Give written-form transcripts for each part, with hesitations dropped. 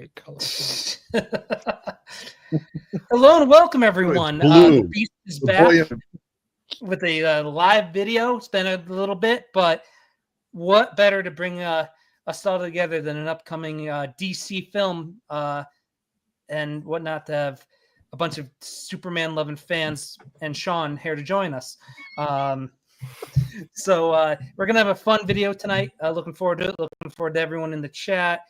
right color. Hello and welcome, everyone. The Beast is back with a live video. It's been a little bit, but what better to bring us all together than an upcoming DC film and whatnot to have a bunch of Superman-loving fans and Sean here to join us. So we're going to have a fun video tonight. Looking forward to it. Looking forward to everyone in the chat.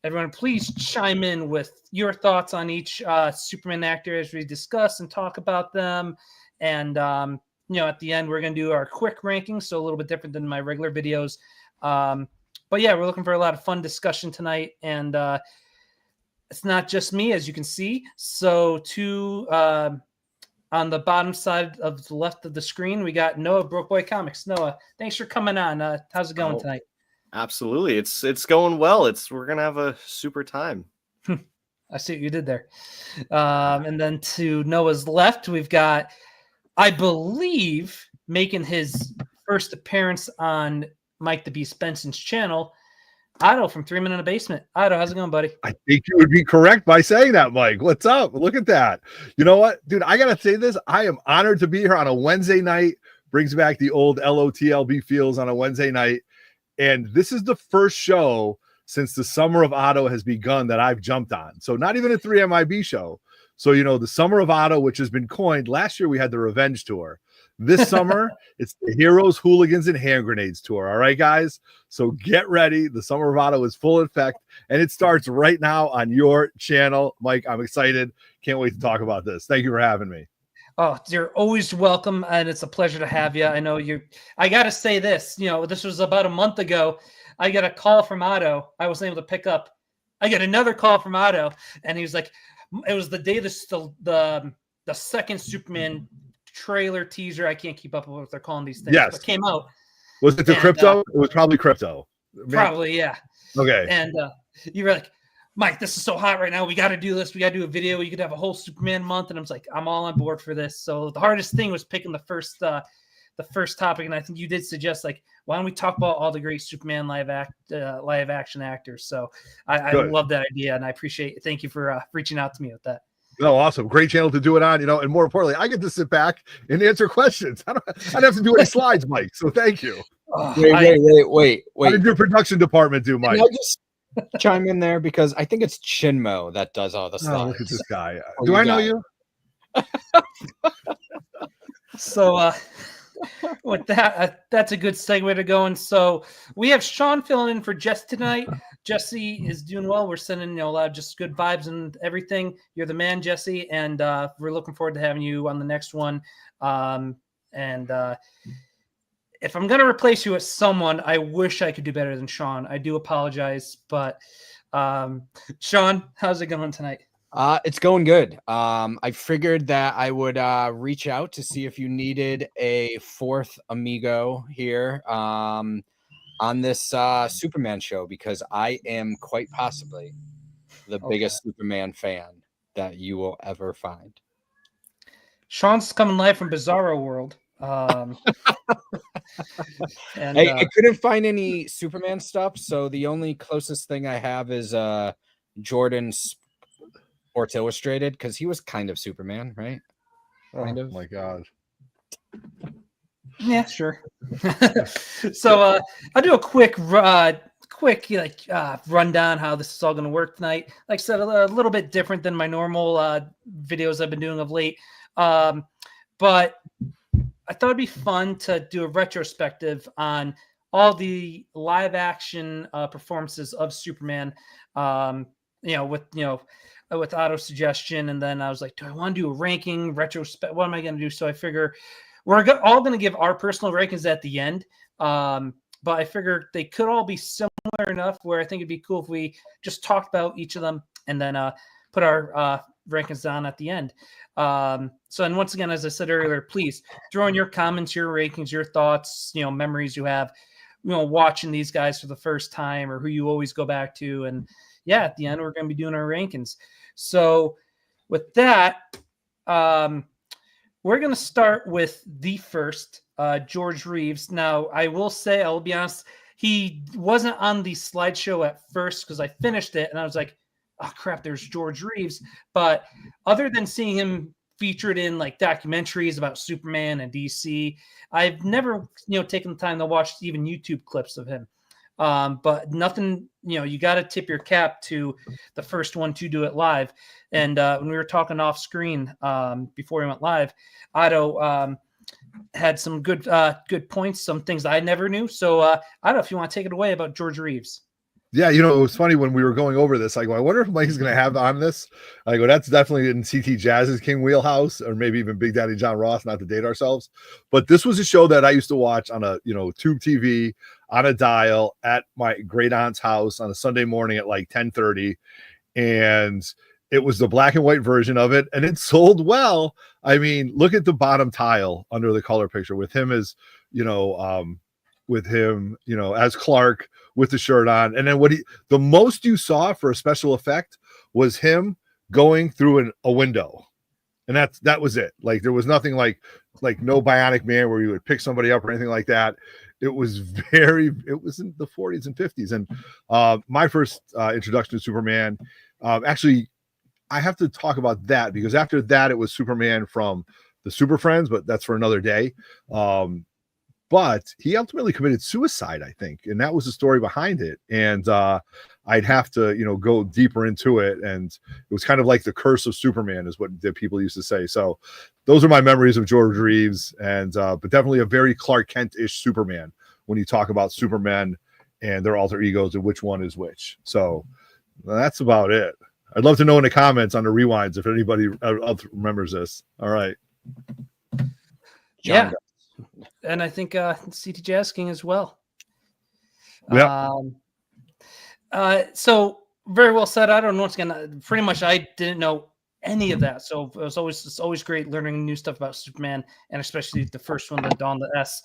Everyone, please chime in with your thoughts on each Superman actor as we discuss and talk about them. And, at the end, we're going to do our quick rankings, so a little bit different than my regular videos. But, yeah, we're looking for a lot of fun discussion tonight. And it's not just me, as you can see. So, on the bottom side of the left of the screen, we got Noah, Broke Boy Comics. Noah, thanks for coming on. How's it going tonight? Absolutely. It's going well. We're going to have a super time. I see what you did there. And then to Noah's left, we've got, I believe, making his first appearance on Mike the Beast Benson's channel, Otto from 3 Men in a Basement. Otto, how's it going, buddy? I think you would be correct by saying that, Mike. What's up? Look at that. You know what, dude? I gotta say this. I am honored to be here on a Wednesday night. Brings back the old LOTLB feels on a Wednesday night. And this is the first show since the Summer of Otto has begun that I've jumped on. So not even a 3MIB show. So, the Summer of Otto, which has been coined. Last year we had the Revenge Tour. This summer, it's the Heroes, Hooligans, and Hand Grenades Tour. All right, guys? So get ready. The Summer of Otto is full effect, and it starts right now on your channel. Mike, I'm excited. Can't wait to talk about this. Thank you for having me. Oh, you're always welcome, and it's a pleasure to have you. I know I got to say this. This was about a month ago. I got a call from Otto. I wasn't able to pick up. I got another call from Otto, and he was like, it was the day the second Superman trailer teaser. I can't keep up with what they're calling these things. Yes. But came out. Was it the Crypto? It was probably Crypto. Probably, yeah. Okay. And you were like, Mike, this is so hot right now. We got to do this. We got to do a video. You could have a whole Superman month. And I was like, I'm all on board for this. So the hardest thing was picking the first topic. And I think you did suggest, like, why don't we talk about all the great Superman live action actors? So I love that idea. And I appreciate it. Thank you for reaching out to me with that. No, awesome. Great channel to do it on, and more importantly, I get to sit back and answer questions. I don't have to do any slides, Mike. So thank you. Wait. How did your production department do, Mike? Can I just chime in there because I think it's Chinmo that does all the slides. Oh, look at this guy. Do I know you? So with that, that's a good segue to go. And so we have Sean filling in for Jesse tonight. Jesse is doing well. We're sending a lot of just good vibes and everything. You're the man, Jesse, and we're looking forward to having you on the next one. And if I'm going to replace you with someone, I wish I could do better than Sean. I do apologize, but Sean, how's it going tonight? It's going good. I figured that I would reach out to see if you needed a fourth amigo here on this Superman show, because I am quite possibly the biggest Superman fan that you will ever find. Sean's coming live from Bizarro World. And I couldn't find any Superman stuff, so the only closest thing I have is Jordan Sports Illustrated, because he was kind of Superman, right? Kind of. Oh my God. Yeah, sure. So I'll do a quick rundown how this is all going to work tonight. Like I said, a little bit different than my normal videos I've been doing of late. But I thought it'd be fun to do a retrospective on all the live action performances of Superman. With Otto's suggestion, and then I was like, do I want to do a ranking retrospect? What am I going to do? So I figure we're all going to give our personal rankings at the end. But I figure they could all be similar enough where I think it'd be cool if we just talked about each of them and then put our rankings down at the end. And once again, as I said earlier, please throw in your comments, your rankings, your thoughts, memories you have, watching these guys for the first time, or who you always go back to. And yeah, at the end, we're going to be doing our rankings. So with that, we're going to start with the first, George Reeves. Now, I will be honest, he wasn't on the slideshow at first because I finished it and I was like, oh crap, there's George Reeves. But other than seeing him featured in like documentaries about Superman and DC, I've never, taken the time to watch even YouTube clips of him. But nothing, you got to tip your cap to the first one to do it live. And when we were talking off screen before we went live, Otto had some good points, some things I never knew. So Otto, if you want to take it away about George Reeves. Yeah, it was funny when we were going over this. I go, I wonder if Mike's going to have on this. I go, that's definitely in CT Jazz's King wheelhouse, or maybe even Big Daddy John Ross, not to date ourselves. But this was a show that I used to watch on a, tube TV on a dial at my great aunt's house on a Sunday morning at like 10:30. And it was the black and white version of it, and it sold well. I mean, look at the bottom tile under the color picture with him as, as Clark with the shirt on. And then the most you saw for a special effect was him going through a window. And that was it. Like, there was nothing like no Bionic Man where you would pick somebody up or anything like that. It was in the 40s and 50s. And my first introduction to Superman, actually, I have to talk about that because after that, it was Superman from the Super Friends, but that's for another day. But he ultimately committed suicide, I think. And that was the story behind it. And I'd have to, go deeper into it. And it was kind of like the curse of Superman is what the people used to say. So those are my memories of George Reeves. And but definitely a very Clark Kent-ish Superman when you talk about Supermen and their alter egos and which one is which. So that's about it. I'd love to know in the comments on the rewinds if anybody else remembers this. All right. Yeah. And I think CT Jazz King as well. Yeah. So very well said. I don't know what's gonna. Pretty much, I didn't know any of that. So it's always great learning new stuff about Superman, and especially the first one, the Dawn of the S.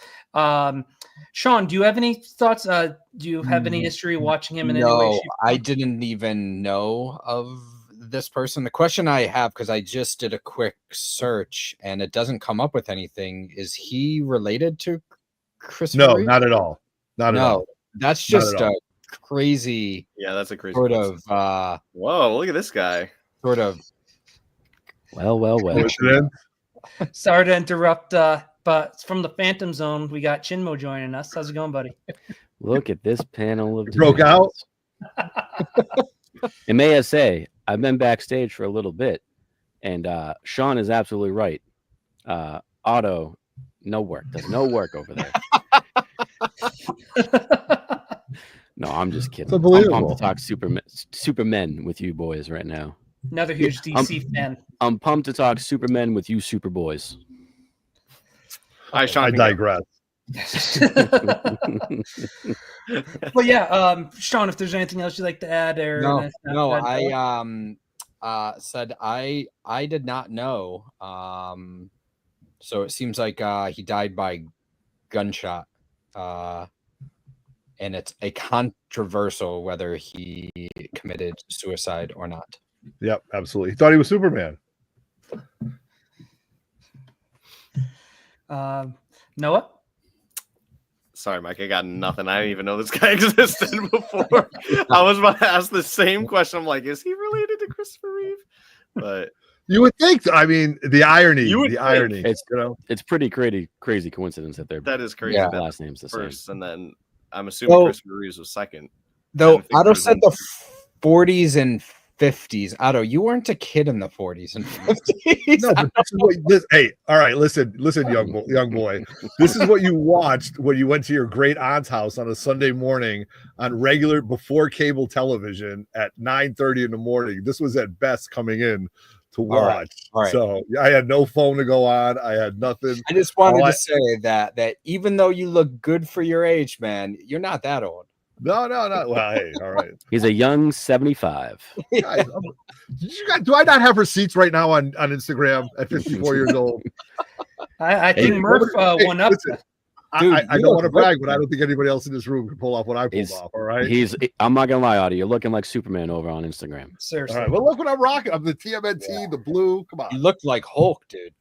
Sean, do you have any thoughts? Do you have any history watching him in any way? No, I didn't even know of this person. The question I have, because I just did a quick search and it doesn't come up with anything, is he related to Christopher Reeve? Not at all. Not at all. That's just a crazy. Yeah, that's a crazy sort of. Whoa! Look at this guy. Sort of. Well. Sorry to interrupt, but from the Phantom Zone, we got Chinmo joining us. How's it going, buddy? Look at this panel of broke out. And may I say, I've been backstage for a little bit, and Sean is absolutely right. Otto, no work. Does no work over there. No, I'm just kidding. I'm pumped to talk Supermen with you boys right now. Another huge DC fan. I'm pumped to talk Supermen with you Superboys. Hi, Sean. I digress. Well, yeah, Sean, if there's anything else you'd like to add, or no, I said I did not know. So it seems like he died by gunshot, and it's a controversial whether he committed suicide or not. Yep, absolutely. He thought he was Superman. Noah? Sorry, Mike, I got nothing. I didn't even know this guy existed before. I was about to ask the same question. I'm like, is he related to Christopher Reeve? But you would think. I mean, the irony. It's pretty crazy coincidence that they're that is crazy. Yeah, last name's the first, same. and then I'm assuming Christopher Reeves was second. Though Otto said the 40s and 50s. Otto, you weren't a kid in the 40s and 50s. No, but this is what, hey, all right, listen, young boy. This is what you watched when you went to your great aunt's house on a Sunday morning on regular before cable television at 9:30 in the morning. This was at best coming in to watch. All right. So I had no phone to go on. I had nothing. I just wanted to say that even though you look good for your age, man, you're not that old. No. Well, hey, all right. He's a young 75. Guys, do I not have receipts right now on Instagram at 54 years old? I think Murph won up. Listen, dude, I don't want to brag, but I don't think anybody else in this room can pull off what I pulled off. All right. I'm not gonna lie, Audie. You're looking like Superman over on Instagram. Seriously. All right. Well, look what I'm rocking. I'm the TMNT, the blue. Come on. You look like Hulk, dude.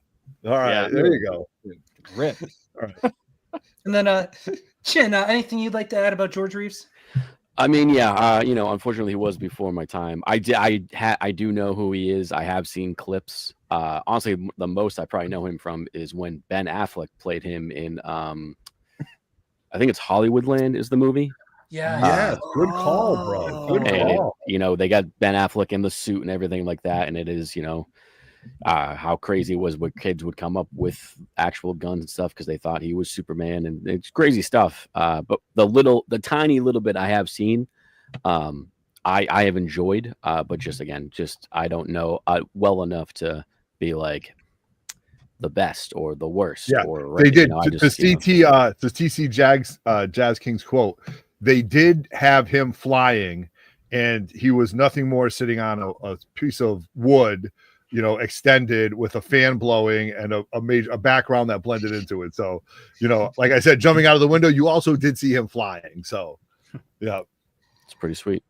All right. There you go. Rip. All right. And then Chin, anything you'd like to add about George Reeves? I mean, yeah, unfortunately, he was before my time. I do know who he is. I have seen clips. Honestly, the most I probably know him from is when Ben Affleck played him in, I think it's Hollywoodland is the movie. Yeah. Yes, good call, bro. Good And call. they got Ben Affleck in the suit and everything like that. And it is, how crazy it was what kids would come up with actual guns and stuff because they thought he was Superman, and it's crazy stuff. But the tiny little bit I have seen, I have enjoyed, but just I don't know well enough to be like the best or the worst. Yeah, or they did. to TC Jazz King's quote, they did have him flying, and he was nothing more sitting on a piece of wood, extended with a fan blowing and a background that blended into it. So, like I said, jumping out of the window, you also did see him flying. So, yeah, it's pretty sweet.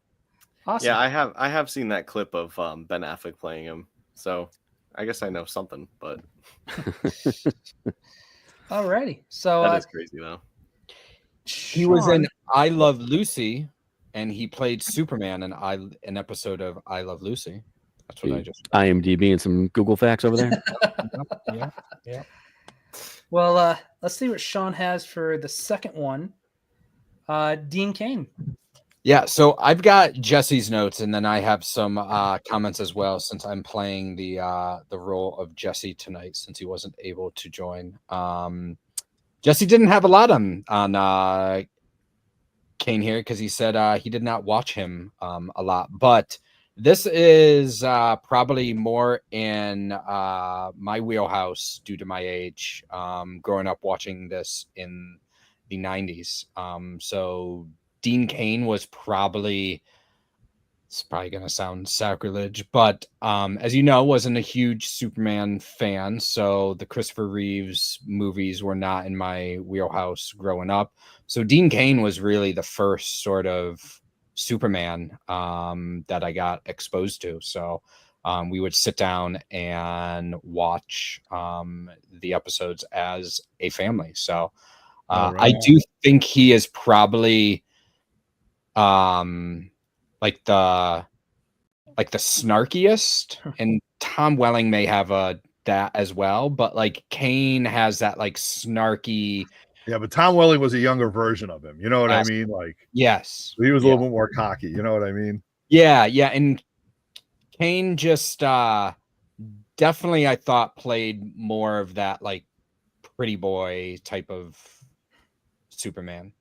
Awesome. Yeah, I have seen that clip of Ben Affleck playing him. So I guess I know something, but Alrighty. So that is crazy though. He was in I Love Lucy, and he played Superman in an episode of I Love Lucy. That's what I just IMDb and some Google facts over there. Yeah. Well, let's see what Sean has for the second one. Dean Cain. Yeah, so I've got Jesse's notes, and then I have some comments as well, since I'm playing the role of Jesse tonight, since he wasn't able to join. Jesse didn't have a lot on Cain here because he said he did not watch him a lot, but this is probably more in my wheelhouse due to my age, growing up watching this in the 90s. So Dean Cain was probably, it's probably going to sound sacrilege, but as you know, wasn't a huge Superman fan. So the Christopher Reeves movies were not in my wheelhouse growing up. So Dean Cain was really the first sort of Superman that I got exposed to. So we would sit down and watch the episodes as a family. So I do think he is probably like the snarkiest, and Tom Welling may have that as well, but like Cain has that like snarky. Yeah, but Tom Welling was a younger version of him. You know what I mean? Like, yes, he was a little bit more cocky. You know what I mean? Yeah, and Cain just definitely, I thought, played more of that like pretty boy type of Superman.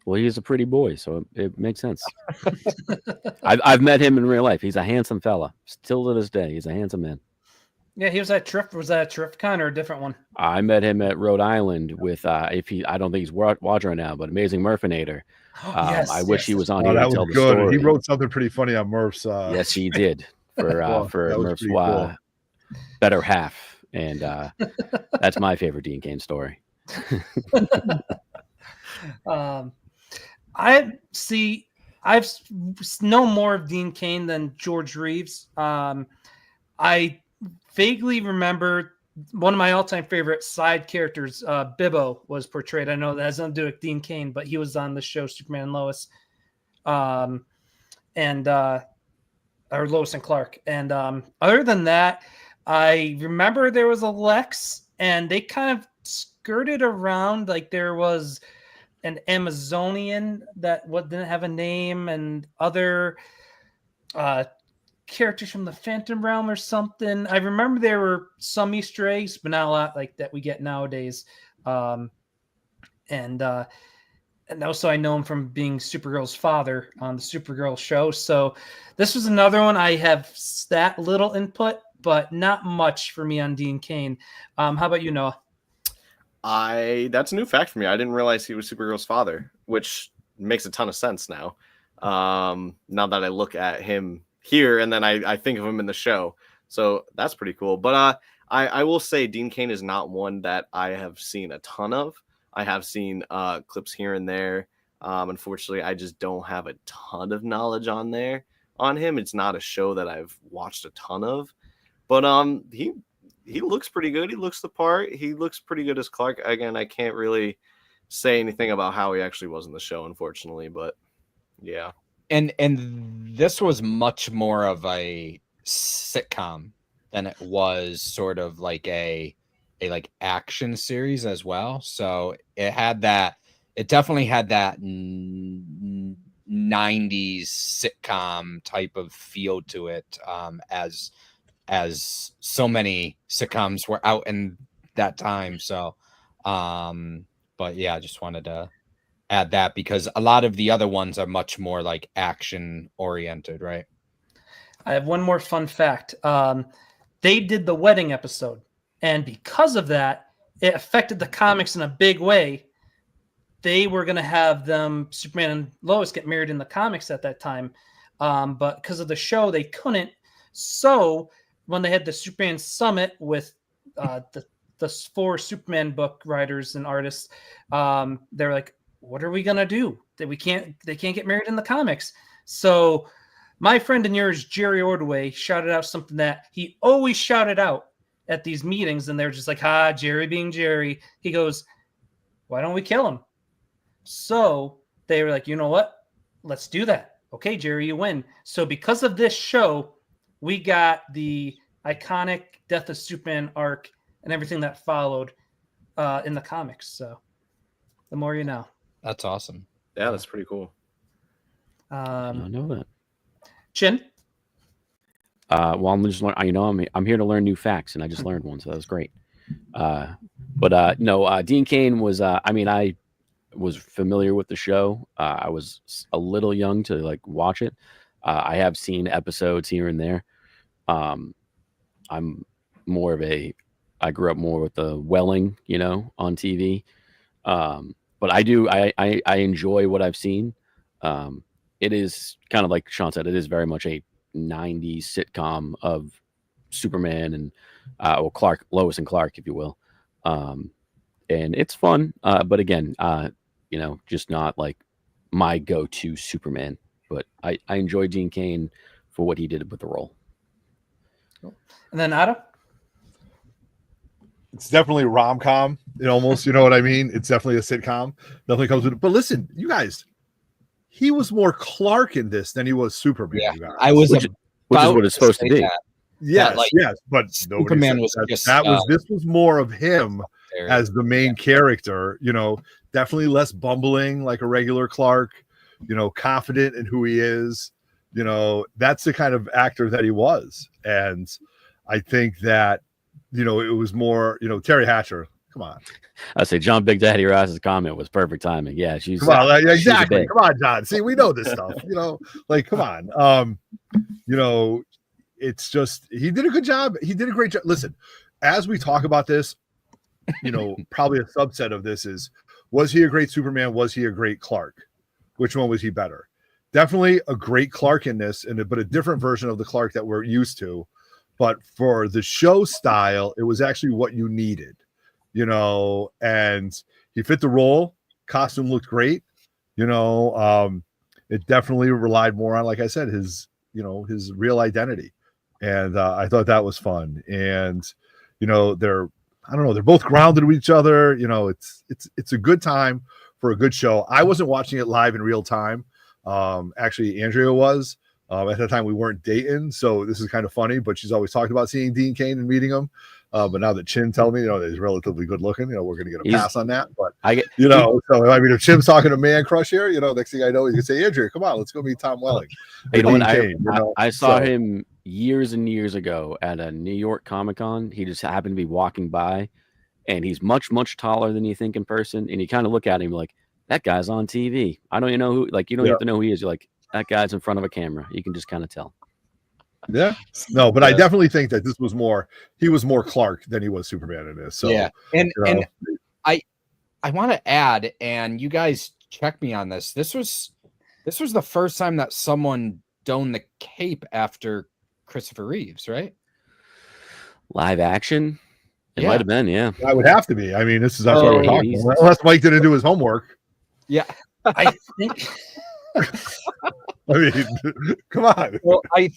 Well, he's a pretty boy, so it makes sense. I've met him in real life. He's a handsome fella. Still to this day, he's a handsome man. Yeah, he was at Was that Terrificon or a different one? I met him at Rhode Island with I don't think he's watching right now, but Amazing Murphinator. I wish he was on here to tell the story. He wrote something pretty funny on Murph's. Yes, he did for Murph's cool. better half, and that's my favorite Dean Cain story. I've known more of Dean Cain than George Reeves. I vaguely remember one of my all-time favorite side characters, Bibbo, was portrayed. I know that has nothing to do with Dean Cain, but he was on the show Superman and Lois, or Lois and Clark. And other than that, I remember there was a Lex, and they kind of skirted around. Like there was an Amazonian that didn't have a name, and other characters from the Phantom Realm or something. I remember there were some Easter eggs, but not a lot like that we get nowadays. And also I know him from being Supergirl's father on the Supergirl show. So this was another one I have that little input, but not much for me on Dean Cain. How about you, Noah? That's a new fact for me. I didn't realize he was Supergirl's father, which makes a ton of sense now. Now that I look at him here, and then I think of him in the show. So that's pretty cool. But I will say Dean Cain is not one that I have seen a ton of. I have seen clips here and there. Unfortunately, I just don't have a ton of knowledge on him. It's not a show that I've watched a ton of. But he looks pretty good. He looks the part. He looks pretty good as Clark. Again, I can't really say anything about how he actually was in the show, unfortunately. But yeah. And this was much more of a sitcom than it was sort of like a like action series as well. So it definitely had that 90s sitcom type of feel to it, as so many sitcoms were out in that time. So but yeah, I just wanted to add that because a lot of the other ones are much more like action oriented, right? I have one more fun fact. They did the wedding episode, and because of that, it affected the comics in a big way. They were going to have them, Superman and Lois, get married in the comics at that time, but because of the show, they couldn't. So when they had the Superman Summit with the 4 Superman book writers and artists, they were like, what are we gonna do? That they can't get married in the comics. So my friend and yours, Jerry Ordway, shouted out something that he always shouted out at these meetings, and they're just like, Jerry being Jerry. He goes, why don't we kill him? So they were like, you know what? Let's do that. Okay, Jerry, you win. So because of this show, we got the iconic Death of Superman arc and everything that followed in the comics. So the more you know. That's awesome. Yeah, that's pretty cool. I don't know that. Chin? Well, I'm just I'm here to learn new facts, and I just learned one, so that was great. But no, Dean Cain was. I was familiar with the show. I was a little young to like watch it. I have seen episodes here and there. I'm more of I grew up more with the Welling, on TV. But I enjoy what I've seen. It is kind of like Sean said, it is very much a 90s sitcom of Superman and Lois and Clark, if you will. And it's fun. But again, just not like my go-to Superman. But I enjoy Dean Cain for what he did with the role. And then Otto? It's definitely rom-com. It almost, you know what I mean? It's definitely a sitcom. Definitely comes with it. But listen, you guys, he was more Clark in this than he was Superman. Yeah, you guys. I was which is what it's supposed to be. Yes, like, yes, but Superman was just this was more of him as the main character. Definitely less bumbling like a regular Clark. Confident in who he is. That's the kind of actor that he was, and I think that it was more. Terry Hatcher. Come on. I say John Big Daddy Ross's comment was perfect timing. Yeah, she's come on, exactly. Come on, John. See, we know this stuff. Come on. It's just he did a good job. He did a great job. Listen, as we talk about this, probably a subset of this is: was he a great Superman? Was he a great Clark? Which one was he better? Definitely a great Clark in this, but a different version of the Clark that we're used to. But for the show style, it was actually what you needed, and he fit the role. Costume looked great. It definitely relied more on, like I said, his real identity. And I thought that was fun. And, they're both grounded with each other. It's a good time for a good show. I wasn't watching it live in real time. Actually, Andrea was. At that time, we weren't dating, so this is kind of funny. But she's always talked about seeing Dean Cain and meeting him. But now that Chin told me, that he's relatively good looking, we're going to get a pass on that. But so if Chin's talking to man crush here, next thing I know, he's going to say, Andrea, come on, let's go meet Tom Welling. I saw him years and years ago at a New York Comic-Con. He just happened to be walking by, and he's much, much taller than you think in person. And you kind of look at him like, that guy's on TV. I don't even know who. Like, you don't have to know who he is. You're like, that guy's in front of a camera. You can just kind of tell. Yeah. No, but I definitely think that he was more Clark than he was Superman in this. So yeah. And I want to add, and you guys check me on this. This was the first time that someone donned the cape after Christopher Reeves, right? Live action? It might have been, yeah. That would have to be. I mean, that's why we're talking. Unless Mike didn't do his homework. Yeah. I think I mean, come on. Well, I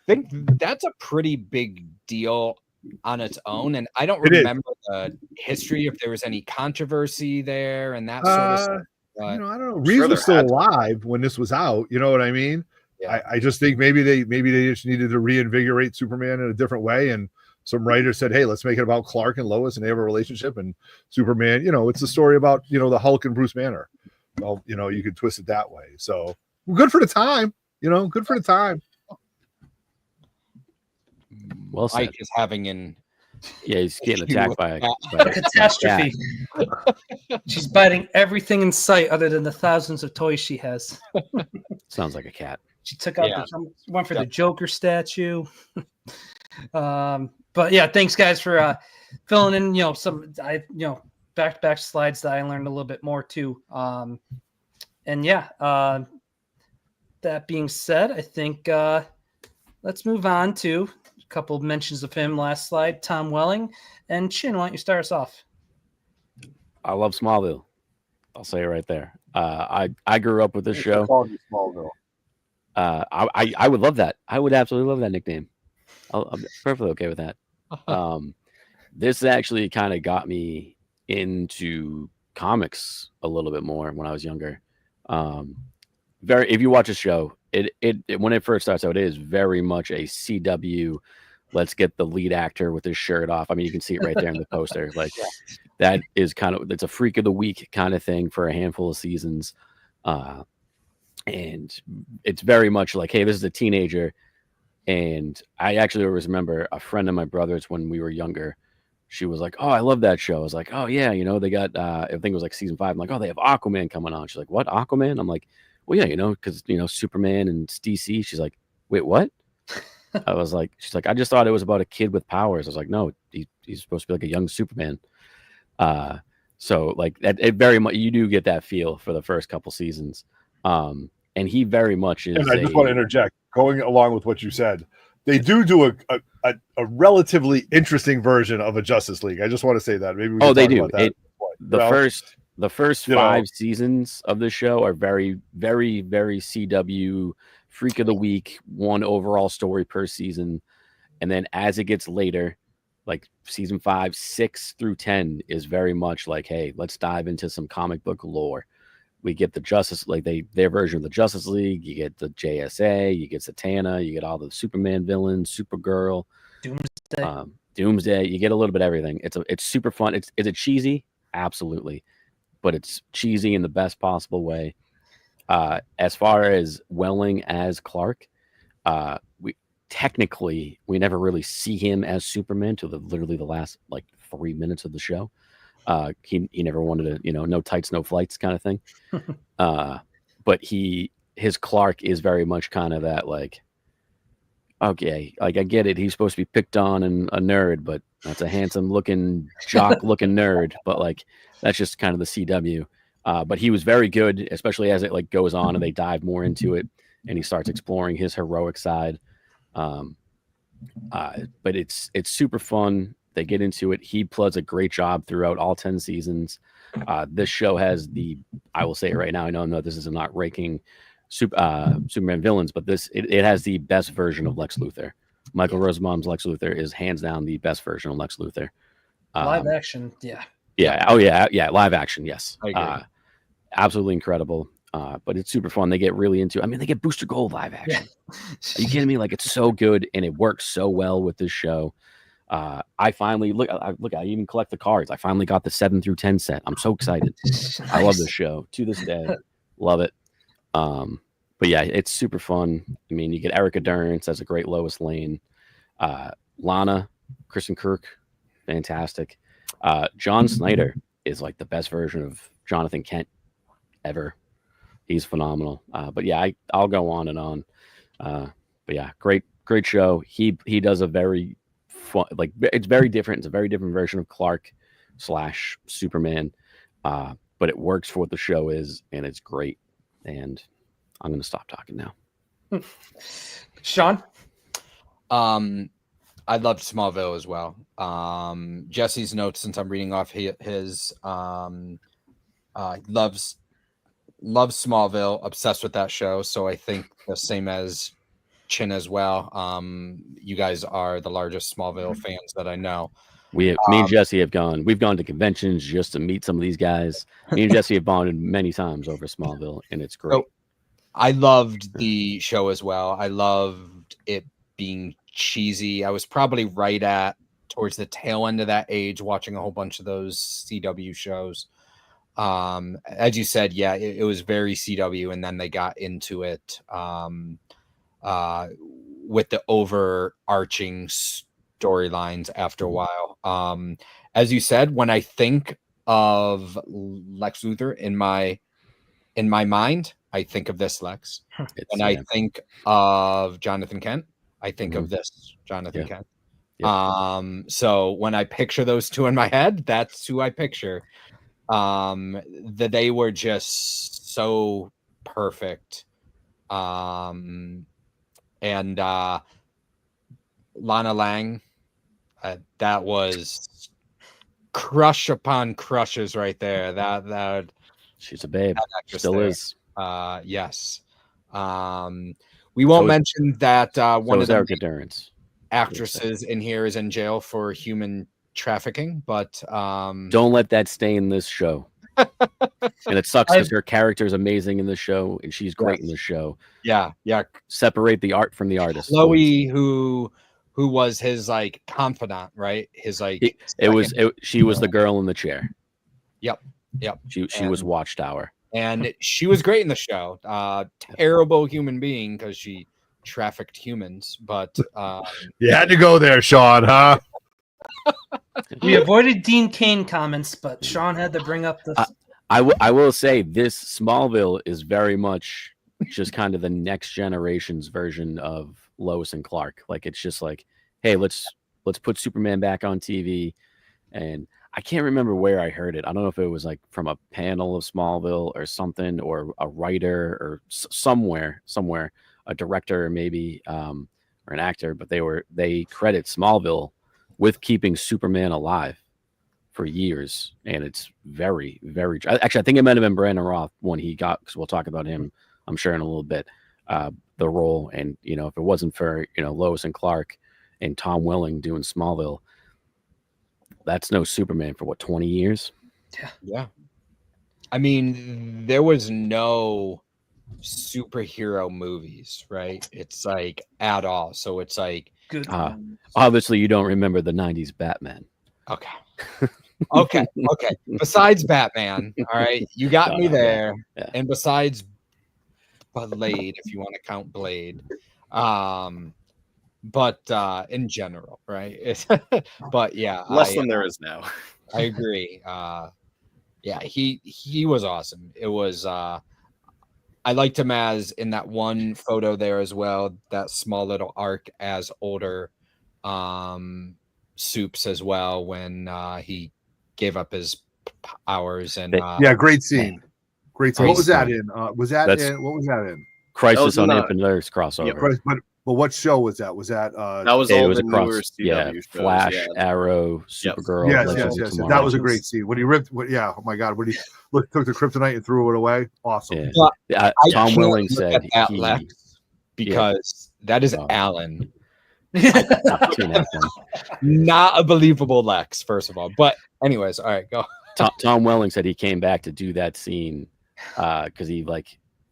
think that's a pretty big deal on its own, and I don't It is. remember the history if there was any controversy there and that sort of stuff. I don't know. I'm Reeves sure was there still had to be. alive when this was out. You know what I mean? Yeah. I just think maybe they just needed to reinvigorate Superman in a different way, and some writers said, "Hey, let's make it about Clark and Lois, and they have a relationship." And Superman, it's a story about the Hulk and Bruce Banner. Well, you could twist it that way. So good for the time. Good for the time. Well said. Mike is having an Yeah, he's getting attacked by A catastrophe. She's biting everything in sight other than the thousands of toys she has. Sounds like a cat. She took out one for the Joker statue. But yeah, thanks guys for filling in, some back slides that I learned a little bit more too. And yeah, that being said, I think let's move on to a couple of mentions of him last slide. Tom Welling and Chin, why don't you start us off? I love Smallville. I'll say it right there. I grew up with this show. Smallville. I would love that. I would absolutely love that nickname. I'm perfectly okay with that. This actually kind of got me into comics a little bit more when I was younger. If you watch a show, it when it first starts out, it is very much a CW. Let's get the lead actor with his shirt off. I mean, you can see it right there in the poster. Like that is it's a freak of the week kind of thing for a handful of seasons. And it's very much like, hey, this is a teenager. And I actually always remember a friend of my brother's when we were younger. She was like, "Oh, I love that show." I was like, "Oh yeah, they got I think it was like season 5." I'm like, "Oh, they have Aquaman coming on." She's like, "What, Aquaman?" I'm like, "Well, yeah, because Superman and DC." She's like, "Wait, what?" I was like, she's like, "I just thought it was about a kid with powers." I was like, "No, he's supposed to be like a young Superman." So like that, it very much you do get that feel for the first couple seasons. And he very much is. And I just want to interject, going along with what you said, they do a relatively interesting version of a Justice League. I just want to say that. Maybe we can they talk do. about that. The first 5 seasons of the show are very, very, very CW freak of the week, one overall story per season. And then as it gets later, like season 5, 6 through 10 is very much like, hey, let's dive into some comic book lore. We get the Justice, like their version of the Justice League. You get the JSA, you get Zatanna, you get all the Superman villains, Supergirl, Doomsday. You get a little bit of everything. It's super fun. Is it cheesy? Absolutely, but it's cheesy in the best possible way. As far as Welling as Clark, we never really see him as Superman till literally the last like 3 minutes of the show. He never wanted to, no tights, no flights kind of thing. But his Clark is very much kind of that, like, okay, like I get it. He's supposed to be picked on and a nerd, but that's a handsome looking jock looking nerd. But like, that's just kind of the CW. But he was very good, especially as it like goes on and they dive more into it and he starts exploring his heroic side. But it's super fun. They get into it. He does a great job throughout all 10 seasons. This show has I will say it right now. I know this is not ranking Superman villains, but it has the best version of Lex Luthor. Michael Rosenbaum's Lex Luthor is hands down the best version of Lex Luthor. Live action, yeah. Yeah. Oh yeah. Live action, yes. I agree. Absolutely incredible. But it's super fun. They get really into. I mean, they get Booster Gold live action. Yeah. Are you kidding me? Like, it's so good and it works so well with this show. I finally look. I even collect the cards. I finally got the 7 through 10 set. I'm so excited. Nice. I love this show to this day. Love it. But yeah, it's super fun. I mean, you get Erica Durance as a great Lois Lane. Lana, Kristen Kirk, fantastic. John Snyder is like the best version of Jonathan Kent ever. He's phenomenal. But yeah, I'll go on and on. But yeah, great show. He does a very fun, like it's very different. It's a very different version of Clark / Superman. But it works for what the show is, and it's great. And I'm going to stop talking now. Sean? I loved Smallville as well. Jesse's notes, since I'm reading off his loves Smallville, obsessed with that show. So I think the same as Chin as well. You guys are the largest Smallville Mm-hmm. fans that I know. Me and Jesse have gone. We've gone to conventions just to meet some of these guys. Me and Jesse have bonded many times over Smallville, and it's great. So I loved the show as well. I loved it being cheesy. I was probably right at towards the tail end of that age, watching a whole bunch of those CW shows. As you said, yeah, it was very CW, and then they got into it with the overarching storylines after a while. As you said, when I think of Lex Luthor in my mind, I think of this Lex. When I think of Jonathan Kent, I think of this Jonathan Kent. So when I picture those two in my head, that's who I picture. That they were just so perfect. And Lana Lang, that was crush upon crushes right there. That she's a babe. Still there. is. Yes. We won't mention that one of the Erica Durance actresses in here is in jail for human trafficking, but don't let that stay in this show. And it sucks because her character is amazing in the show, and she's great in the show. Yeah. Separate the art from the artist. Chloe, who was his like confidant, right? His like she was the girl in the chair. Yep. She was Watchtower, and she was great in the show. Terrible human being because she trafficked humans, but you had to go there, Sean, huh? We avoided Dean Cain comments, but Sean had to bring up this. I will say this Smallville is very much just kind of the next generation's version of Lois and Clark. Like it's just like, hey, let's put Superman back on TV. And I can't remember where I heard it. I don't know if it was like from a panel of Smallville or something, or a writer or somewhere, a director maybe, or an actor, but they credit Smallville with keeping Superman alive for years. And it's very, very, actually, I think it might have been Brandon Roth when he got, because we'll talk about him, I'm sure, in a little bit, the role. And, if it wasn't for, Lois and Clark and Tom Welling doing Smallville, that's no Superman for 20 years? Yeah. I mean, there was no superhero movies, right? It's like at all. So it's like, good. Obviously, you don't remember the 90s Batman. Okay. Besides Batman, all right, you got me there. Yeah. And besides Blade, if you want to count Blade, but in general, right? But yeah, less than there is now. I agree. Yeah, he was awesome. It was. I liked him as in that one photo there as well. That small little arc as older Soups as well when he gave up his powers and great scene. Great scene. What was that in? What was that in? Crisis on Infinite Earths crossover. Yeah, but what show was that? Was that that was all the newer CW shows, Flash, Arrow, Supergirl. Yes. That was a great scene. When he ripped, oh my God, when he took the kryptonite and threw it away. Awesome. Yeah. Tom Welling said Lex, because that is Alan. Not a believable Lex, first of all. But anyways, all right, go. Tom Welling said he came back to do that scene because he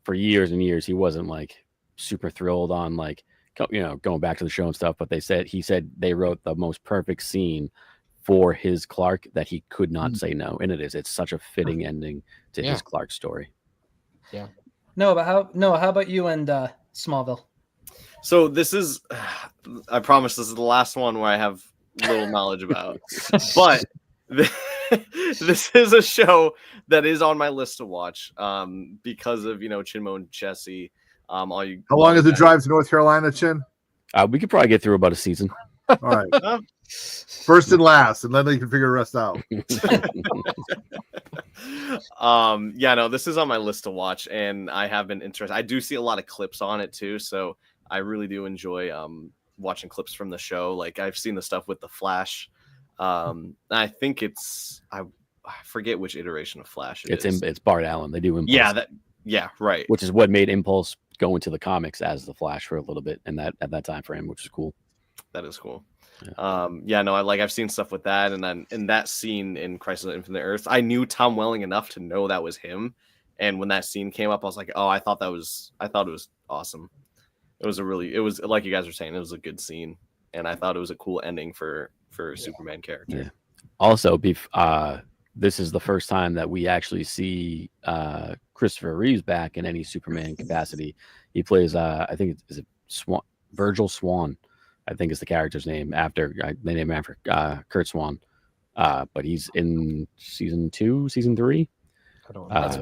for years and years he wasn't super thrilled on going back to the show and stuff, but he said they wrote the most perfect scene for his Clark that he could not say no, and it's such a fitting ending to his Clark story. Yeah. How about you and Smallville? So this is, I promise this is the last one where I have little knowledge about, but this is a show that is on my list to watch because of Chinmo and Jesse. How long is the drive to North Carolina, Chin? We could probably get through about a season. All right. First and last, and then you can figure the rest out. This is on my list to watch, and I have been interested. I do see a lot of clips on it too, so I really do enjoy watching clips from the show. I've seen the stuff with the Flash. I think I forget which iteration of Flash it is. It's Bart Allen. They do Impulse. Yeah, right. Which is what made Impulse go into the comics as the Flash for a little bit in that at that time frame, which is cool. That is cool. Yeah. No, I've seen stuff with that, and then in that scene in Crisis on Infinite Earth, I knew Tom Welling enough to know that was him. And when that scene came up, I was like, oh, I thought it was awesome. It was like you guys were saying, it was a good scene, and I thought it was a cool ending for a Superman character. Yeah. Also, this is the first time that we actually see Christopher Reeves back in any Superman capacity. He plays, I think is it Virgil Swan, I think is the character's name they name him after Kurt Swan. But he's in season 3,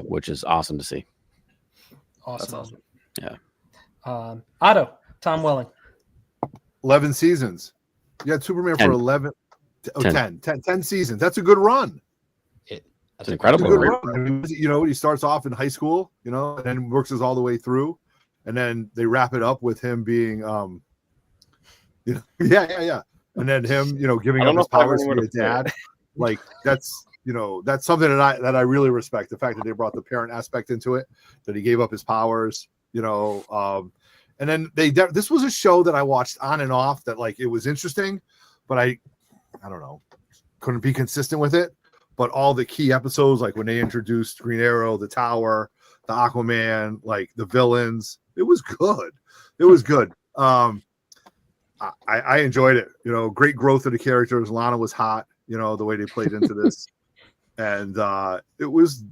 which is awesome to see. Awesome. That's awesome. Yeah. Otto, Tom Welling. 11 seasons. You had Superman 10. for 11. 10 seasons. That's a good run. That's an incredible Good run. run. I mean, he starts off in high school, and then works his all the way through, and then they wrap it up with him being, and then him, giving up his powers to his dad. Like that's something that I really respect. The fact that they brought the parent aspect into it, that he gave up his powers, and then this was a show that I watched on and off that like it was interesting, but I don't know, couldn't be consistent with it. But all the key episodes, like when they introduced Green Arrow, the Tower, the Aquaman, like the villains, it was good. It was good. I enjoyed it. Great growth of the characters. Lana was hot. The way they played into this, and it was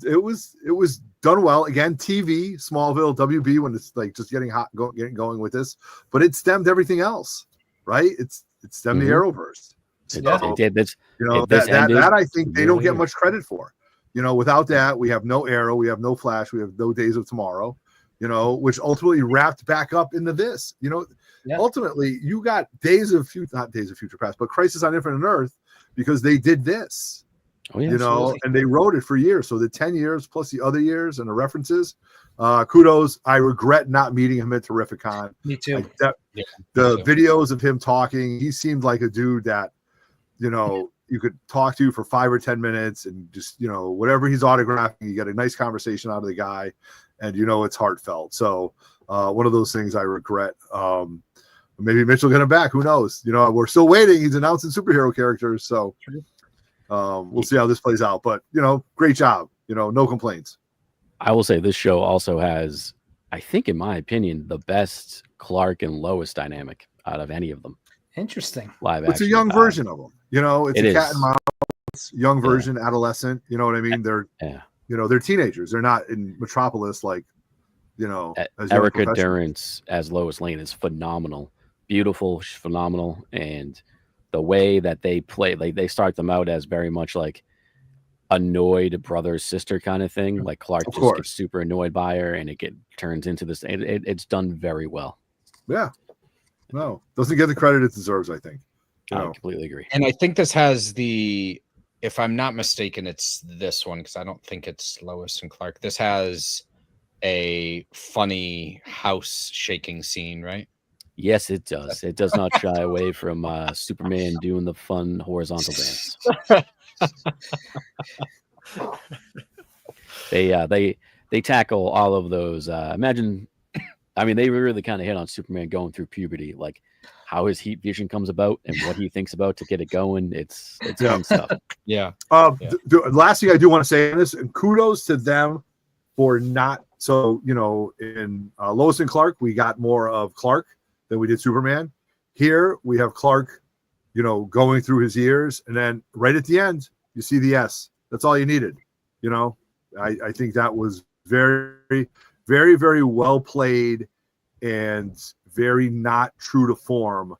done well. Again, TV, Smallville, WB, when it's like just getting hot, getting going with this, but it stemmed everything else, right? It stemmed the Arrowverse. It did. That I think they don't get much credit for. Without that, we have no Arrow, we have no Flash, we have no Days of Tomorrow. Which ultimately wrapped back up into this. Ultimately, you got not Days of Future Past, but Crisis on Infinite Earth, because they did this. Oh, yeah, and they wrote it for years. So the 10 years plus the other years and the references. Kudos. I regret not meeting him at Terrificon. Me too. The videos of him talking, he seemed like a dude that you could talk to for 5 or 10 minutes and just, whatever he's autographing, you get a nice conversation out of the guy, and it's heartfelt. So one of those things I regret. Maybe Mitch will get him back. Who knows? We're still waiting. He's announcing superhero characters. So we'll see how this plays out. But, great job. No complaints. I will say this show also has, I think, in my opinion, the best Clark and Lois dynamic out of any of them. Interesting. Live It's action. a young version of them. It's it a cat is. and mouse, young version, adolescent. You know what I mean? They're they're teenagers. They're not in Metropolis like, as Erica Durance as Lois Lane is phenomenal. Beautiful, she's phenomenal. And the way that they play, like they start them out as very much like annoyed brother sister kind of thing. Like Clark just gets super annoyed by her, and it turns into this. It's done very well. Yeah. No, doesn't get the credit it deserves, I think. I completely agree. And I think this has if I'm not mistaken, it's this one, because I don't think it's Lois and Clark. This has a funny house shaking scene, right? Yes, it does. It does not shy away from Superman doing the fun horizontal dance. They tackle all of those. Imagine, they really kind of hit on Superman going through puberty, like how his heat vision comes about and what he thinks about to get it going. It's fun stuff. Yeah. Last thing I do want to say on this, and kudos to them for not. So in Lois and Clark, we got more of Clark than we did Superman. Here we have Clark, going through his years, and then right at the end, you see the S. That's all you needed. I think that was very, very, very well played and very not true to form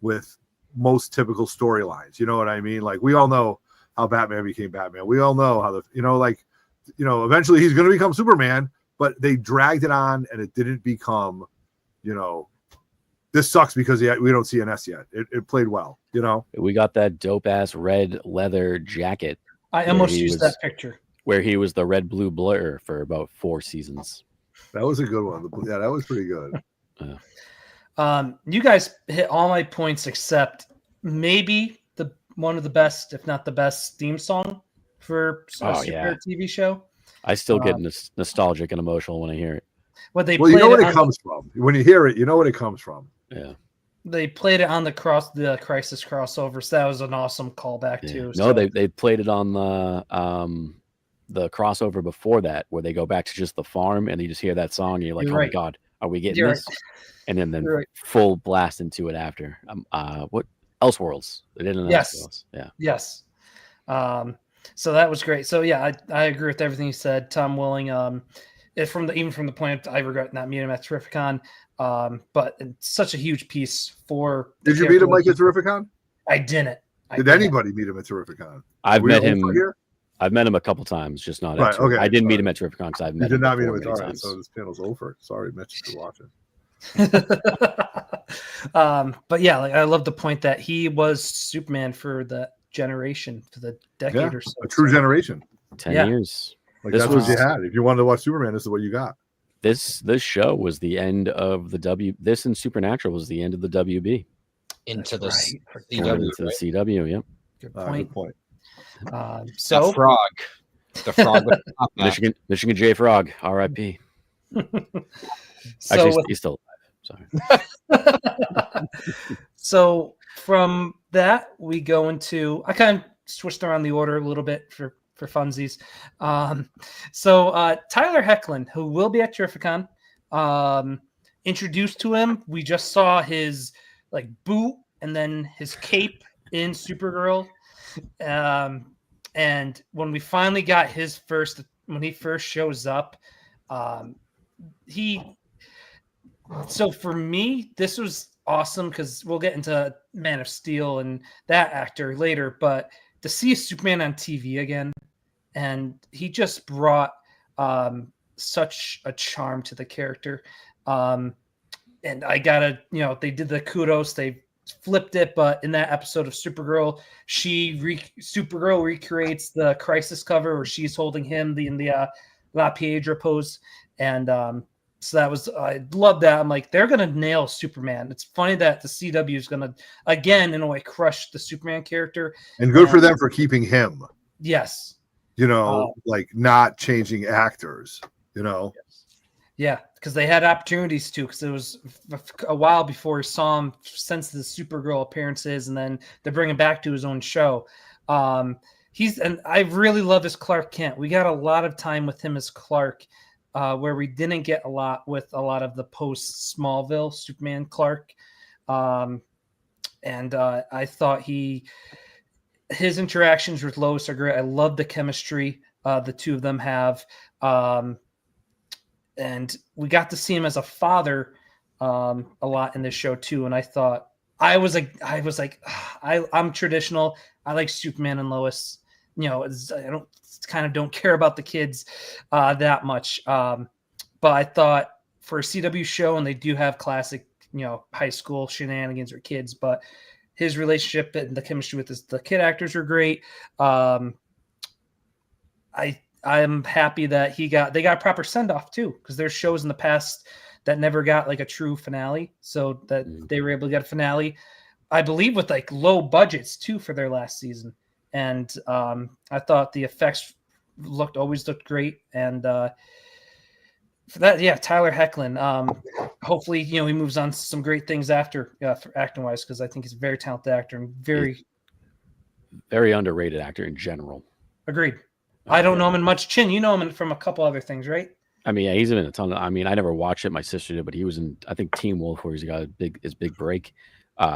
with most typical storylines. You know what I mean? Like, we all know how Batman became Batman. We all know how eventually he's going to become Superman, but they dragged it on and it didn't become, this sucks because we don't see an S yet. It played well, We got that dope ass red leather jacket. I almost used that picture. Where he was the red blue blur for about 4 seasons. That was a good one. Yeah, that was pretty good. You guys hit all my points except maybe one of the best, if not the best, theme song for a superhero TV show. I still get nostalgic and emotional when I hear it. What they Well, you played know what it on comes from. When you hear it, you know what it comes from. Yeah. they played it on the Crisis crossover, so that was an awesome callback Yeah. too. No, so. they played it on the crossover before that, where they go back to just the farm and you just hear that song and you're like, You're oh my right. God, are we getting You're this? And then You're right. full blast into it after. What Elseworlds? They did an Yes. Elseworlds. Yeah. Yes. So that was great. So yeah, I agree with everything you said. Tom Welling, even from the point I regret not meeting him at Terrificon, but it's such a huge piece for. Did you meet him like at Terrificon? I didn't. Did anybody meet him at Terrificon? I've met him. Here? I've met him a couple times, just not right. at Terrificon. Okay, I didn't meet him at Terrificon because I've met him. Did not meet him at many Terrificon. times. So this panel's over. Sorry, Mitch, if you're watching. But yeah, like I love the point that he was Superman for the generation, for the decade or so. A true generation. 10 Yeah. years. Like This that's was- what you had. If you wanted to watch Superman, this is what you got. This show was the end of the This and Supernatural was the end of the WB. Into the That's right. Going CW. into the CW. Yep. Good Good point. point. So The frog. The frog with the top hat. Michigan J Frog, R.I.P. so Actually, he's still alive. Sorry. So from that we go into I kind of switched around the order a little bit for funsies. So Tyler Hoechlin, who will be at Terrificon, introduced to him. We just saw his like boot and then his cape in Supergirl. And when we finally got when he first shows up, so for me, this was awesome because we'll get into Man of Steel and that actor later, but to see Superman on TV again, and he just brought such a charm to the character. And I gotta, they did the kudos, they flipped it, but in that episode of Supergirl, Supergirl recreates the Crisis cover where she's holding him in the La Piedra pose, and so that was I love that. I'm like, they're gonna nail Superman. It's funny that the CW is gonna again in a way crush the Superman character, And good for them for keeping him. Yes, like not changing actors. yeah, because they had opportunities to, because it was a while before we saw him since the Supergirl appearances, and then to bring him back to his own show. And I really love his Clark Kent. We got a lot of time with him as Clark, where we didn't get a lot with a lot of the post Smallville Superman Clark. And I thought his interactions with Lois are great. I love the chemistry the two of them have. And we got to see him as a father a lot in this show too. And I thought I'm traditional. I like Superman and Lois. I don't care about the kids that much. But I thought for a CW show, and they do have classic, high school shenanigans or kids, but his relationship and the chemistry with the kid actors are great. I'm happy that they got a proper send off too, because there's shows in the past that never got like a true finale, so that they were able to get a finale, I believe, with like low budgets too for their last season. And I thought the effects always looked great. And for that, yeah, Tyler Hoechlin. Hopefully, he moves on to some great things after for acting wise, because I think he's a very talented actor and very underrated actor in general. Agreed. I don't know him in much. Chin, you know him from a couple other things, right? I mean, yeah, he's in a ton of. I mean, I never watched it. My sister did, but he was in, I think, Teen Wolf, where he's got his big break.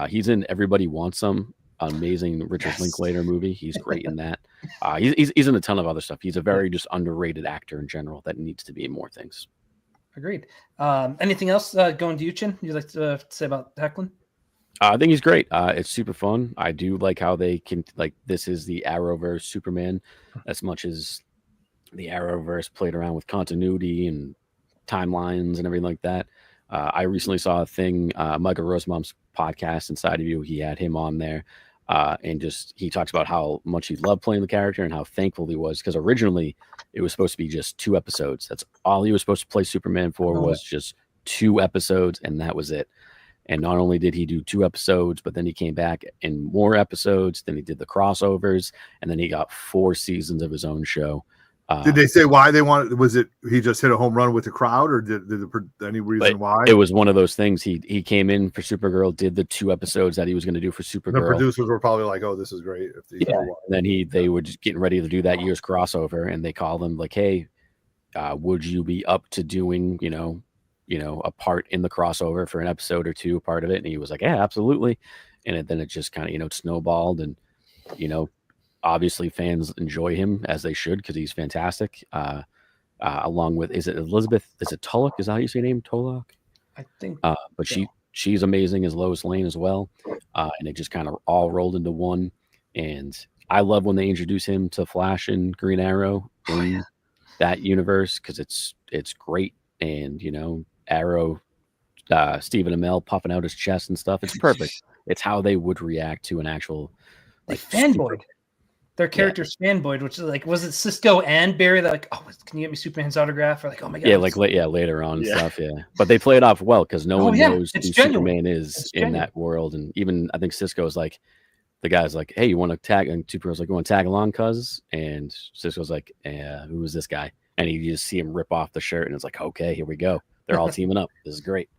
He's in Everybody Wants Some, amazing Richard Linklater movie. He's great in that. He's in a ton of other stuff. He's a very just underrated actor in general that needs to be in more things. Agreed. Anything else going to you, Chin? You'd like to say about Hoechlin? I think he's great. It's super fun. I do like how they can this is the Arrowverse Superman, as much as the Arrowverse played around with continuity and timelines and everything like that. I recently saw a thing, Michael Rosenbaum's podcast Inside of You. He had him on there, and he talks about how much he loved playing the character and how thankful he was, because originally it was supposed to be just 2 episodes. That's all he was supposed to play Superman for, was just 2 episodes, and that was it. And not only did he do 2 episodes, but then he came back in more episodes. Then he did the crossovers, and then he got 4 seasons of his own show. Did they say why they wanted? Was it he just hit a home run with the crowd, or did any reason why? It was one of those things. He came in for Supergirl, did the 2 episodes that he was going to do for Supergirl. The producers were probably like, "Oh, this is great." And then they were just getting ready to do that year's crossover, and they called him like, "Hey, would you be up to doing a part in the crossover for an episode or 2, part of it?" And he was like, "Yeah, absolutely." And then it just kind of snowballed, and obviously fans enjoy him as they should because he's fantastic. Along with, is it Elizabeth? Is it Tulloch? Is that how you say her name? Tulloch? I think. But she's amazing as Lois Lane as well. And it just kind of all rolled into one. And I love when they introduce him to Flash and Green Arrow in that universe because it's great. And Arrow, Stephen Amell puffing out his chest and stuff. It's perfect. It's how they would react to an actual fanboy. Their character's fanboyed, which is like, was it Cisco and Barry that like, oh, can you get me Superman's autograph? Or like, oh my god, later on and stuff, But they play it off well because no one knows who genuine. Superman is in that world, and even I think Cisco's like, the guy's like, hey, you want to tag? And Supergirl's like, you want to tag along, cuz? And Cisco's like, who is this guy? And you just see him rip off the shirt, and it's like, okay, here we go. They're all teaming up. This is great.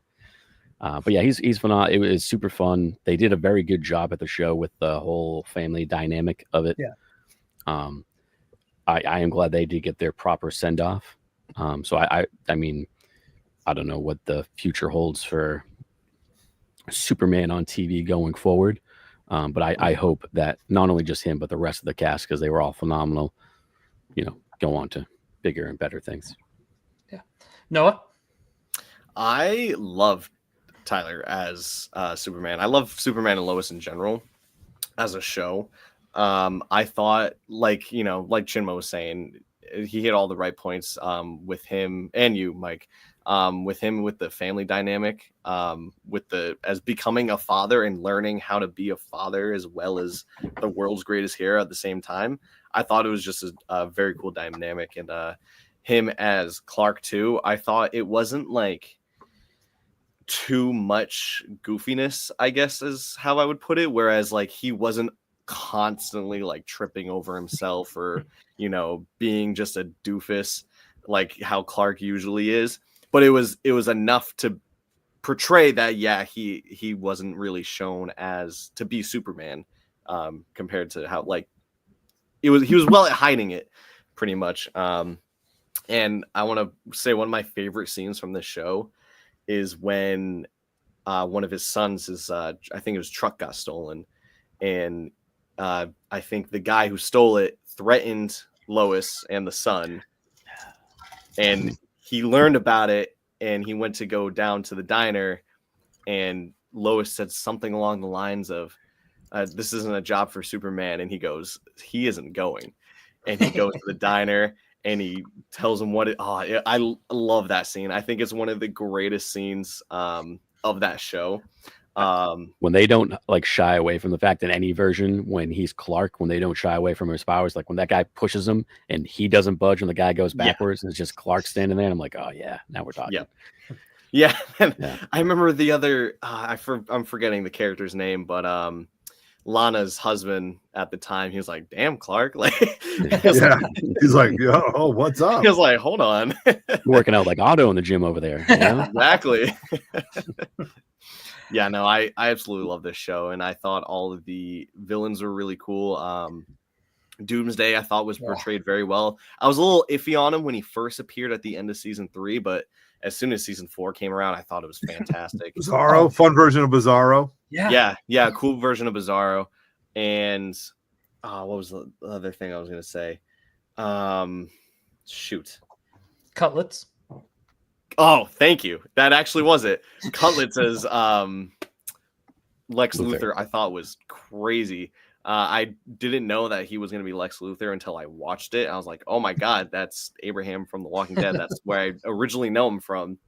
But yeah, he's phenomenal. It was super fun. They did a very good job at the show with the whole family dynamic of it. Yeah. I am glad they did get their proper send off. So I mean, I don't know what the future holds for Superman on TV going forward. But I hope that not only just him, but the rest of the cast, because they were all phenomenal, go on to bigger and better things. Yeah. Noah? I love Tyler as Superman. I love Superman and Lois in general as a show. I thought, like Chinmo was saying, he hit all the right points with him and you, Mike, with the family dynamic, as becoming a father and learning how to be a father as well as the world's greatest hero at the same time. I thought it was just a very cool dynamic. And him as Clark too, I thought it wasn't like too much goofiness, I guess is how I would put it. Whereas like he wasn't constantly like tripping over himself or being just a doofus like how Clark usually is, but it was enough to portray that he wasn't really shown as to be Superman compared to how like he was well at hiding it pretty much. And I want to say one of my favorite scenes from this show is when one of his sons I think his truck got stolen, and I think the guy who stole it threatened Lois and the son, and he learned about it, and he went to go down to the diner, and Lois said something along the lines of, this isn't a job for Superman, and he goes, he isn't going, and he goes to the diner, and he tells him I love that scene. I think it's one of the greatest scenes of that show. When they don't like shy away from the fact in any version, when he's Clark, when they don't shy away from his powers, like when that guy pushes him and he doesn't budge and the guy goes backwards and it's just Clark standing there, and I'm like, oh yeah, now we're talking. Yeah. I remember the other I'm forgetting the character's name, but Lana's husband at the time, he was like, damn, Clark, like he's like, oh, what's up? He was like, hold on. Working out like Otto in the gym over there. Exactly. Yeah, no, I absolutely love this show, and I thought all of the villains were really cool. Doomsday, I thought, was portrayed very well. I was a little iffy on him when he first appeared at the end of season 3, but as soon as season 4 came around, I thought it was fantastic. Bizarro, fun version of Bizarro. Yeah, cool version of Bizarro. And what was the other thing I was gonna say? Shoot, Cutlets. Oh, thank you. That actually was it. Cutlets as Lex Luthor, I thought was crazy. I didn't know that he was going to be Lex Luthor until I watched it. I was like, oh my God, that's Abraham from The Walking Dead. That's where I originally know him from.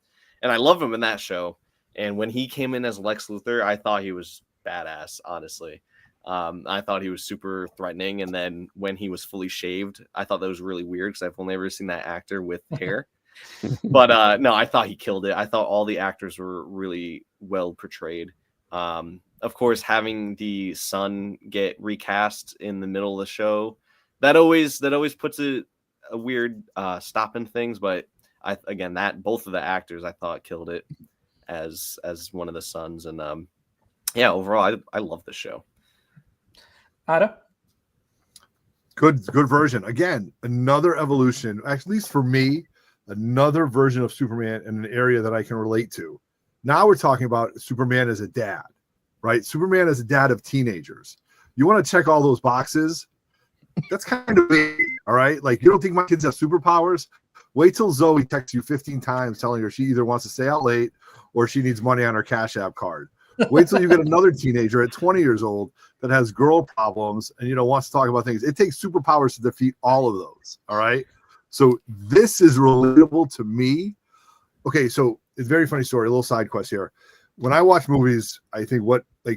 And I love him in that show. And when he came in as Lex Luthor, I thought he was badass, honestly. I thought he was super threatening. And then when he was fully shaved, I thought that was really weird because I've only ever seen that actor with hair. But no, I thought he killed it. I thought all the actors were really well portrayed. Of course, having the son get recast in the middle of the show, that always puts it a weird stopping things, but again, that both of the actors I thought killed it as one of the sons, and yeah, overall I love this show. Ada? Good version. Again, another evolution, at least for me, another version of Superman in an area that I can relate to. Now we're talking about Superman as a dad, right? Superman as a dad of teenagers. You want to check all those boxes? That's kind of big, all right? Like, you don't think my kids have superpowers? Wait till Zoe texts you 15 times telling her she either wants to stay out late or she needs money on her Cash App card. Wait till you get another teenager at 20 years old that has girl problems and, wants to talk about things. It takes superpowers to defeat all of those, all right? So this is relatable to me. Okay, so it's a very funny story, a little side quest here. When I watch movies, I think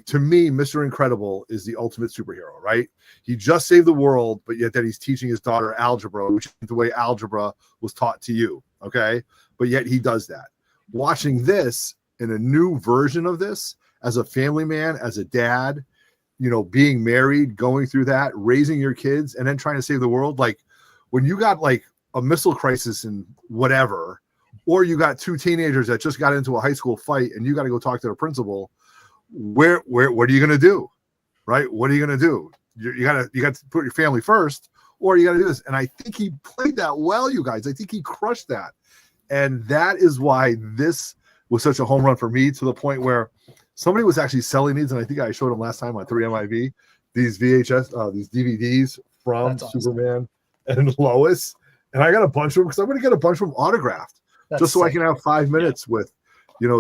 to me, Mr. Incredible is the ultimate superhero, right? He just saved the world, but yet that he's teaching his daughter algebra, which is the way algebra was taught to you, okay? But yet he does that. Watching this in a new version of this, as a family man, as a dad, being married, going through that, raising your kids, and then trying to save the world. Like, when you got like a missile crisis and whatever, or you got two teenagers that just got into a high school fight and you got to go talk to the principal, what are you going to do? Right? What are you going to do? You got to put your family first, or you got to do this. And I think he played that well, you guys. I think he crushed that. And that is why this was such a home run for me, to the point where somebody was actually selling these, and I think I showed them last time on 3MIV, these VHS, these DVDs from Superman and Lois. And I got a bunch of them because I'm going to get a bunch of them autographed. Just so I can have 5 minutes with,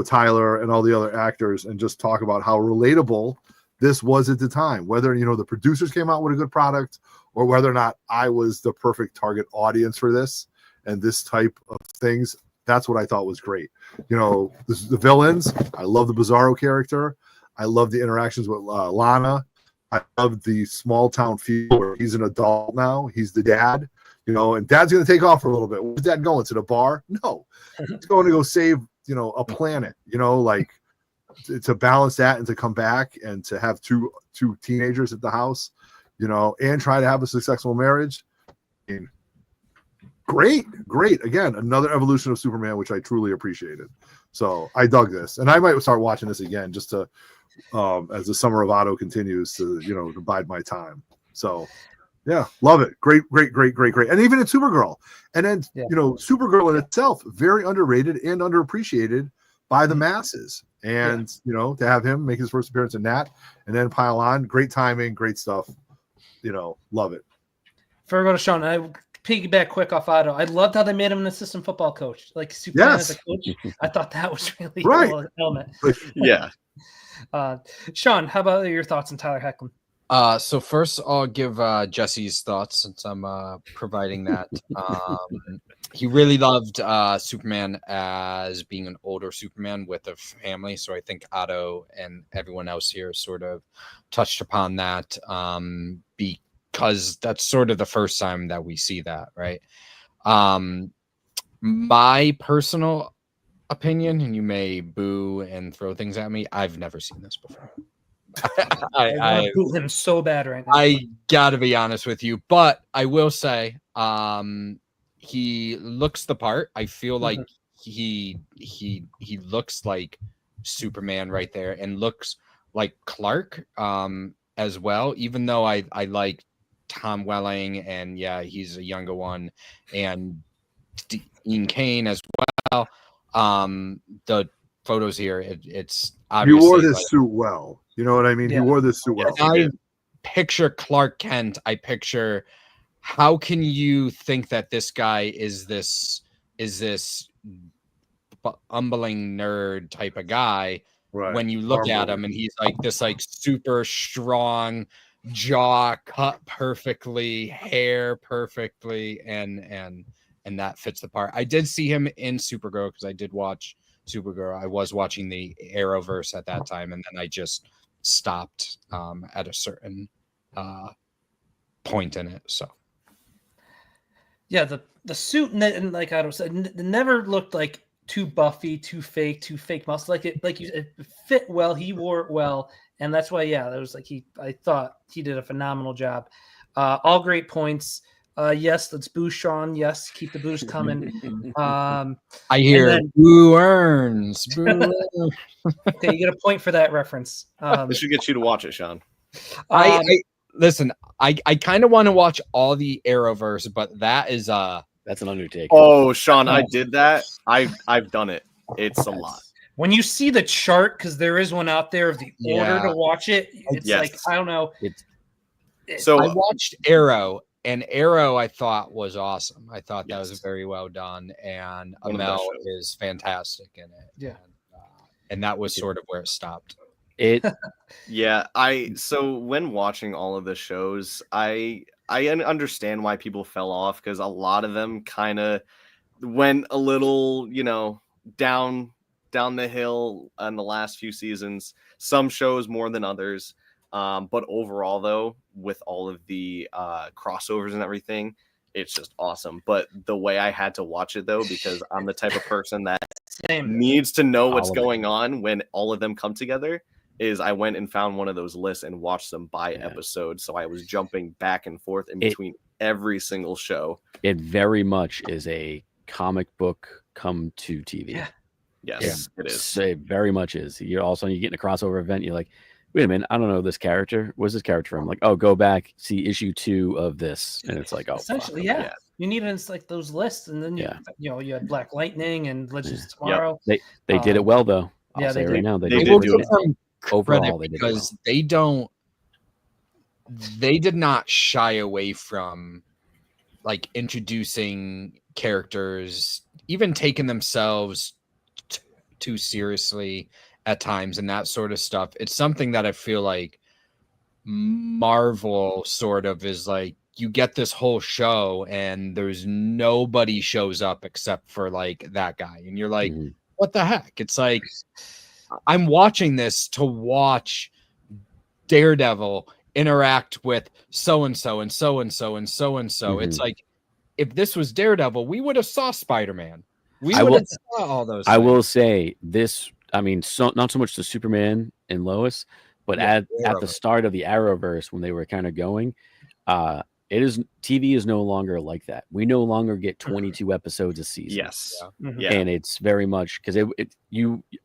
Tyler and all the other actors and just talk about how relatable this was at the time. Whether, the producers came out with a good product, or whether or not I was the perfect target audience for this and this type of things. That's what I thought was great. The villains. I love the Bizarro character. I love the interactions with Lana. I love the small town feel where he's an adult now. He's the dad. And dad's going to take off for a little bit. Where's dad going? To the bar? No. He's going to go save, a planet, to balance that and to come back and to have two teenagers at the house, and try to have a successful marriage. I mean, great. Again, another evolution of Superman, which I truly appreciated. So I dug this. And I might start watching this again just to, as the summer of Otto continues, to bide my time. So yeah, love it. Great. And even in Supergirl. And then, Supergirl in itself, very underrated and underappreciated by the masses. And, to have him make his first appearance in that and then pile on, great timing, great stuff. Love it. Before I go to Sean, I piggyback quick off Otto. I loved how they made him an assistant football coach. Like Superman as a coach. I thought that was really cool element. Yeah. Sean, how about your thoughts on Tyler Hoechlin? So first I'll give Jesse's thoughts, since I'm providing that. He really loved Superman as being an older Superman with a family. So I think Otto and everyone else here sort of touched upon that because that's sort of the first time that we see that, right? My personal opinion, and you may boo and throw things at me, I've never seen this before. I boo him so bad right now. I gotta be honest with you, but I will say he looks the part. I feel like he looks like Superman right there, and looks like Clark as well, even though I like Tom Welling, and he's a younger one, and Dean Cain as well. The photos here, it's obviously you wore this suit well. You know what I mean? Yeah. He wore this suit well. I picture Clark Kent. I picture, how can you think that this guy is this bumbling nerd type of guy when you look at him and he's like this super strong, jaw cut perfectly, hair perfectly, and that fits the part. I did see him in Supergirl because I did watch Supergirl. I was watching the Arrowverse at that time, and then I just stopped at a certain point in it. So yeah, the suit and like I said, it never looked like too buffy, too fake muscle. Like you said, it fit well. He wore it well, and that's why that was like I thought he did a phenomenal job. All great points. Yes, let's boo Sean. Yes, keep the boos coming. I hear then- Boo Earns. Boo Earns. Okay, you get a point for that reference. This should get you to watch it, Sean. I listen. I kind of want to watch all the Arrowverse, but that is That's an undertaking. Oh, Sean, I did that. I've done it. It's a lot. When you see the chart, because there is one out there of the order to watch it, it's Yes. like, I don't know. So I watched Arrow, and Arrow I thought was awesome. I thought that Yes. was very well done, and One of the best Amel shows. is fantastic in it. Yeah. And that was sort of where it stopped. It yeah, so when watching all of the shows, I understand why people fell off, because a lot of them kind of went a little, down the hill in the last few seasons. Some shows more than others. But overall, though, with all of the crossovers and everything, it's just awesome. But the way I had to watch it, though, because I'm the type of person that Same. needs to know what's All of it. going on when all of them come together, is I went and found one of those lists and watched them by Yeah. episode. So I was jumping back and forth in between every single show. it very much is a comic book come to TV. Yeah. Yes, it is. So it very much is. You're all of a sudden you get in a crossover event. You're like, wait a minute, I don't know this character. Where's this character from? Like, oh, go back, see issue 2 of this, and it's like, oh, Essentially, fuck. yeah. You need it in like those lists, and then you had Black Lightning and Legends of Tomorrow. They did it well though. I'll yeah, say they right did. now they They did did will do it. give them Overall, credit they did it because well. they did not shy away from like introducing characters, even taking themselves too seriously at times and that sort of stuff. It's something that I feel like Marvel sort of is like, you get this whole show and there's nobody shows up except for like that guy, and you're like, Mhm. what the heck? It's like, I'm watching this to watch Daredevil interact with so and so and so and so and so and so. It's like, if this was Daredevil, we would have saw Spider-Man. We I would will- have saw all those. I will things. say this. I mean, so not so much the Superman and Lois, but Yeah, at the Arrowverse. start of the Arrowverse when they were kind of going, TV is no longer like that. We no longer get 22 episodes a season. Yes. Yeah. Yeah. And it's very much because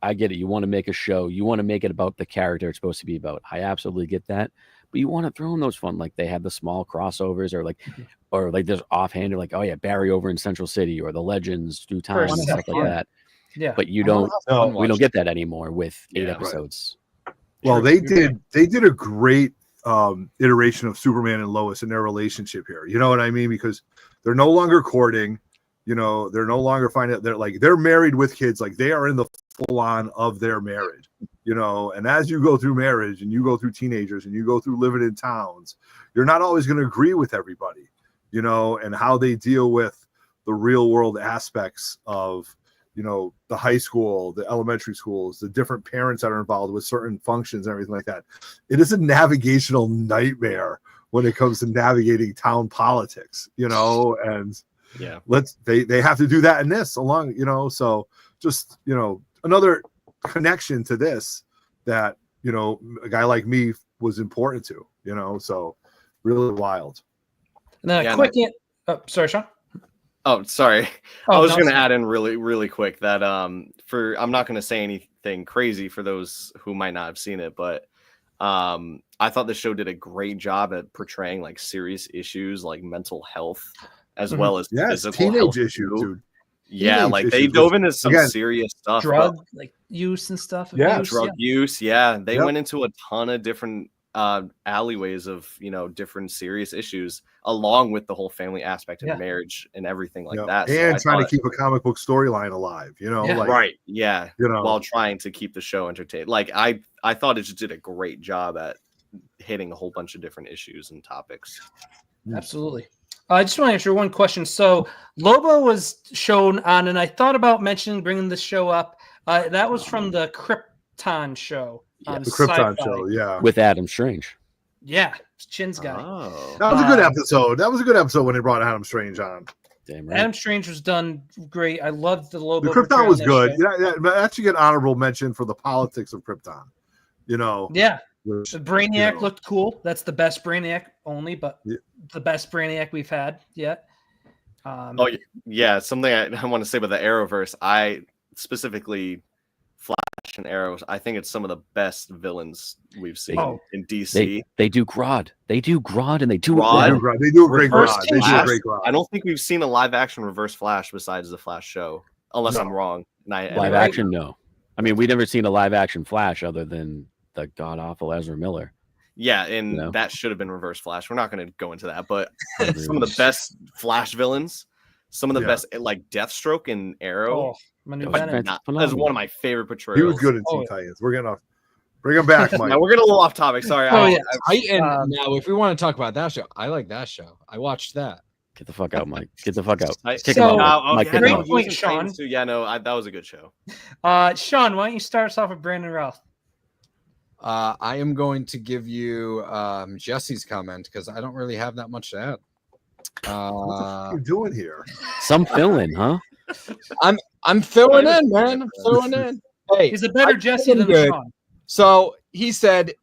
I get it. You want to make a show, you want to make it about the character it's supposed to be about. I absolutely get that, but you want to throw in those fun, like they have the small crossovers, or like there's offhanded, like, oh yeah, Barry over in Central City, or the Legends through time and First stuff step, like yeah. that. Yeah. But you I wanna don't. have fun No, We don't watching get that anymore with 8 Yeah. Right. episodes. Well, True. they did a great iteration of Superman and Lois in their relationship here. You know what I mean? Because they're no longer courting. They're no longer finding out they're married with kids. Like they are in the full on of their marriage. And as you go through marriage and you go through teenagers and you go through living in towns, you're not always going to agree with everybody. And how they deal with the real world aspects of the high school, the elementary schools, the different parents that are involved with certain functions and everything like that. It is a navigational nightmare when it comes to navigating town politics, and Yeah. they have to do that in this along, so just, another connection to this that, a guy like me was important to, so really wild. And then Yeah, a quick sorry, Sean. Oh, sorry. Oh, I was no, going to sorry. add in really, really quick that I'm not going to say anything crazy for those who might not have seen it, but I thought the show did a great job at portraying like serious issues like mental health as Mhm. well as Yes, physical health teenage issues, too. dude. Yeah, Teenage like they issues, dove which, into some again, serious stuff. Drug like use and stuff. Yeah, abuse, Drug use. Yeah, they Yep. went into a ton of different alleyways of different serious issues, along with the whole family aspect of Yeah. marriage and everything like Yep. that. So And I trying thought- to keep a comic book storyline alive, Yeah. right, yeah, you know, while trying to keep the show entertained. Like I thought it just did a great job at hitting a whole bunch of different issues and topics. Absolutely. I just want to answer one question. So Lobo was shown on, and I thought about bringing this show up. That was from the Krypton show. On the Krypton Sci-Fi. show, yeah. With Adam Strange. Yeah, Chin's guy. Oh, That was a good Uh, episode. That was a good episode when they brought Adam Strange on. Damn right. Adam Strange was done great. I loved the Lobo. The portrayal Krypton on was that good. show. Yeah, but that should get honorable mention for the politics of Krypton. Yeah, which, The Brainiac you know, looked cool. That's the best Brainiac only, but Yeah. the best Brainiac we've had yet. Oh yeah, something I want to say about the Arrowverse. I specifically Flash and Arrows. I think it's some of the best villains we've seen Oh. in DC. They do Grodd. They do Grodd, and they do Grodd? it well. They do a great Reverse Grodd. They do a Flash? great Grodd. I don't think we've seen a live action Reverse Flash besides the Flash show, unless No. I'm wrong. And I Live You're right. action, no. I mean, we've never seen a live action Flash other than the god awful Ezra Miller. Yeah, and You know? that should have been Reverse Flash. We're not going to go into that, but I agree some of with the best Flash villains, some of the Yeah. best, like Deathstroke and Arrow. Oh, my new That was Venom. fantastic. That's one of my favorite portrayals. He was good in Oh, Teen yeah. Titans. We're gonna bring him back, Mike. Now we're getting a little off topic. Sorry. Oh, yeah. Titan. Now, if we want to talk about that show, I like that show. I watched that. Get the fuck out, Mike. Get the fuck out. Kick So- him out, Mike. yeah, Kick Great him no, out. he was point, in Sean. Titans too. Yeah, no, that was a good show. Sean, why don't you start us off with Brandon Routh? I am going to give you Jesse's comment because I don't really have that much to add. What the fuck are you doing here? Some fill in, huh? I'm filling in, man. I'm filling in. Hey, He's a better Jesse feeling than good. Sean. So he said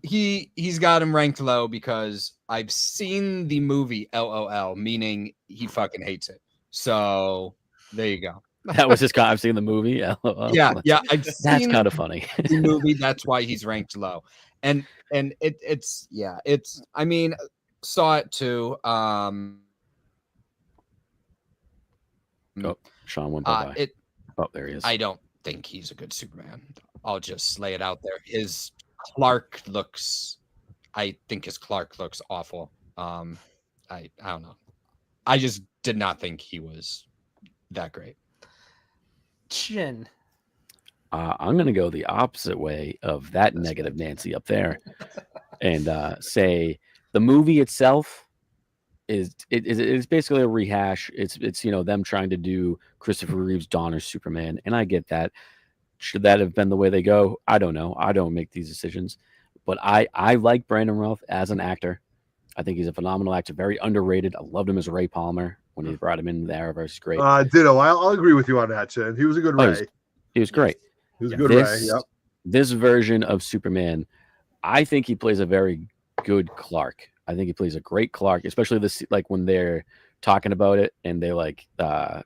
he's got him ranked low because I've seen the movie LOL, meaning he fucking hates it. So there you go. That was his. I've seen the movie. LOL. Yeah, I've That's seen kind of funny. the movie. That's why he's ranked low. And it's I mean, saw it too. Sean went by. Oh, there he is. I don't think he's a good Superman. I'll just lay it out there. His Clark looks. I think his Clark looks awful. I don't know. I just did not think he was that great. Chin. I'm going to go the opposite way of that negative Nancy up there and say the movie itself is basically a rehash. It's them trying to do Christopher Reeve's Donner Superman, and I get that. Should that have been the way they go? I don't know. I don't make these decisions, but I like Brandon Routh as an actor. I think he's a phenomenal actor, very underrated. I loved him as Ray Palmer when he brought him into the Arrowverse. Great. Ditto. I'll agree with you on that, Chin. He was a good Ray. He was great. He was a good Ray. Yep. This version of Superman, I think he plays a very good Clark. I think he plays a great Clark, especially this, like when they're talking about it and they're like,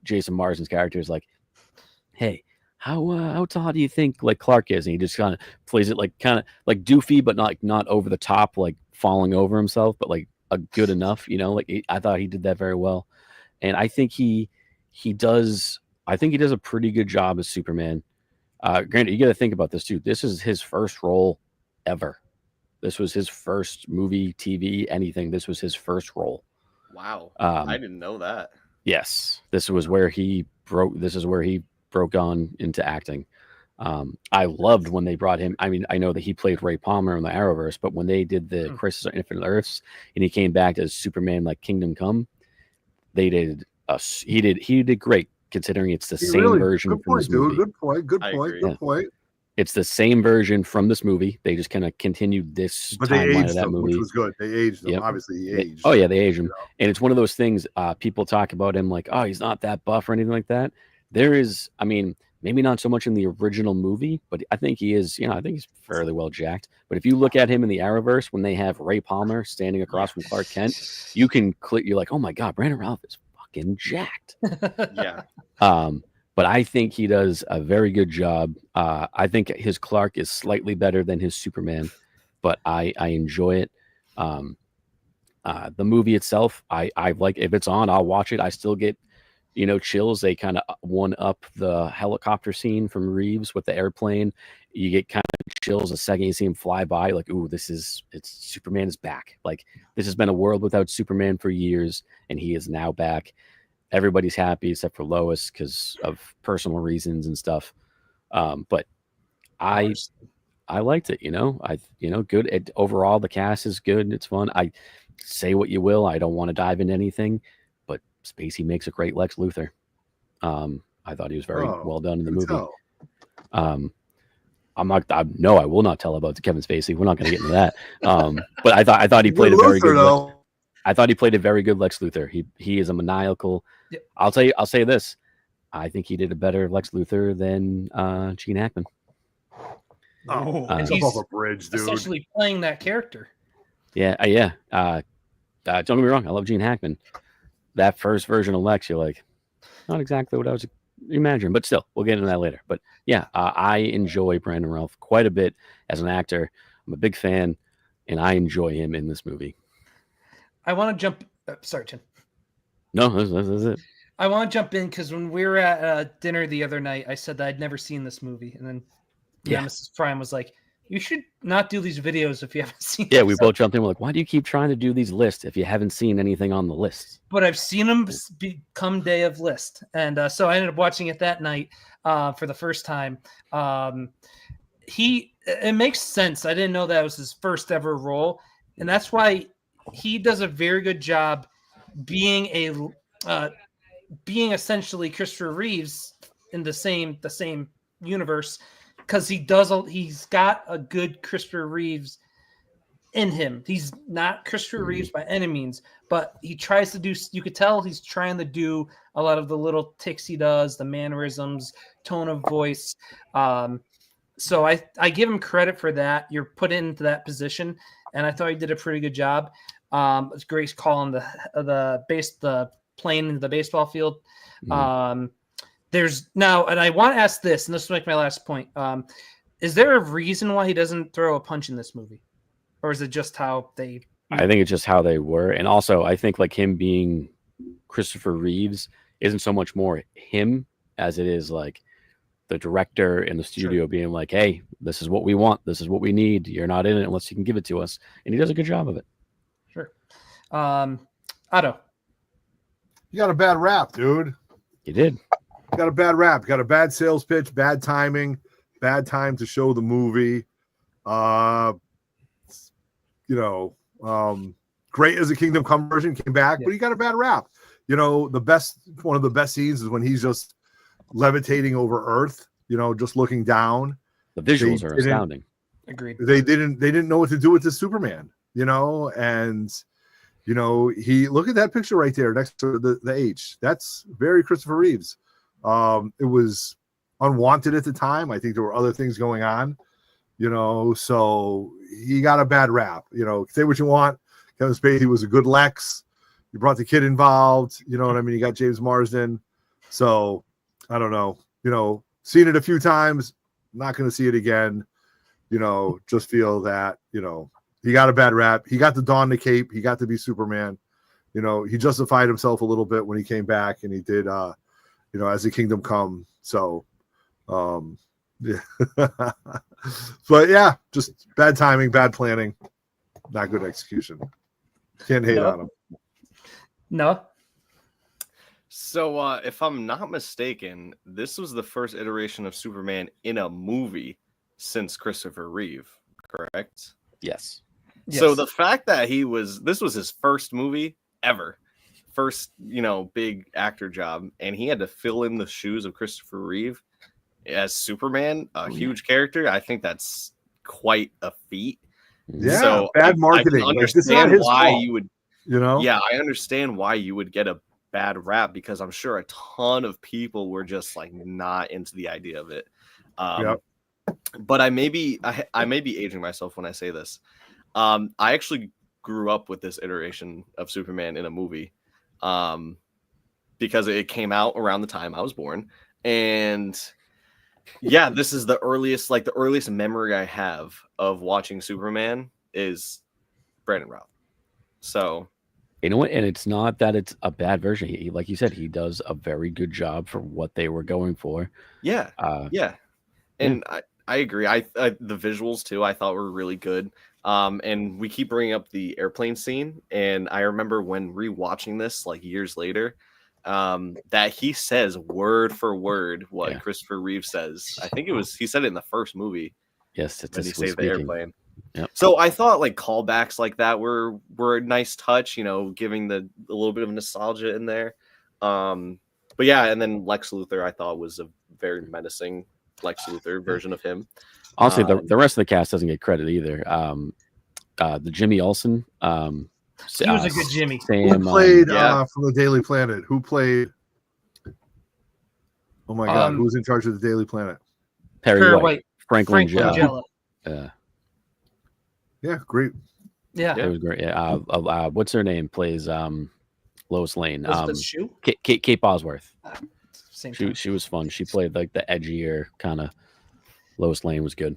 Jason Marsden's character is like, hey, how tall do you think like Clark is? And he just kind of plays it like kind of like doofy, but not over the top, like falling over himself, but like a good enough, I thought he did that very well. And I think he does a pretty good job as Superman. Granted, you got to think about this too. This is his first role ever. This was his first movie, TV, anything. This was his first role. Wow. I didn't know that. Yes. This is where he broke on into acting. I loved when they brought him. I mean, I know that he played Ray Palmer in the Arrowverse, but when they did the Crisis on Infinite Earths and he came back as Superman, like Kingdom Come, he did great considering it's the same version from this movie. Good point. It's the same version from this movie. They just kind of continued this timeline of that movie. Which was good. They aged him. Yep. Obviously, he aged. They aged him. And it's one of those things, people talk about him like, oh, he's not that buff or anything like that. There is, I mean, maybe not so much in the original movie, but I think he is, I think he's fairly well jacked. But if you look at him in the Arrowverse, when they have Ray Palmer standing across from Clark Kent, you're like, oh my God, Brandon Routh is fucking jacked. Yeah. But I think he does a very good job. I think his Clark is slightly better than his Superman, but I enjoy it. The movie itself, I like. If it's on, I'll watch it. I still get, chills. They kind of one up the helicopter scene from Reeves with the airplane. You get kind of chills the second you see him fly by. Like, ooh, it's Superman is back. Like, this has been a world without Superman for years, and he is now back. Everybody's happy except for Lois because of personal reasons and stuff. But I liked it, good. Overall, the cast is good. It's fun. I say what you will. I don't want to dive into anything, but Spacey makes a great Lex Luthor. I thought he was very well done in the movie. I will not tell about Kevin Spacey. We're not going to get into that. But I thought he played a very good. I thought he played a very good Lex Luthor. He is a maniacal. Yep. I'll say this. I think he did a better Lex Luthor than Gene Hackman. Oh, And jump he's off a bridge, dude. essentially playing that character. Yeah. Don't get me wrong. I love Gene Hackman. That first version of Lex, you're like, not exactly what I was imagining, but still, we'll get into that later. But yeah, I enjoy Brandon Routh quite a bit as an actor. I'm a big fan, and I enjoy him in this movie. I want to jump. Sorry, Tim. No, that's it. I want to jump in because when we were at dinner the other night, I said that I'd never seen this movie, and then Mrs. Prime was like, "You should not do these videos if you haven't seen." Yeah, them. we both jumped in. We're like, why do you keep trying to do these lists if you haven't seen anything on the list? But I've seen them become day of list, and so I ended up watching it that night for the first time. It makes sense. I didn't know that was his first ever role, and that's why he does a very good job being essentially Christopher Reeves in the same universe, because he's got a good Christopher Reeves in him. He's not Christopher Reeves by any means, but he tries to do, you could tell he's trying to do a lot of the little ticks he does, the mannerisms, tone of voice. So I give him credit for that. You're put into that position, and I thought he did a pretty good job. It's great calling the plane into the baseball field. There's now, and I want to ask this, and this will make my last point. Is there a reason why he doesn't throw a punch in this movie? Or is it just how they... I think it's just how they were. And also, I think like him being Christopher Reeves isn't so much more him as it is like the director in the studio being like, hey, this is what we want. This is what we need. You're not in it unless you can give it to us. And he does a good job of it. Sure. Otto. You got a bad rap, dude. You did. You got a bad rap. You got a bad sales pitch, bad timing, bad time to show the movie. Great as a Kingdom Come version, came back, but he got a bad rap. One of the best scenes is when he's just levitating over Earth, just looking down. The visuals are astounding. Agreed. They didn't know what to do with this Superman, and he look at that picture right there next to the H. That's very Christopher Reeves. It was unwanted at the time. I think there were other things going on. So he got a bad rap. Say what you want. Kevin Spacey was a good Lex. You brought the kid involved. You know what I mean? You got James Marsden. So I don't know. Seen it a few times. Not going to see it again. Just feel that, he got a bad rap. He got to don the cape. He got to be Superman. He justified himself a little bit when he came back, and he did, as the Kingdom Come. So, yeah. But yeah, just bad timing, bad planning, not good execution. Can't hate on him. No. So if I'm not mistaken, this was the first iteration of Superman in a movie since Christopher Reeve, correct? Yes. So the fact that this was his first movie ever, first, big actor job, and he had to fill in the shoes of Christopher Reeve as Superman, a huge character. I think that's quite a feat. Yeah, so bad marketing. I understand why fault. you would, Yeah, I understand why you would get a bad rap, because I'm sure a ton of people were just like not into the idea of it. But I may be aging myself when I say this. I actually grew up with this iteration of Superman in a movie, because it came out around the time I was born, and yeah, this is the earliest memory I have of watching Superman is Brandon Routh. So, and it's not that it's a bad version. He, like you said, he does a very good job for what they were going for. Yeah. And I agree. The visuals too, I thought were really good. And we keep bringing up the airplane scene, and I remember when rewatching this like years later, that he says word for word what Christopher Reeve says. I think he said it in the first movie. Yes, it's when he saved the airplane. Yep. So I thought like callbacks like that were a nice touch, giving a little bit of nostalgia in there. But yeah, and then Lex Luthor I thought was a very menacing Lex Luthor version of him. Honestly, the rest of the cast doesn't get credit either. The Jimmy Olsen. He was a good Jimmy. Who played from the Daily Planet? Who played? Oh my God, who's in charge of the Daily Planet? Perry White. Frank Langella. Yeah, great. Yeah. It was great. Yeah. What's her name? Plays Lois Lane. Elizabeth Shue? Kate Bosworth. Same time. She was fun. She played like the edgier kind of. Lois Lane was good.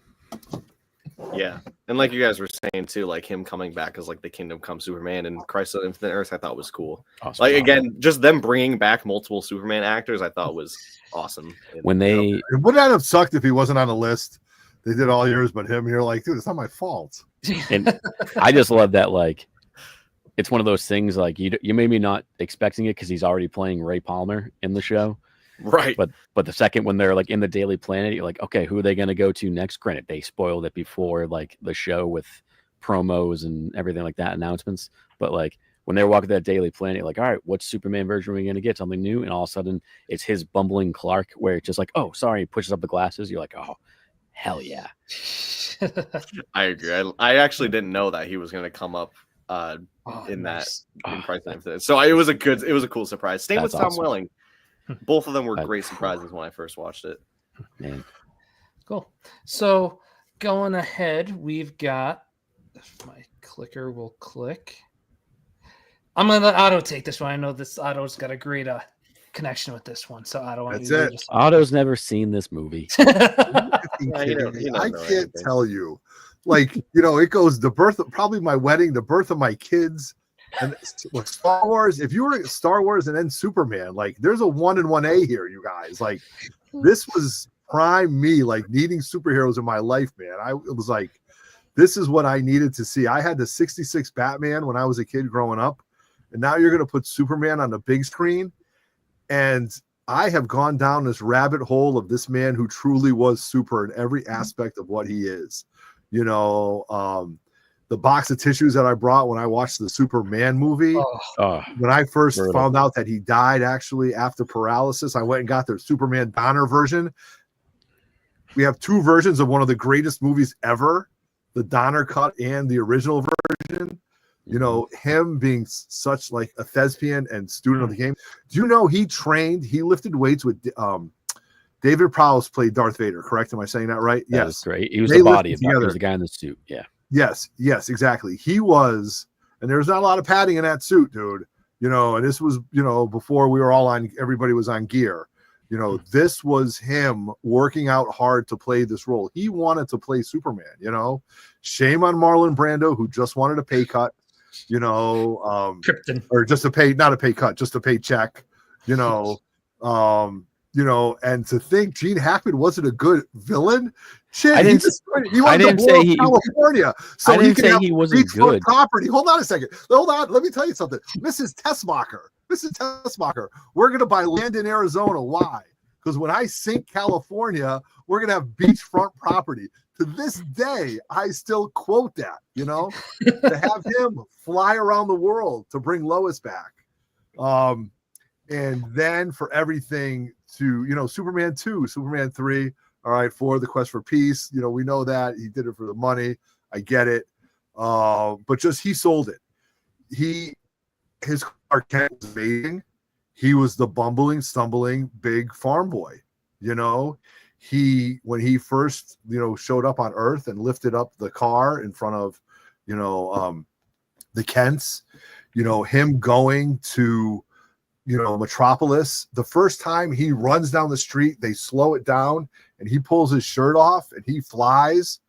Yeah, and like you guys were saying too, like him coming back as like the Kingdom Come Superman and Crisis on Infinite Earth, I thought was cool. Awesome. Like again, just them bringing back multiple Superman actors, I thought was awesome. When they It would not have sucked if he wasn't on the list. They did all yours, but him. You're like, dude, it's not my fault. and I just love that. Like, it's one of those things. Like you may be not expecting it because he's already playing Ray Palmer in the show. Right. But the second when they're like in the Daily Planet, you're like, okay, who are they going to go to next? Granted, they spoiled it before like the show with promos and everything like that, announcements. But like when they're walking that Daily Planet, you're like, all right, what Superman version are we going to get? Something new? And all of a sudden it's his bumbling Clark where it's just like, oh, sorry, he pushes up the glasses. You're like, oh, hell yeah. I agree. I actually didn't know that he was going to come up in nice. that in Crisis on Infinite. So it was a cool surprise. Same with That's Tom awesome. Welling. Both of them were great surprises when I first watched it. Man. Cool. So going ahead, we've got, if my clicker will click. I'm gonna let Otto take this one. I know this Otto's got a great connection with this one. So Otto, That's it. Otto's never seen this movie. I can't tell you. Like, it goes the birth of probably my wedding, the birth of my kids, and Star Wars. If you were Star Wars and then Superman, like there's a 1 and 1A here, you guys. Like this was prime me, like needing superheroes in my life, man. It was like, this is what I needed to see. I had the 66 Batman when I was a kid growing up, and now you're going to put Superman on the big screen. And I have gone down this rabbit hole of this man who truly was super in every aspect of what he is. The box of tissues that I brought when I watched the Superman movie, when I first found out that he died actually after paralysis, I went and got their Superman Donner version. We have two versions of one of the greatest movies ever, the Donner cut and the original version. Him being such like a thespian and student of the game. Do you know he lifted weights with David Prowse played Darth Vader, correct? Am I saying that right? That yes. was great. He was the body. He was the guy in the suit. Yeah. Yes, exactly. He was, and there was not a lot of padding in that suit, dude. And this was, before we were all everybody was on gear. This was him working out hard to play this role. He wanted to play Superman, Shame on Marlon Brando, who just wanted a pay cut, Krypton. or just not a pay cut, just a paycheck, and to think Gene Hackman wasn't a good villain. Shit, I didn't say California, so I didn't say he wasn't good. Property. Hold on a second. Hold on. Let me tell you something, Mrs. Tessmacher. We're gonna buy land in Arizona. Why? Because when I sink California, we're gonna have beachfront property. To this day, I still quote that. To have him fly around the world to bring Lois back, and then for everything to Superman 2, Superman 3. All right, 4, The Quest for Peace. We know that he did it for the money. I get it. But just he sold it. His Clark Kent was amazing. He was the bumbling, stumbling, big farm boy. When he first, showed up on Earth and lifted up the car in front of, the Kents, him going to, Metropolis. The first time he runs down the street, they slow it down and he pulls his shirt off and he flies,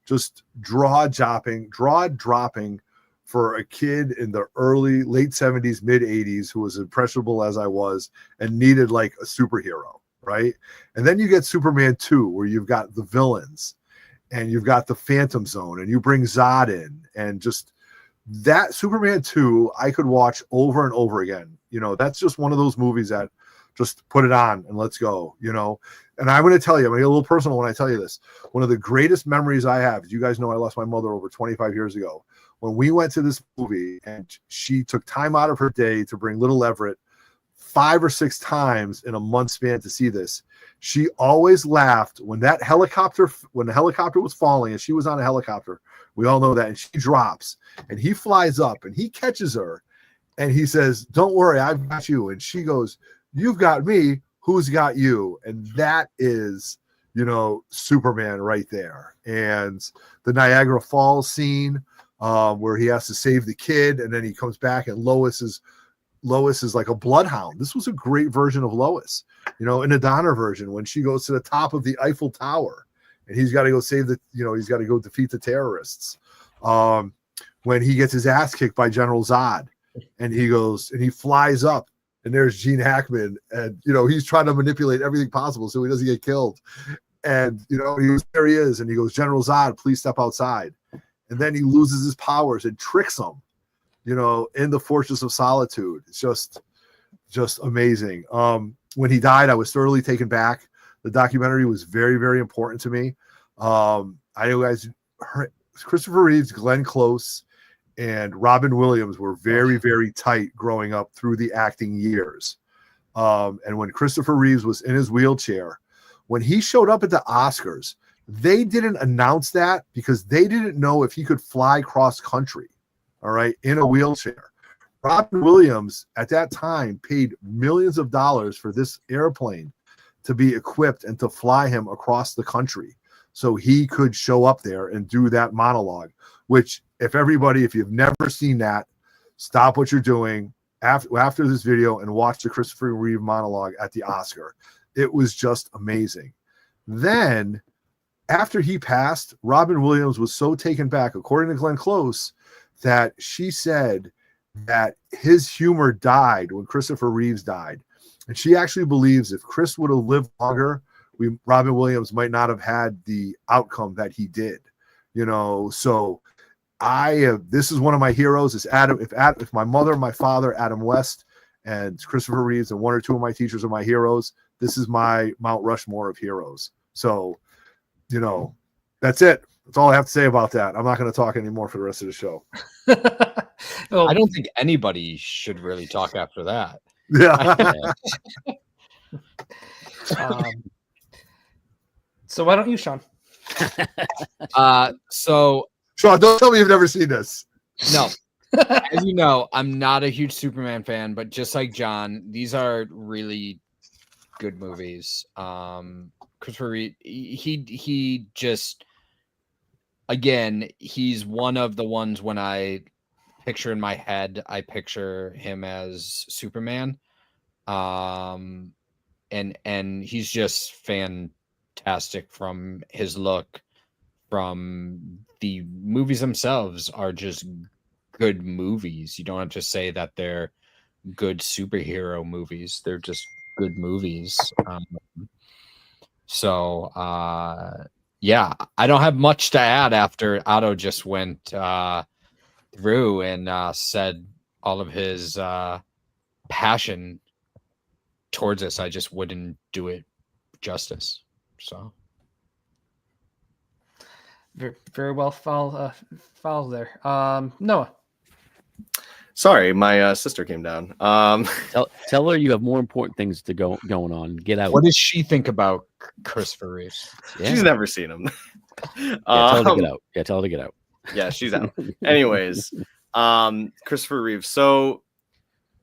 just draw dropping for a kid in the late 70s, mid 80s, who was impressionable as I was and needed like a superhero, right? And then you get Superman 2, where you've got the villains and you've got the Phantom Zone and you bring Zod in, and just that Superman 2 I could watch over and over again. That's just one of those movies that just put it on and let's go, And I'm going to tell you, I'm going to get a little personal when I tell you this. One of the greatest memories I have, you guys know I lost my mother over 25 years ago. When we went to this movie and she took time out of her day to bring little Everett 5 or 6 times in a month span to see this, she always laughed when the helicopter was falling and she was on a helicopter. We all know that. And she drops and he flies up and he catches her and he says, "Don't worry, I've got you." And she goes, "You've got me. Who's got you?" And that is, Superman right there. And the Niagara Falls scene where he has to save the kid, and then he comes back and Lois is like a bloodhound. This was a great version of Lois, in the Donner version, when she goes to the top of the Eiffel Tower and he's got to go save he's got to go defeat the terrorists. When he gets his ass kicked by General Zod and he goes and he flies up and there's Gene Hackman and, he's trying to manipulate everything possible so he doesn't get killed. And, there he is. And he goes, General Zod, please step outside. And then he loses his powers and tricks him, in the Fortress of Solitude. It's just amazing. When he died, I was thoroughly taken back. The documentary was very, very important to me. I know guys heard Christopher Reeves, Glenn Close, and Robin Williams were very, very tight growing up through the acting years. And when Christopher Reeves was in his wheelchair, when he showed up at the Oscars, they didn't announce that because they didn't know if he could fly cross country, all right, in a wheelchair. Robin Williams at that time paid millions of dollars for this airplane to be equipped and to fly him across the country so he could show up there and do that monologue, which if you've never seen that, stop what you're doing after this video and watch the Christopher Reeve monologue at the Oscar. It was just amazing. Then after he passed, Robin Williams was so taken back, according to Glenn Close, that she said that his humor died when Christopher Reeves died. And she actually believes if Chris would have lived longer, Robin Williams might not have had the outcome that he did. So this is one of my heroes. Is Adam. If my mother, my father, Adam West, and Christopher Reeves, and one or two of my teachers are my heroes, this is my Mount Rushmore of heroes. So, that's it. That's all I have to say about that. I'm not going to talk anymore for the rest of the show. I don't think anybody should really talk after that. Yeah. So why don't you, Sean? So Sean, don't tell me you've never seen this. No. As you know, I'm not a huge Superman fan, but just like John, these are really good movies. Christopher Reeve, he just, again, he's one of the ones when I picture in my head, I picture him as Superman. And he's just fantastic from his look. From the movies themselves are just good movies. You don't have to say that they're good superhero movies. They're just good movies. Yeah, I don't have much to add after Otto just went through and said all of his passion towards us. I just wouldn't do it justice. So very, very well followed there. Noah. Sorry, my sister came down. Tell her you have more important things to going on. Get out. What does she think about Christopher Reeves? Yeah. She's never seen him. Tell her to get out. Yeah, tell her to get out. Yeah, she's out. Anyways, Christopher Reeves. So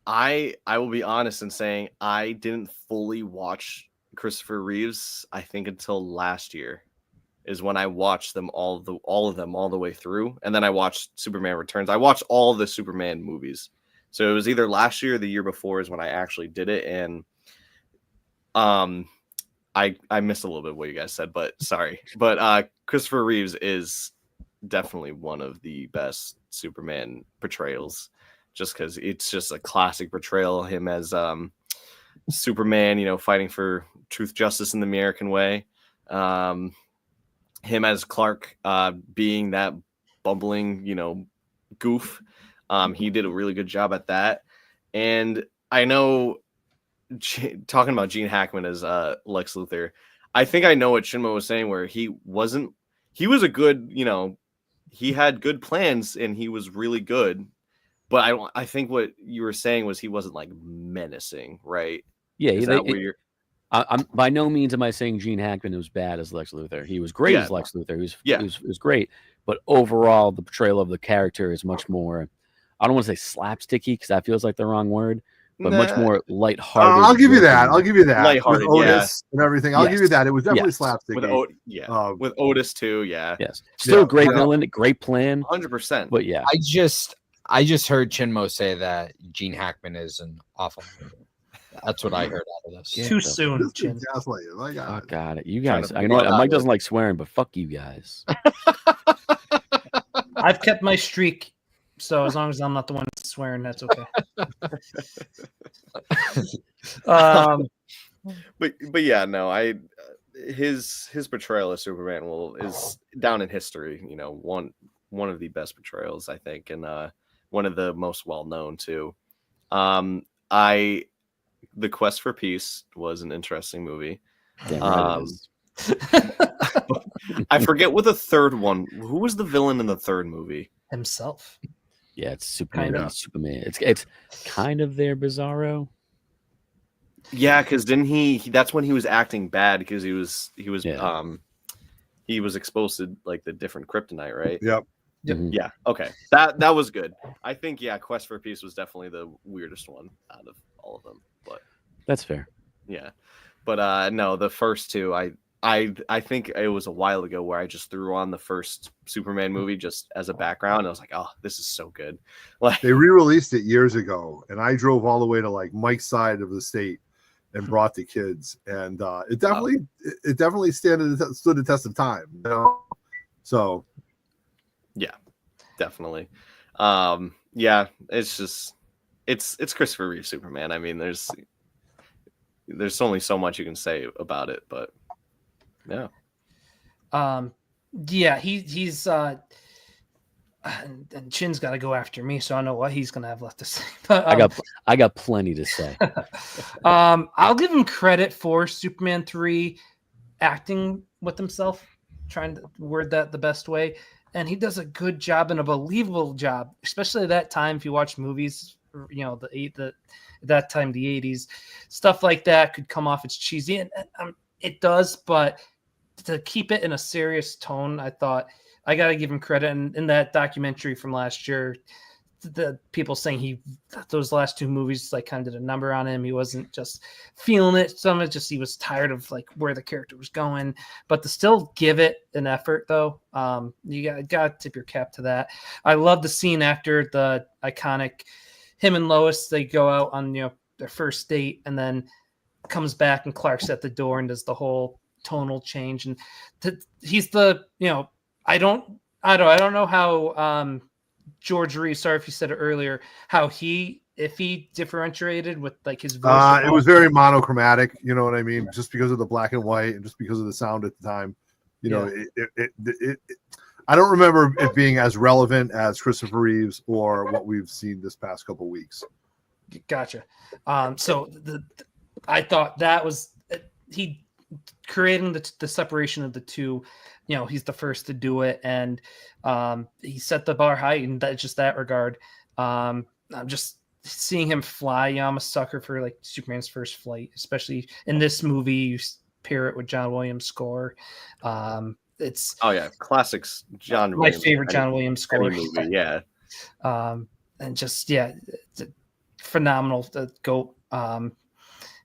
I will be honest in saying I didn't fully watch Christopher Reeves, I think, until last year is when I watched them all of them all the way through. And then I watched Superman Returns. I watched all the Superman movies. So it was either last year or the year before is when I actually did it. And I missed a little bit of what you guys said, but sorry. But Christopher Reeves is definitely one of the best Superman portrayals, just because it's just a classic portrayal. Him as Superman, fighting for truth, justice in the American way. Him as Clark, being that bumbling, goof. He did a really good job at that. And I know, talking about Gene Hackman as Lex Luthor, I think I know what Shinmo was saying, where he was a good, he had good plans and he was really good. But I think what you were saying was he wasn't like menacing, right? Yeah, Is that where you're... I'm by no means am I saying Gene Hackman was bad as Lex Luthor. He was great as Lex Luthor. He was great, but overall the portrayal of the character is much more, I don't want to say slapsticky because that feels like the wrong word, but much more lighthearted. I'll give you that. joking. I'll give you that. Lighthearted, with Otis and everything. I'll give you Yes. that. It was definitely Yes. slapstick. With Otis too. Yeah, Yes, still Yeah, great yeah. villain, great plan, 100%. but yeah, I just heard Chinmo say that Gene Hackman is an awful movie. That's what I heard out of this. Yeah. Too so- soon, This Chin. kid's gaslighting. My oh God. god, you Trying guys. to I know figure out Mike that doesn't like swearing, but fuck you guys. I've kept my streak, so as long as I'm not the one swearing, that's okay. But yeah, no, his portrayal of Superman is down in history. You know, one of the best portrayals, I think, and one of the most well known too. The Quest for Peace was an interesting movie. Damn right it is. I forget what the third one. Who was the villain in the third movie? Himself. Yeah, it's Superman. Kinda. Superman. It's kind of their Bizarro. Yeah, because didn't he? That's when he was acting bad because he was Yeah. he was exposed to like the different kryptonite, right? Yep. Yep. Mhm. Yeah. Okay. That was good. I think Quest for Peace was definitely the weirdest one out of all of them. But That's fair. yeah. But no, the first two, I think it was a while ago where I just threw on the first Superman movie just as a background. And I was like, oh, this is so good. Like They re-released it years ago, and I drove all the way to like Mike's side of the state and brought the kids, and it definitely stood the test of time. You know? So definitely. Yeah, it's just it's Christopher Reeve Superman. I mean, there's only so much you can say about it, but yeah. Yeah, he's and Chin's got to go after me, so I know what he's gonna have left to say. But I got plenty to say. I'll give him credit for Superman 3 acting with himself, trying to word that the best way, and he does a good job and a believable job, especially at that time. If you watch movies, you know, at that time, the 80s, stuff like that could come off as cheesy, and it does, but to keep it in a serious tone, I thought I got to give him credit. And in that documentary from last year, the people saying those last two movies like kind of did a number on him. He wasn't just feeling it. Some of it just he was tired of like where the character was going. But to still give it an effort, though, you got to tip your cap to that. I love the scene after the iconic him and Lois. They go out on their first date, and then comes back and Clark's at the door and does the whole tonal change. And he's the I don't know how George Reeves, sorry if you said it earlier, how if he differentiated with like his voice. it was very monochromatic, you know what I mean? Just because of the black and white and just because of the sound at the time, I don't remember it being as relevant as Christopher Reeves or what we've seen this past couple weeks. Gotcha. So I thought that was he creating the separation of the two. He's the first to do it, and he set the bar high in that regard. I'm just seeing him fly. I'm a sucker for like Superman's first flight, especially in this movie. You pair it with John Williams' score. It's classics. My favorite John Williams score. Movie, yeah. And just it's a phenomenal GOAT.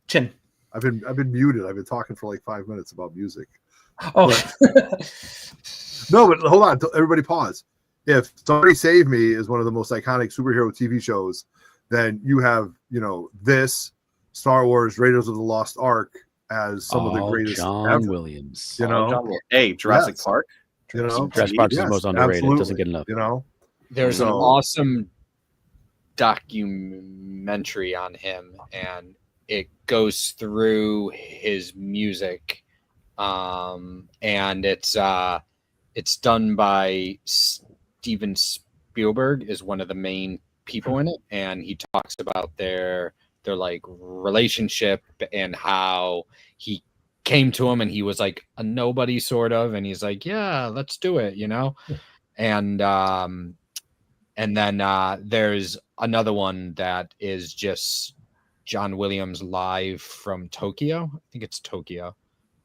Chin. I've been muted. I've been talking for like 5 minutes about music. Oh, no, but hold on. Everybody pause. If Somebody Save Me is one of the most iconic superhero TV shows, then you have, this Star Wars Raiders of the Lost Ark as some of the greatest. John ever, Williams. Jurassic Park. Jurassic Park is the most underrated. Absolutely. It doesn't get enough. There's an awesome documentary on him, and it goes through his music. And it's done by Steven Spielberg, is one of the main people in it, and he talks about their like relationship and how he came to him and he was like a nobody sort of, and he's like, yeah, let's do it, and then there's another one that is just John Williams live from Tokyo. I think it's Tokyo.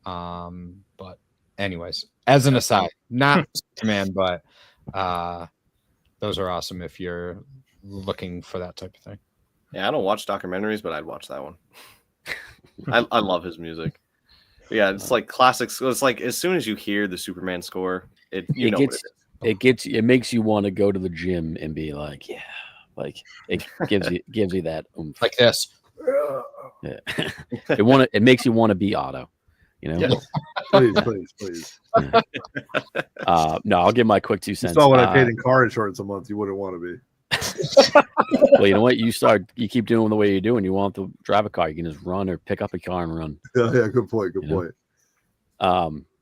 But anyways, as an aside, not Superman, but those are awesome if you're looking for that type of thing. Yeah, I don't watch documentaries, but I'd watch that one. I love his music. But yeah, it's like classics. It's like as soon as you hear the Superman score, it know what it is. It makes you want to go to the gym and be like, yeah, like it gives you that oomph. Like this. Yeah. It makes you want to be Otto, you know. Yes. Please. Yeah. No, I'll give my quick 2 You cents. saw what I paid in car insurance a month. You wouldn't want to be. Well, you know what? You keep doing the way you're doing. You want to drive a car, you can just run or pick up a car and run. Yeah. Good point. Good point.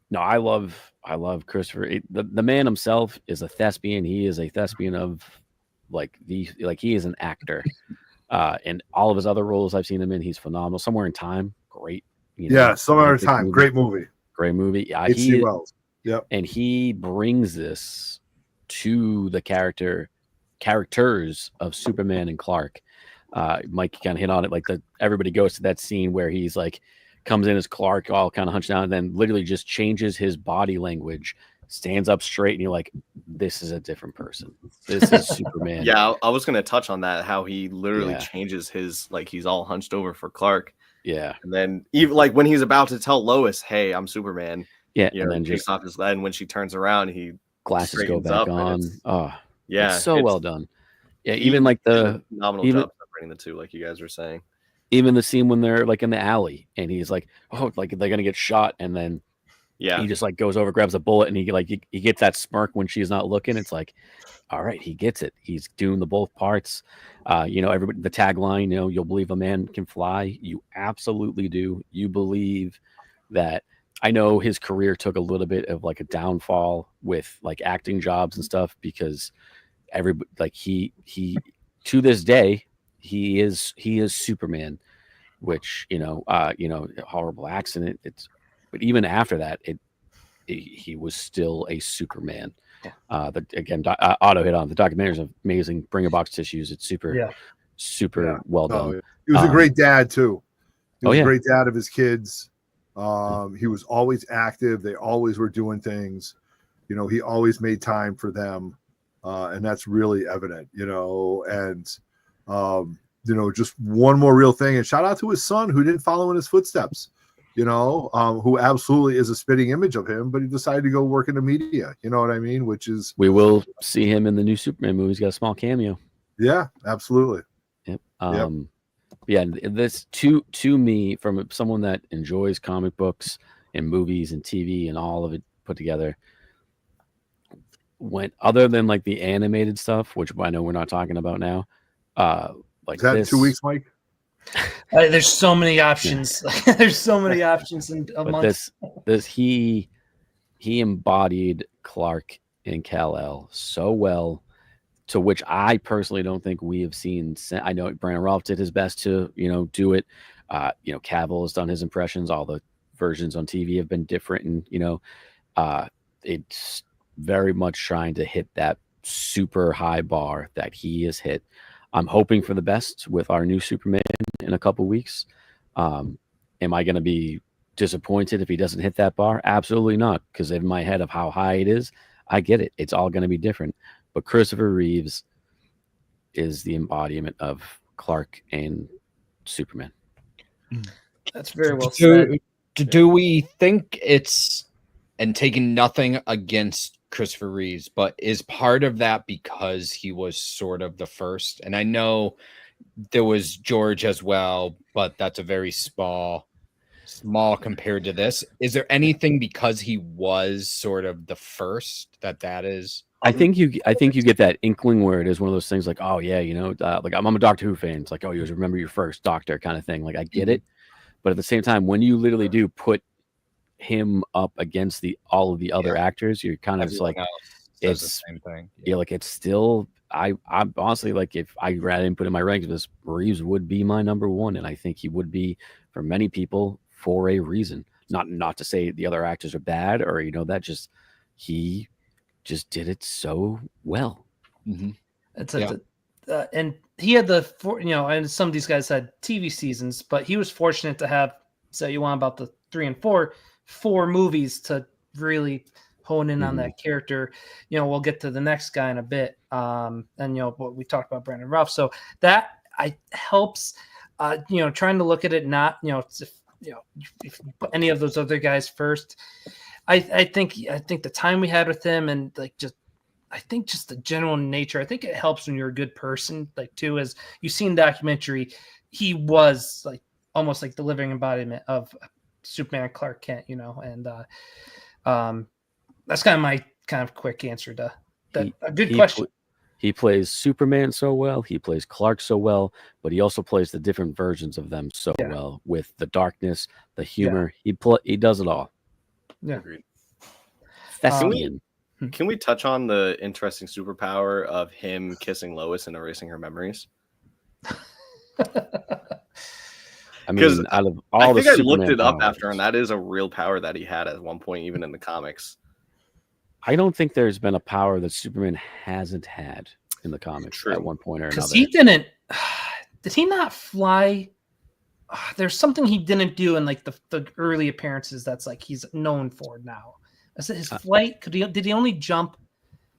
No, I love Christopher. The man himself is a thespian. He is a thespian of he is an actor. And all of his other roles I've seen him in, he's phenomenal. Somewhere in Time, great. Somewhere in Time, great movie. Great movie. Yeah, H.G. Wells. Yep. And he brings this to the characters of Superman and Clark. Mike kind of hit on it, like everybody goes to that scene where he's like comes in as Clark, all kind of hunched down, and then literally just changes his body language, stands up straight, and you're like, this is a different person. This is Superman. Yeah, I was going to touch on that, how he literally changes his, like, he's all hunched over for Clark. Yeah. And then even like when he's about to tell Lois, hey, I'm Superman. Yeah. And then just off his head, and when she turns around, he glasses go back on. Oh, yeah. It's so well done. Yeah. Even like phenomenal job separating the two, like you guys were saying. Even the scene when they're like in the alley and he's like, oh, like they're going to get shot. And then he just like goes over, grabs a bullet, and he gets that smirk when she's not looking. It's like, all right, he gets it. He's doing the both parts. Everybody, the tagline, you'll believe a man can fly. You absolutely do. You believe that. I know his career took a little bit of like a downfall with like acting jobs and stuff, because everybody, like he to this day, he is Superman, which, horrible accident. But even after that, he was still a Superman. Otto hit on the documentary is amazing. Bring a box of tissues. It's super well done. He was a great dad too. He was a great dad of his kids. He was always active. They always were doing things. He always made time for them, and that's really evident. Just one more real thing, and shout out to his son who didn't follow in his footsteps. Who absolutely is a spitting image of him, but he decided to go work in the media. You know what I mean? Which is, we will see him in the new Superman movie. He's got a small cameo. Yeah, absolutely. Yep. Yeah, this to me, from someone that enjoys comic books and movies and TV and all of it put together, when other than like the animated stuff, which I know we're not talking about now, like is that this, 2 weeks, Mike? There's so many options. There's so many options in a month. He embodied Clark and Kal-El so well, to which I personally don't think we have seen. I know Brandon Routh did his best to do it. Cavill has done his impressions. All the versions on TV have been different, and it's very much trying to hit that super high bar that he has hit. I'm hoping for the best with our new Superman in a couple weeks. Am I going to be disappointed if he doesn't hit that bar? Absolutely not, because in my head of how high it is, I get it. It's all going to be different. But Christopher Reeves is the embodiment of Clark and Superman. That's very well said. Do we think it's, and taking nothing against Christopher Reeves, but is part of that because he was sort of the first? And I know there was George as well, but that's a very small compared to this. Is there anything because he was sort of the first that is? I think you get that inkling where it is one of those things like, oh yeah, like I'm a Doctor Who fan. It's like, oh, you remember your first Doctor kind of thing. Like I get it, but at the same time, when you literally do put him up against all of the other actors, you're kind of just like, it's the same thing. Yeah, like it's still. I'm honestly like, if I rather than put in my ranks, this Reeves would be my number one, and I think he would be for many people for a reason. Not to say the other actors are bad or that, just he just did it so well. Mm-hmm. And he had and some of these guys had TV seasons, but he was fortunate to have, so you want about the 3 and 4 movies to really hone in on that character. We'll get to the next guy in a bit. And what we talked about Brandon Routh. So that I helps, trying to look at it not, if you put any of those other guys first, I think the time we had with him and like I think just the general nature, I think it helps when you're a good person, like too, as you've seen documentary, he was like almost like the living embodiment of Superman Clark Kent, and that's kind of my quick answer to that. A good question. He plays Superman so well. He plays Clark so well, but he also plays the different versions of them so well with the darkness, the humor. He does it all. Yeah. Agreed. Thespian. Can we touch on the interesting superpower of him kissing Lois and erasing her memories? I mean, out of all I think I Superman looked it up powers, after, and that is a real power that he had at one point, even in the comics. I don't think there's been a power that Superman hasn't had in the comics True. at one point or Because another. he didn't. Did he not fly? There's something he didn't do in like the early appearances that's like he's known for now. Is it his flight? Did he only jump?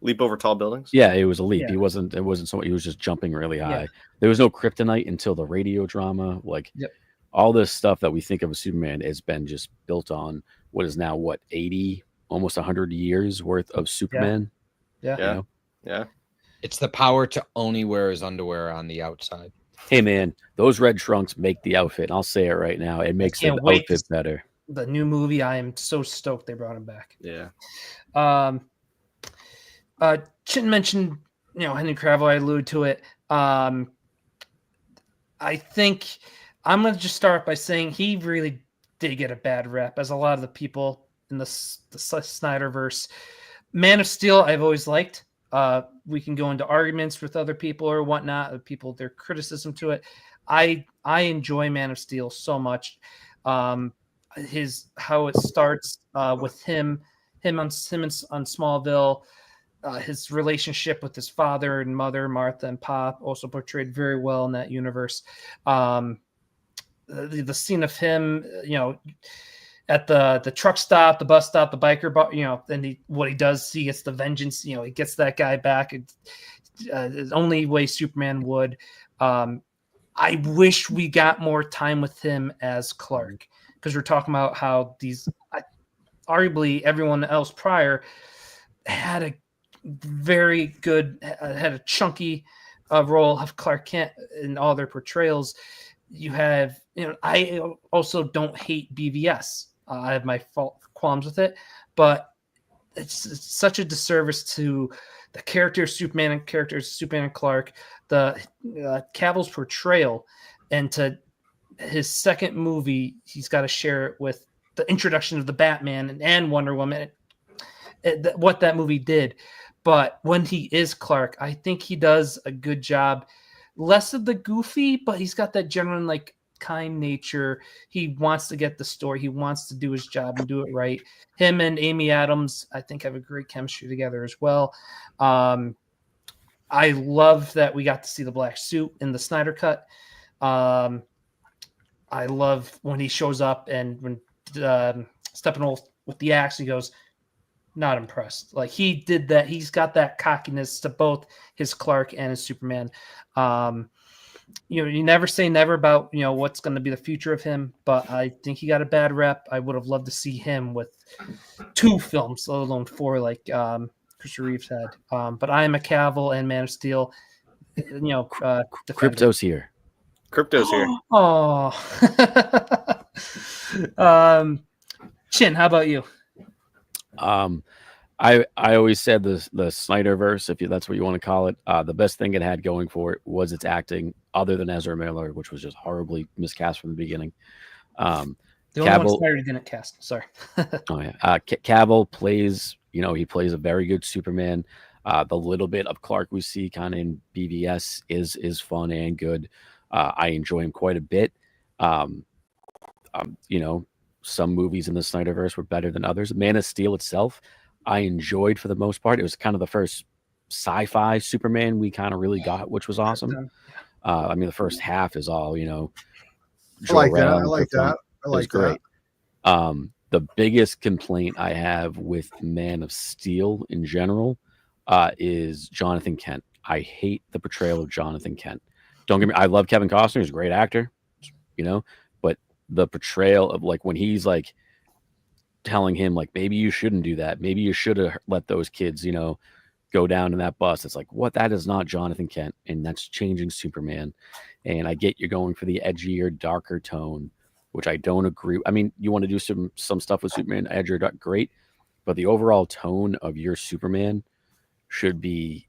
Leap over tall buildings? Yeah, it was a leap. Yeah. It wasn't so he was just jumping really high. Yeah. There was no kryptonite until the radio drama. Like all this stuff that we think of as Superman has been just built on what is now 80, almost 100 years worth of Superman. Yeah. Yeah. It's the power to only wear his underwear on the outside. Hey man, those red trunks make the outfit. I'll say it right now. It makes the outfit better. The new movie, I am so stoked they brought him back. Yeah. Chinton mentioned, Henry Cavill. I alluded to it. I think I'm going to just start by saying he really did get a bad rep, as a lot of the people in the Snyderverse. Man of Steel, I've always liked. We can go into arguments with other people or whatnot, their criticism to it. I enjoy Man of Steel so much. How it starts with him on Smallville, his relationship with his father and mother, Martha and Pop, also portrayed very well in that universe. The scene of him, at the truck stop, the bus stop, the biker bar, then what he does, he gets the vengeance, he gets that guy back. The only way Superman would. I wish we got more time with him as Clark, because we're talking about how arguably everyone else prior had a very good, had a chunky role of Clark Kent in all their portrayals. You have, I also don't hate BVS. I have my qualms with it, but it's such a disservice to the character of Superman and characters Superman and Clark, the Cavill's portrayal, and to his second movie, he's got to share it with the introduction of the Batman and Wonder Woman, what that movie did. But when he is Clark, I think he does a good job. Less of the goofy, but he's got that genuine, like, kind nature. He wants to get the story. He wants to do his job and do it right. Him and Amy Adams, I think, have a great chemistry together as well. I love that we got to see the black suit in the Snyder Cut. I love when he shows up and when Steppenwolf with the axe, he goes, not impressed. Like, he did that. He's got that cockiness to both his Clark and his Superman. You never say never about, what's going to be the future of him, but I think he got a bad rep. I would have loved to see him with 2 films, let alone 4, like Christopher Reeves had. But I am a Cavill and Man of Steel. Crypto's here. Crypto's here. Oh. Chin, how about you? I always said the Snyderverse, if that's what you want to call it, the best thing it had going for it was its acting, other than Ezra Miller, which was just horribly miscast from the beginning. The only one Snyder didn't cast. Sorry. Oh yeah, Cavill plays. He plays a very good Superman. The little bit of Clark we see kind of in BVS is fun and good. I enjoy him quite a bit. Some movies in the Snyderverse were better than others. Man of Steel itself, I enjoyed for the most part. It was kind of the first sci-fi Superman we kind of really got, which was awesome. The first half is all, I like that. Great. The biggest complaint I have with Man of Steel in general is Jonathan Kent. I hate the portrayal of Jonathan Kent. don't get me. I love Kevin Costner; he's a great actor, you know. But the portrayal of like when he's like telling him like maybe you shouldn't do that, maybe you should have let those kids, you know, go down in that bus. It's like, what? That is not Jonathan Kent, and that's changing Superman. And I get you're going for the edgier, darker tone, which I don't agree. I mean, you want to do some stuff with Superman, edgier, dark, great, but the overall tone of your Superman should be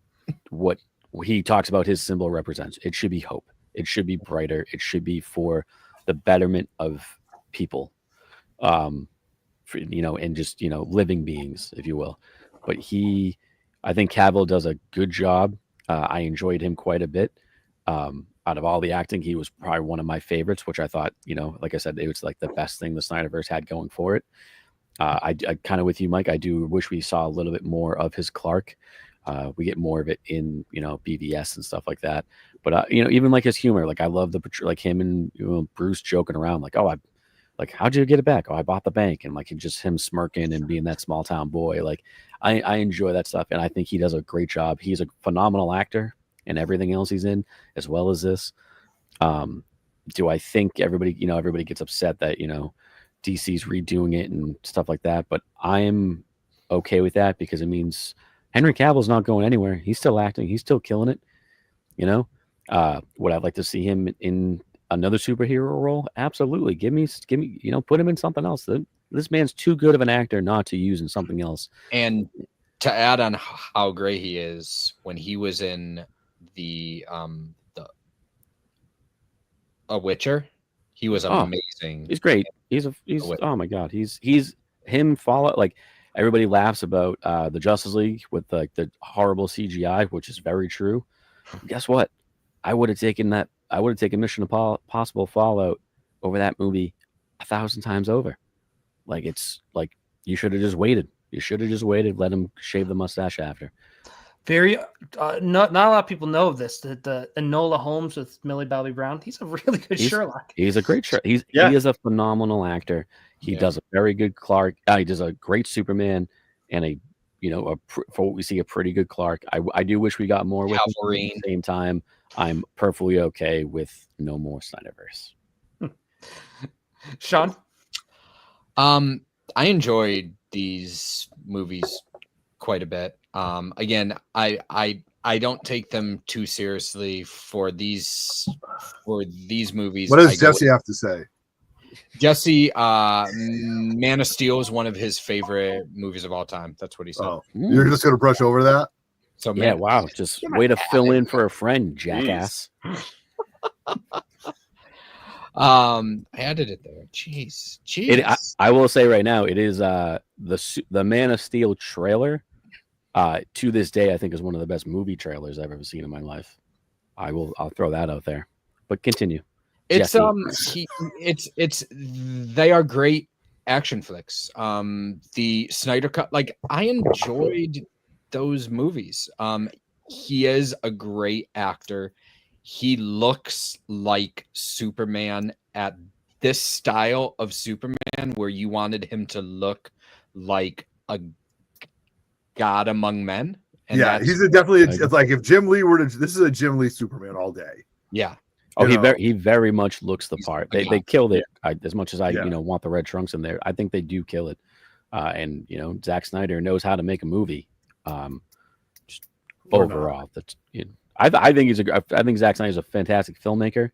what he talks about his symbol represents. It should be hope. It should be brighter. It should be for the betterment of people, for, you know, and just, you know, living beings, if you will. But I think Cavill does a good job. I enjoyed him quite a bit. Out of all the acting, he was probably one of my favorites, which I thought, you know, like I said, it was like the best thing the Snyderverse had going for it. I kind of with you, Mike. I do wish we saw a little bit more of his Clark. We get more of it in, you know, BVS and stuff like that. But you know, even like his humor, like I love like him and, you know, Bruce joking around, like, oh, like, how'd you get it back? Oh, I bought the bank, and like just him smirking and being that small town boy. Like I enjoy that stuff, and I think he does a great job. He's a phenomenal actor in everything else he's in, as well as this. Do I think everybody gets upset that, you know, DC's redoing it and stuff like that? But I'm okay with that because it means Henry Cavill's not going anywhere. He's still acting. He's still killing it. You know, would I like to see him in another superhero role? Absolutely. Give me, you know, put him in something else. This man's too good of an actor not to use in something else. And to add on how great he is, when he was in the A Witcher, he was amazing. He's great. He's oh my god, he's him follow, like everybody laughs about the Justice League with like the horrible CGI, which is very true. Guess what? I would have taken Mission Impossible Fallout over that movie 1,000 times over. Like, it's like you should have just waited. You should have just waited, let him shave the mustache after. Very not a lot of people know this, that the Enola Holmes with Millie Bobby Brown, he's a really good Sherlock. He's a great Sherlock. He is a phenomenal actor. He does a very good Clark. He does a great Superman, and a, you know, for what we see, a pretty good Clark. I do wish we got more with him. At the same time, I'm perfectly okay with no more Snyderverse. Sean? I enjoyed these movies quite a bit. Again, I don't take them too seriously for these movies. What does Jesse have to say? Jesse, Man of Steel is one of his favorite movies of all time. That's what he said. Oh, you're just gonna brush over that? So yeah, wow, just way to fill in for a friend, jackass. I added it there. Jeez. I will say right now, it is the Man of Steel trailer. To this day, I think is one of the best movie trailers I've ever seen in my life. I'll throw that out there. But continue. It's Jesse. They are great action flicks. The Snyder Cut, like, I enjoyed those movies. He is a great actor. He looks like Superman at this style of Superman where you wanted him to look like a god among men. And yeah, he's it's like if Jim Lee were to, this is a Jim Lee Superman all day. Yeah. Oh, he very much looks the part. They killed it. As much as I want the red trunks in there, I think they do kill it. And you know, Zack Snyder knows how to make a movie. Just overall, that's, you know, I think Zack Snyder's a fantastic filmmaker.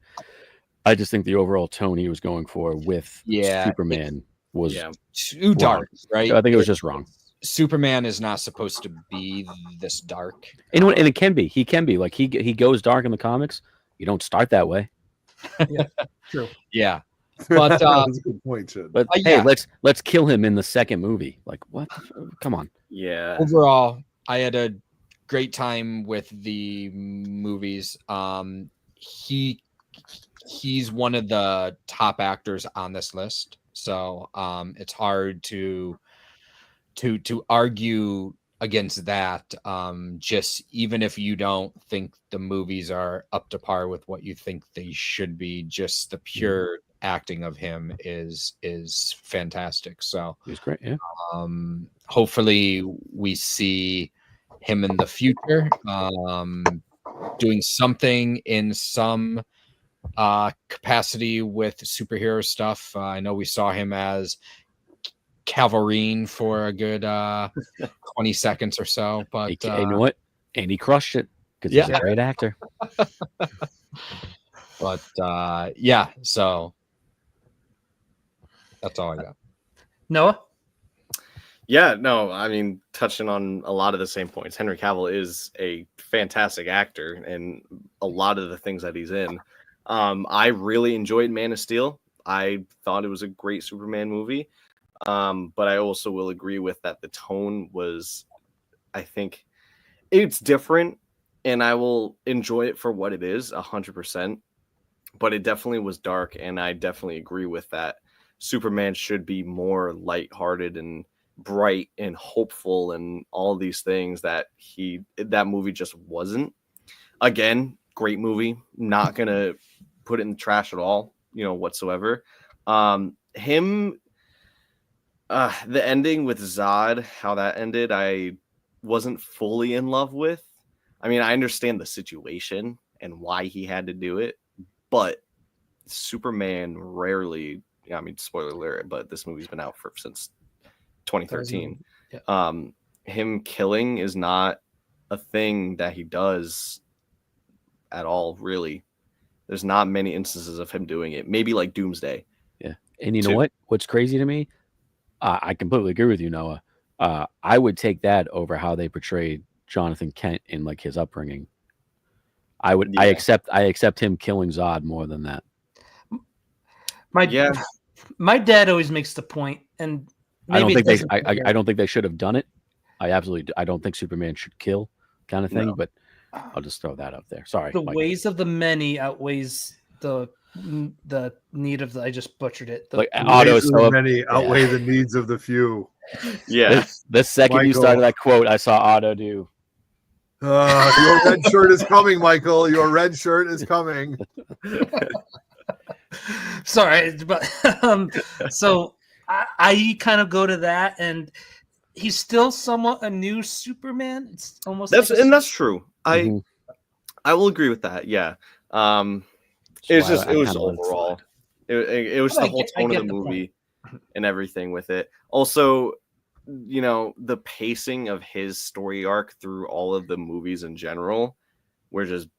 I just think the overall tone he was going for with Superman was too dark, right? So I think it was just wrong. Superman is not supposed to be this dark. And it can be. He can be. Like, he goes dark in the comics. You don't start that way. Yeah, true. Yeah. But that's a good point, Chid. But hey, let's kill him in the second movie. Like, what? Come on. Yeah. Overall, I had a great time with the movies. He's one of the top actors on this list, so it's hard to argue against that. Just even if you don't think the movies are up to par with what you think they should be, just the pure acting of him is fantastic. So he's great. Yeah. Hopefully we see him in the future. doing something in some capacity with superhero stuff. I know we saw him as Calvarine for a good 20 seconds or so, but you know what? And he crushed it because Yeah. he's a great actor. but yeah, so that's all I got. Noah? Yeah, no, I mean, touching on a lot of the same points. Henry Cavill is a fantastic actor and a lot of the things that he's in. I really enjoyed Man of Steel. I thought it was a great Superman movie. But I also will agree with that the tone was, I think, it's different, and I will enjoy it for what it is, 100%. But it definitely was dark, and I definitely agree with that. Superman should be more lighthearted and bright and hopeful and all these things that movie just wasn't. Again, great movie. Not gonna put it in the trash at all, whatsoever. The ending with Zod, how that ended, I wasn't fully in love with. I mean, I understand the situation and why he had to do it, but Superman rarely, I mean, spoiler alert, but this movie's been out since 2013. Yeah. Him killing is not a thing that he does at all, really. There's not many instances of him doing it. Maybe like Doomsday. Yeah. And you know what? What's crazy to me? I completely agree with you, Noah. I would take that over how they portrayed Jonathan Kent in like his upbringing. I accept him killing Zod more than that. My dad always makes the point, and I don't think they should have done it. I don't think Superman should kill, kind of thing. No. But I'll just throw that up there. Sorry. The ways of the many outweighs the need of the. I just butchered it. The ways of the many outweigh the needs of the few. Yeah. The second Michael. You started that quote, I saw Otto do. Your red shirt is coming, Michael. Your red shirt is coming. Sorry, but so I kind of go to that, and he's still somewhat a new Superman. It's almost that's true. I will agree with that. Yeah. It was overall. It was the whole tone of the movie and everything with it. Also, the pacing of his story arc through all of the movies in general,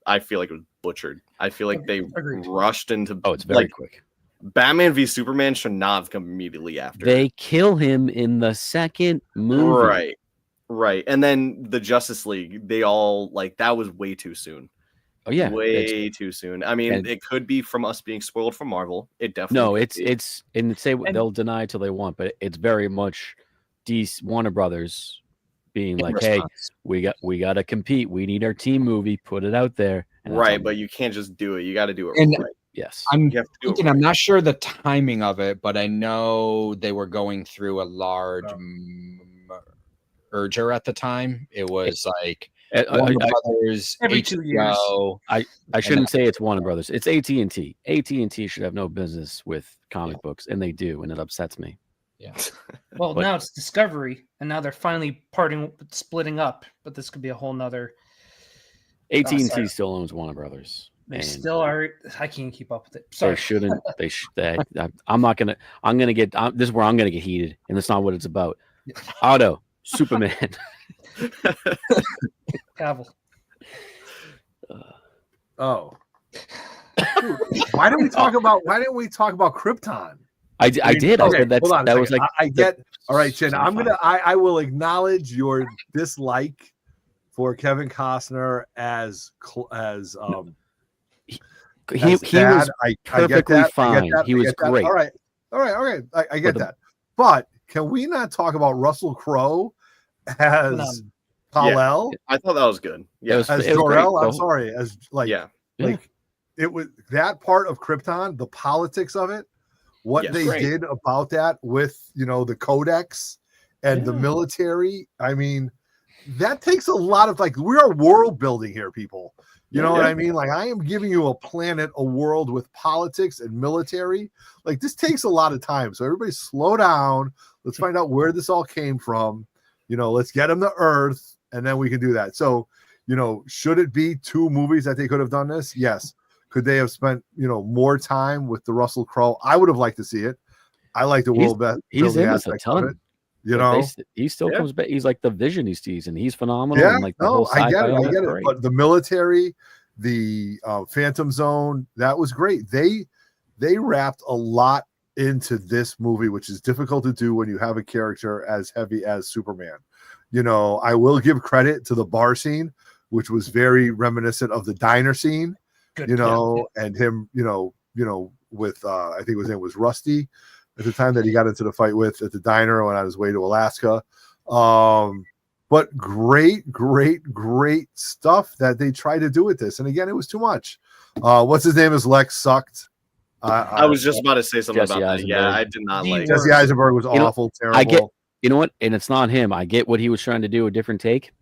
I feel like it was butchered. I feel like they rushed into. Oh, it's very quick. Batman v Superman should not have come immediately after. They kill him in the second movie. Right. And then the Justice League, they all that was way too soon. Oh yeah, way too soon. I mean, it could be from us being spoiled from Marvel. It definitely they'll deny till they want, but it's very much Warner Brothers being like, "Hey, we got to compete. We need our team movie. Put it out there." Right, but you can't just do it. You got to do it right. Yes, I'm not sure the timing of it, but I know they were going through a large merger at the time. It was Warner Brothers every 2 years. I shouldn't say it's Warner Brothers. It's AT&T. AT&T should have no business with comic books, and they do, and it upsets me. Yeah. Well, now it's Discovery, and now they're finally splitting up. But this could be a whole nother. AT&T still owns Warner Brothers. They still are. I can't keep up with it. Sorry. They shouldn't. I'm not gonna. I'm gonna get. This is where I'm gonna get heated, and that's not what it's about. Otto, Superman. Cavill. Oh. Why didn't we talk about Krypton? I did. Okay, I said that was like. I get. All right, Chin. I will acknowledge your dislike for Kevin Costner as he was perfectly fine. He was great. All right. I get that. But can we not talk about Russell Crowe as Kal-El? Yeah, I thought that was good. Yeah, as Jor-El. I'm sorry. It was that part of Krypton, the politics of it, what they did about that with the Codex and the military. I mean, that takes a lot of we are world building here, people. You know what I mean? I am giving you a planet, a world with politics and military. This takes a lot of time. So everybody slow down. Let's find out where this all came from. Let's get them to Earth, and then we can do that. So, should it be 2 movies that they could have done this? Yes. Could they have spent, more time with the Russell Crowe? I would have liked to see it. I like the world he's building in this a aspect of ton. it. You know, he still Yeah. comes back. He's like the Vision he sees, and he's phenomenal. yeah, And like the no, whole I get sci-fi, it. I get it. great. But the military, the Phantom Zone, that was great. They wrapped a lot into this movie, which is difficult to do when you have a character as heavy as Superman. I will give credit to the bar scene, which was very reminiscent of the diner scene. Good And him, with I think his name was Rusty at the time that he got into the fight with at the diner when on his way to Alaska. But great stuff that they tried to do with this. And again, it was too much. What's his name is Lex sucked. I was just about to say something Jesse about that. Yeah, Eisenberg. I did not The like Jesse Eisenberg was awful, terrible. I get, you know what? And it's not him. I get what he was trying to do, a different take.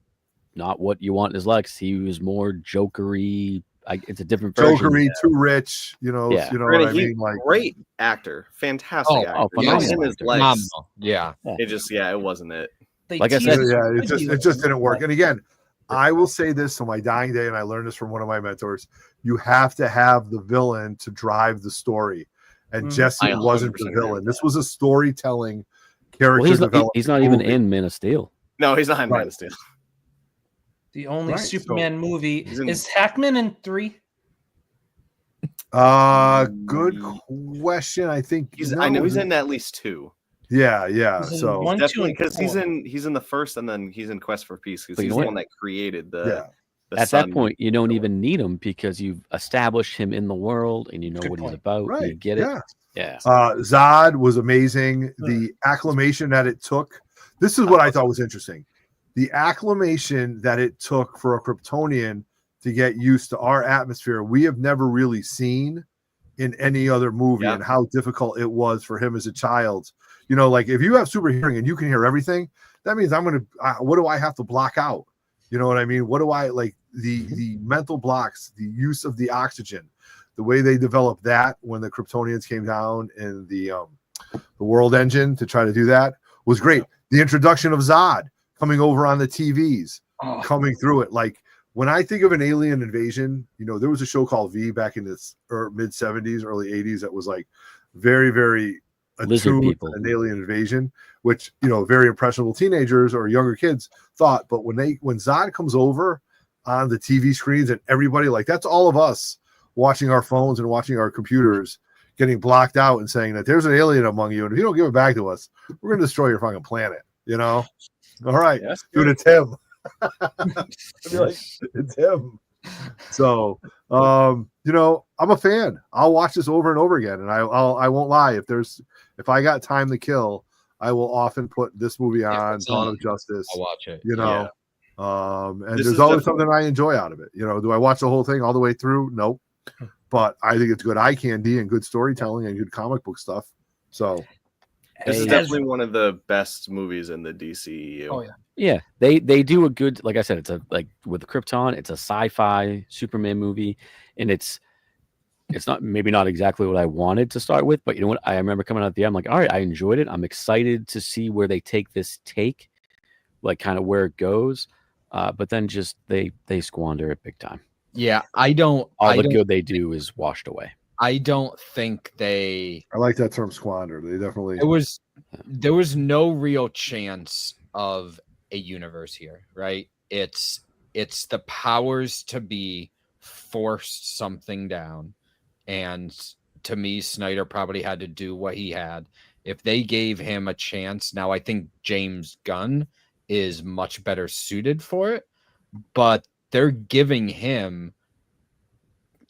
Not what you want as Lex. He was more jokery. It's a different version. Jokery, too rich, Yeah. you know what I He's mean? Like, great actor, fantastic actor. phenomenal Using his actor. legs, Phenomenal. Yeah. it just it wasn't it. They Like I teased said- yeah, it it just didn't work. And again, I will say this to my dying day, and I learned this from one of my mentors: you have to have the villain to drive the story, and Mhm. Jesse I wasn't 100% the agree villain. with This that. was a storytelling character Well, development. he's not even movie. in Man of Steel. No, he's not in Man Right. of Steel. The only Right, so- Superman movie He's in- is Hackman in 3. Good question. I think I know he's in at least 2. Yeah. He's in So 1, 2, Definitely and because he's 4. in the first, and then he's in Quest for Peace because But you he's know the what? one that created the. yeah. the At sun. that point, you don't even need him because you've established him in the world and you know Good what he's point. about. Right. You get it. Yeah. Yeah. Zod was amazing. The acclamation that it took. This is what I thought was interesting. The acclamation that it took for a Kryptonian to get used to our atmosphere, we have never really seen in any other movie, Yeah. and how difficult it was for him as a child. Like if you have super hearing and you can hear everything, that means what do I have to block out? You know what I mean? What do I like the mental blocks, the use of the oxygen, the way they developed that when the Kryptonians came down in the world engine to try to do that was great. The introduction of Zod coming over on the TVs, coming through it. Like when I think of an alien invasion, there was a show called V back in the mid 70s, early 80s that was like very, very Lizard attuned people. to an alien invasion, which very impressionable teenagers or younger kids thought. But when Zod comes over on the TV screens and everybody, like, that's all of us watching our phones and watching our computers getting blocked out and saying that there's an alien among you, and if you don't give it back to us, we're going to destroy your fucking planet. All right, Yes, dude, it's him. I'd be like, it's him. So I'm a fan. I'll watch this over and over again, and I won't lie. If I got time to kill, I will often put this movie on, it's Dawn on, of Justice. I'll watch it. And This there's is always definitely- something I enjoy out of it. Do I watch the whole thing all the way through? Nope. But I think it's good eye candy and good storytelling and good comic book stuff. So This is Hey, definitely one of the best movies in the DCEU. Oh yeah. Yeah, they do a good, like I said, it's with Krypton, it's a sci-fi Superman movie, and it's maybe not exactly what I wanted to start with, but you know what? I remember coming out at the end, I'm like, all right, I enjoyed it. I'm excited to see where they take this like kind of where it goes. But then just they squander it big time. Yeah, I don't. All I the don't, good they do is washed away. I don't think they. I like that term, squander. They definitely. There was no real chance of a universe here, right? It's the powers to be forced something down, and to me, Snyder probably had to do what he had. If they gave him a chance, now I think James Gunn is much better suited for it, but they're giving him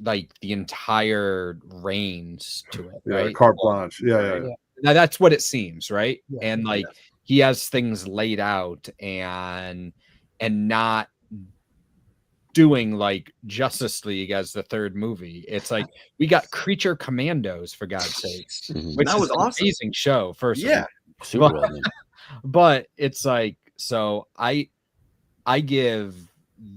like the entire reins to it, Yeah, right? carte blanche. Yeah. Now that's what it seems, right? Yeah. And like he has things laid out and not doing like Justice League as the third movie. It's like we got Creature Commandos, for God's sakes, Mhm. which That is was an awesome. amazing show. First, Yeah. Super well done. but it's like, so I give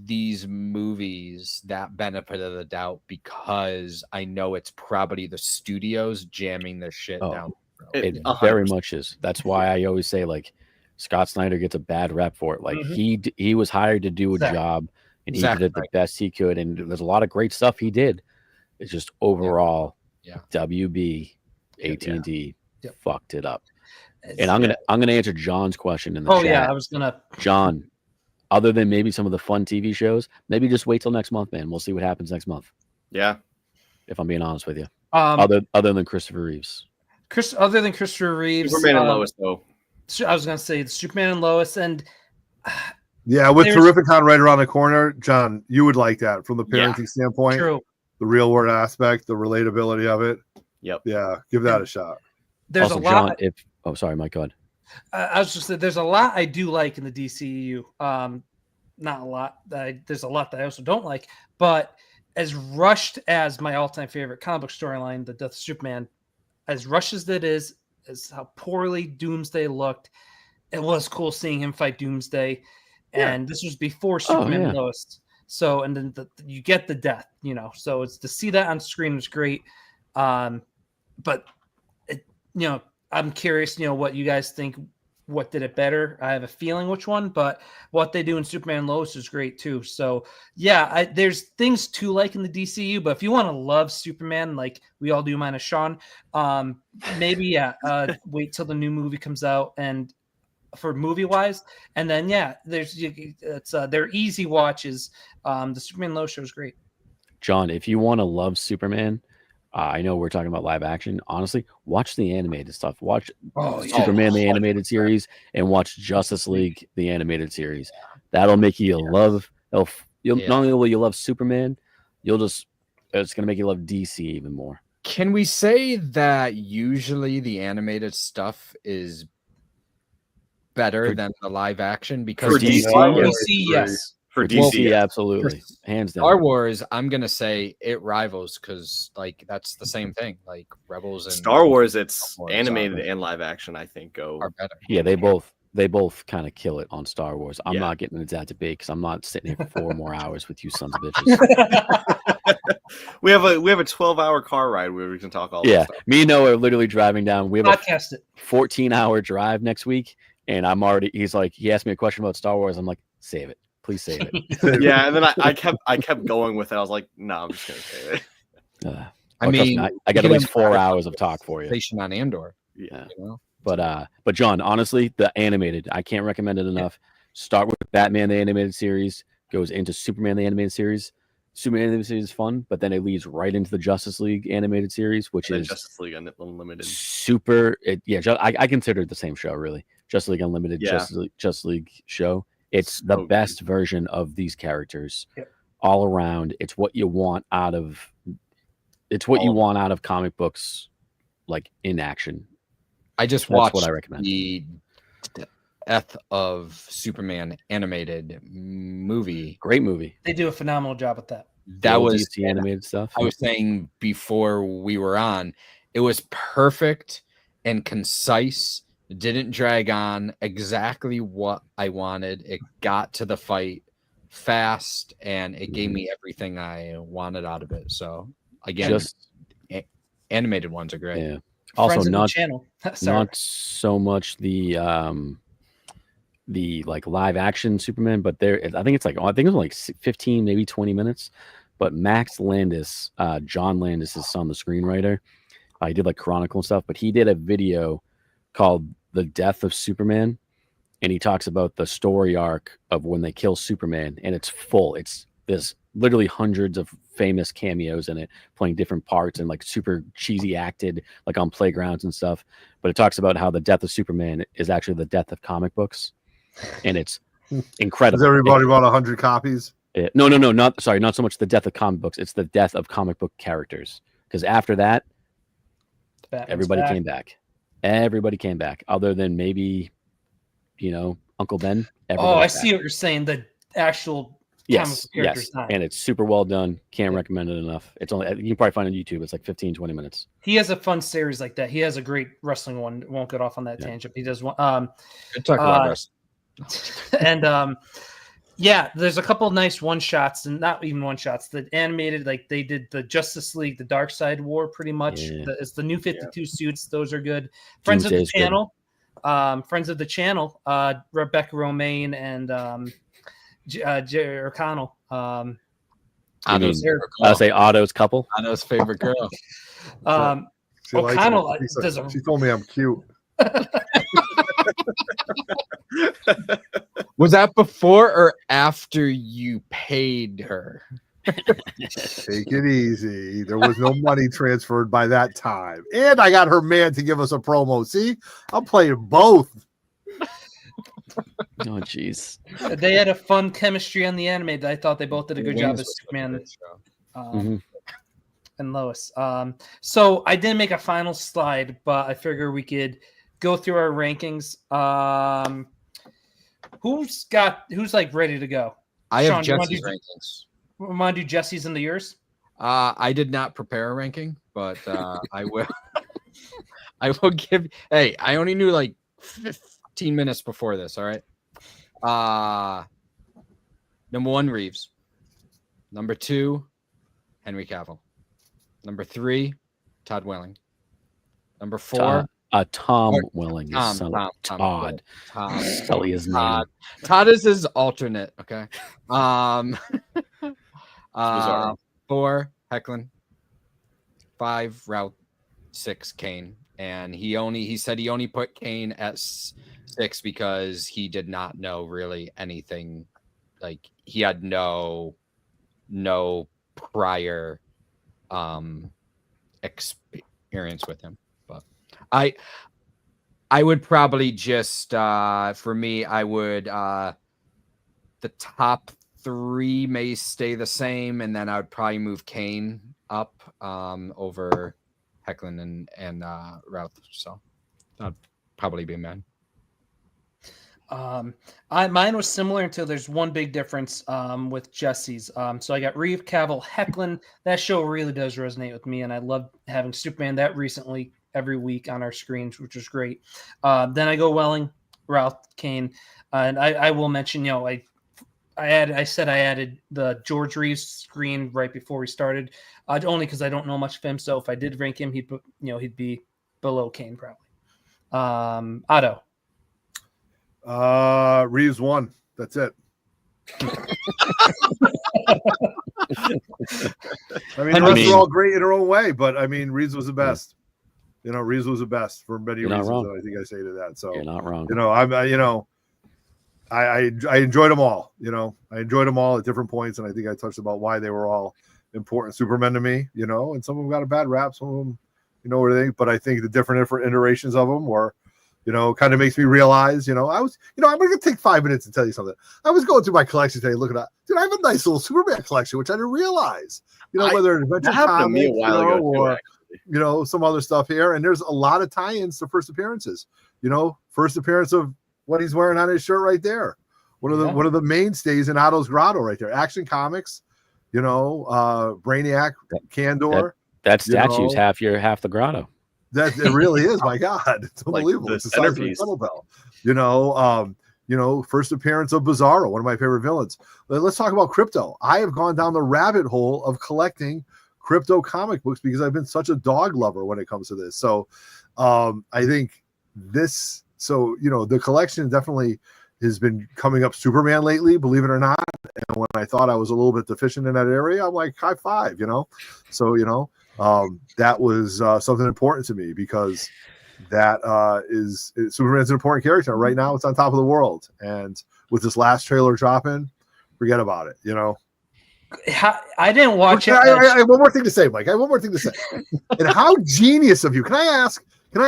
these movies that benefit of the doubt because I know it's probably the studios jamming their shit Oh. down. It 100%. very much is. That's why I always say, like, Scott Snyder gets a bad rep for it. Like Mhm. he was hired to do a Exactly. job and he did it the best he could. And there's a lot of great stuff he did. It's just overall, WB, AT&T fucked it up. And I'm gonna answer John's question in the chat. Yeah, I was gonna. John, other than maybe some of the fun TV shows, maybe just wait till next month, man. We'll see what happens next month. Yeah, if I'm being honest with you. Other than Christopher Reeves. Other than Christopher Reeves, Superman and Lois, though. I was gonna say Superman and Lois, and with Terrificon right around the corner, John, you would like that from the parenting standpoint. True. The real world aspect, the relatability of it. Yep. Yeah, give that a shot. There's also, a lot. John, sorry, Mike, go ahead. I was just saying, there's a lot I do like in the DCEU. Not a lot. There's a lot that I also don't like. But as rushed as my all-time favorite comic book storyline, the Death of Superman, as rushed as that is, as how poorly Doomsday looked, it was cool seeing him fight Doomsday. And this was before Superman and Lois. So, and then you get the death, so it's to see that on screen was great. But I'm curious, what you guys think, what did it better? I have a feeling which one, but what they do in Superman and Lois is great too. So there's things to like in the DCU, but if you want to love Superman, like we all do minus Sean, maybe, wait till the new movie comes out and for movie wise. And then, they're easy watches. The Superman and Lois show is great. John, if you want to love Superman, I know we're talking about live action. Honestly, watch the animated stuff. Watch Superman, the animated series, and watch Justice League, the animated series. That'll make you love. Not only will you love Superman, it's going to make you love DC even more. Can we say that usually the animated stuff is better than the live action? Because for DC, yes. For DC, absolutely. Hands down. Star Wars, I'm going to say it rivals because, that's the same thing. Like, Rebels and Star Wars, it's animated and live action, I think, are better. Yeah, they both kind of kill it on Star Wars. I'm not getting into that debate because I'm not sitting here for 4 more hours with you sons of bitches. we have a 12-hour car ride where we can talk all this stuff. Me and Noah are literally driving down. We have a podcast 14-hour drive next week, and he asked me a question about Star Wars. I'm like, save it. Please save it. Yeah, and then I kept going with it. I was like, no, I'm just gonna save it. I got at least 4 hours of talk for you. Station on Andor. Yeah. But John, honestly, the animated, I can't recommend it enough. Start with Batman the animated series, goes into Superman the animated series. Superman animated series is fun, but then it leads right into the Justice League animated series, which is Justice League Unlimited. I consider it the same show, really. Justice League Unlimited, Justice League show. It's the best version of these characters all around. It's what you want out of comic books, like in action. I just watched what I recommend. The Death of Superman animated movie. Great movie. They do a phenomenal job at that. That was the animated stuff. I was saying before we were on, it was perfect and concise. It didn't drag on, exactly what I wanted. It got to the fight fast, and it gave me everything I wanted out of it. So again, animated ones are great. Yeah. Also, not so much the like live action Superman, but I think it was like 15, maybe 20 minutes. But Max Landis, John Landis' son, the screenwriter, he did like Chronicle and stuff, but he did a video called The Death of Superman, and he talks about the story arc of when they kill Superman, and it's full. There's literally hundreds of famous cameos in it, playing different parts and like super cheesy acted, like on playgrounds and stuff. But it talks about how the death of Superman is actually the death of comic books, and it's incredible. Has everybody bought 100 copies? No, not so much the death of comic books. It's the death of comic book characters, because after that, everybody came back. Everybody came back, other than maybe, Uncle Ben. I see what you're saying. The actual comic book characters. Yes, and it's super well done. Can't recommend it enough. It's only, you can probably find it on YouTube. It's like 15, 20 minutes. He has a fun series like that. He has a great wrestling one. Won't get off on that tangent. He does one. Good talk about wrestling. And there's a couple of nice one shots, and not even one shots. The animated, like they did the Justice League, the Dark Side War, pretty much. Yeah. It's the new 52 suits. Those are good. Friends of the channel, Rebecca Romaine and or Connell. Otto's mean- favorite I'll girl. say Otto's couple. Otto's favorite girl. She likes O'Connell it. does a She told me I'm cute. Was that before or after you paid her? Take it easy. There was no money transferred by that time. And I got her man to give us a promo. See, I'm playing both. Oh, jeez. They had a fun chemistry on the anime. I thought they both did a good job as Superman Mhm. and Lois. So I didn't make a final slide, but I figure we could go through our rankings. Who's like ready to go? I have Sean, do you wanna Jesse's do- rankings. Want to do Jesse's and the yours? I did not prepare a ranking, but I will. I will give. Hey, I only knew like 15 minutes before this. All right. Number 1, Reeves. Number 2, Henry Cavill. Number 3, Todd Welling. Number 4, Tom Welling. Is Tom, son Tom, of Tom, Todd. Tom. Spelling his name. Todd is his alternate. Okay. Bizarro. 4, Hecklin. 5, Route. 6, Kane. And he said he only put Kane at 6 because he did not know really anything. Like he had no prior experience with him. But I would probably just for me, I would the top 3 may stay the same, and then I would probably move Kane up over Hecklin and Routh. So that'd probably be mine. Mine was similar until there's one big difference with Jesse's. So I got Reeve, Cavill, Hecklin. That show really does resonate with me, and I love having Superman that recently every week on our screens, which is great. Then I go Welling, Routh, Kane, and I will mention, I said I added the George Reeves screen right before we started, only because I don't know much of him. So if I did rank him, he'd be below Kane probably. Otto. Reeves won. That's it. I mean, the rest are all great in their own way, but I mean, Reeves was the best. Reeves was the best for many reasons. I think I say to that. So you're not wrong. I enjoyed them all. I enjoyed them all at different points, and I think I touched about why they were all important Supermen to me. And some of them got a bad rap, some of them, but I think the different iterations of them were, kind of makes me realize, I'm going to take 5 minutes to tell you something. I was going through my collection today, looking at, dude, I have a nice little Superman collection, which I didn't realize, whether it's Adventure Comics, or, some other stuff here. And there's a lot of tie-ins to first appearances, first appearance of what he's wearing on his shirt right there. One of the mainstays in Otto's Grotto right there. Action Comics, Brainiac, Candor. That statue's half the grotto. That it really is. My God, it's unbelievable. Like it's the size of a kettlebell. First appearance of Bizarro, one of my favorite villains. Let's talk about Crypto. I have gone down the rabbit hole of collecting Crypto comic books because I've been such a dog lover when it comes to this. So I think this. So the collection definitely has been coming up Superman lately, believe it or not. And when I thought I was a little bit deficient in that area, I'm like, high five, So, that was something important to me because that Superman's an important character. Right now, it's on top of the world. And with this last trailer dropping, forget about it, I didn't watch it. I have one more thing to say, Mike. I have one more thing to say. And how genius of you. Can I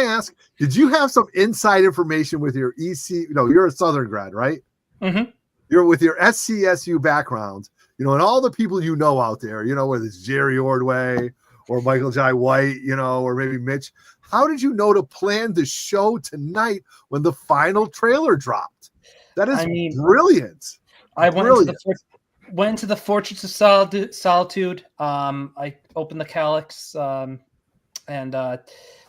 ask, did you have some inside information with your EC? No, you're a Southern grad, right? Mm-hmm. You're with your SCSU background, and all the people out there, whether it's Jerry Ordway or Michael Jai White, or maybe Mitch. How did you know to plan the show tonight when the final trailer dropped? That is brilliant. I went to the Fortress of Solitude. I opened the Calyx, and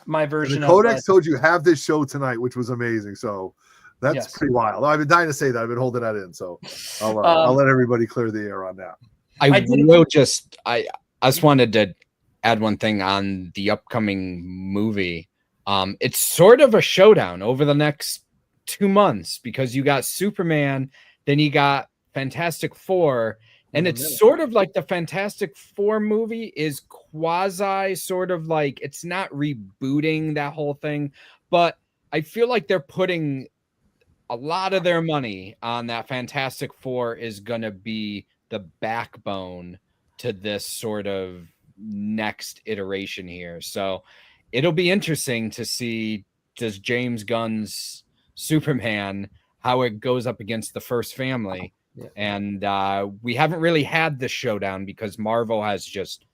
my version the Codex told you have this show tonight, which was amazing. So that's pretty wild. I've been dying to say that. I've been holding that in. So I'll let everybody clear the air on that. I just wanted to add one thing on the upcoming movie. It's sort of a showdown over the next 2 months because you got Superman, then you got Fantastic Four, and In the it's middle. sort of like the Fantastic Four movie is quasi sort of like, it's not rebooting that whole thing, but I feel like they're putting a lot of their money on that. Fantastic Four is going to be the backbone to this sort of next iteration here. So it'll be interesting to see, does James Gunn's Superman, how it goes up against the first family. Yeah. And we haven't really had this showdown because Marvel has just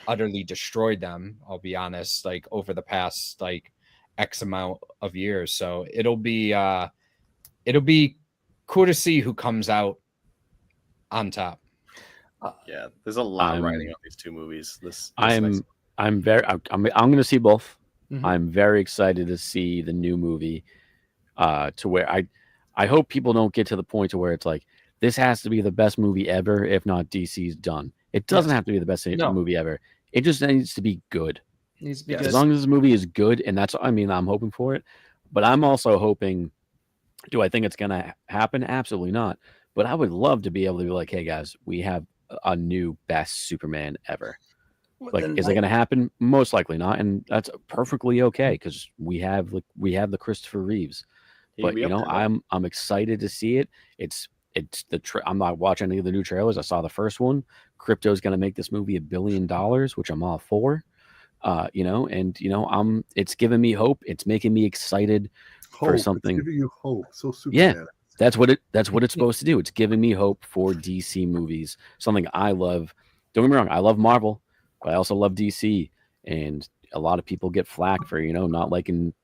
utterly destroyed them, I'll be honest, like over the past like X amount of years. So it'll be cool to see who comes out on top. Yeah, there's a lot riding on these two movies. I'm going to see both. Mhm. I'm very excited to see the new movie. To where I hope people don't get to the point to where it's like, this has to be the best movie ever. If not, DC's done. It doesn't have to be the best movie ever. It just needs to be good. Needs to be Yes. good. As long as this movie is good, and I'm hoping for it. But I'm also hoping, do I think it's going to happen? Absolutely not. But I would love to be able to be like, hey guys, we have a new best Superman ever. Like, is it going to happen? Most likely not, and that's perfectly okay because we have the Christopher Reeves. But I'm excited to see it. I'm not watching any of the new trailers. I saw the first one. Crypto's going to make this movie $1 billion, which I'm all for. It's giving me hope. It's making me excited for something. It's giving you hope. So Superman. Yeah, that's what it's supposed to do. It's giving me hope for DC movies. Something I love. Don't get me wrong. I love Marvel, but I also love DC. And a lot of people get flack for not liking.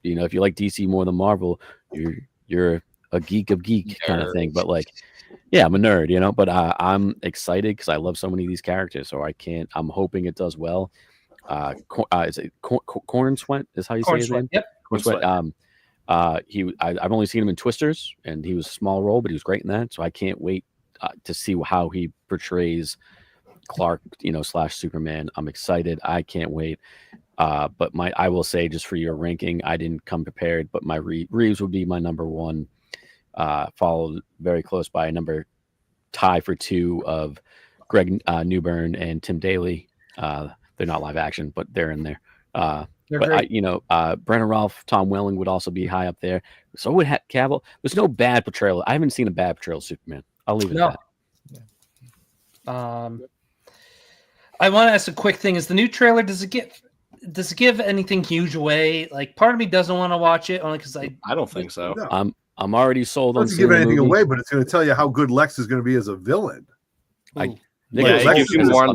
If you like DC more than Marvel, you're a geek of geek kind of thing. But like, yeah, I'm a nerd, But I'm excited because I love so many of these characters. So I'm hoping it does well. Is it Corn Sweat? Is how you say his name? Yep. Corn Sweat. I've only seen him in Twisters, and he was a small role, but he was great in that. So I can't wait to see how he portrays Clark, / Superman. I'm excited. I can't wait. But I will say, just for your ranking, I didn't come prepared, but my Reeves would be my number one, followed very close by a number tie for 2 of Greg Newburn and Tim Daly. They're not live action, but they're in there. They're But great. Brennan Ralph, Tom Welling would also be high up there. So would Cavill. There's no bad portrayal. I haven't seen a bad portrayal of Superman. I'll leave it at that. I want to ask a quick thing: is the new trailer, does it give anything huge away? Like, part of me doesn't want to watch it only because I don't think so. No. I'm already sold on It doesn't seeing give the anything movie. away, but it's going to tell you how good Lex is going to be as a villain. It gives you more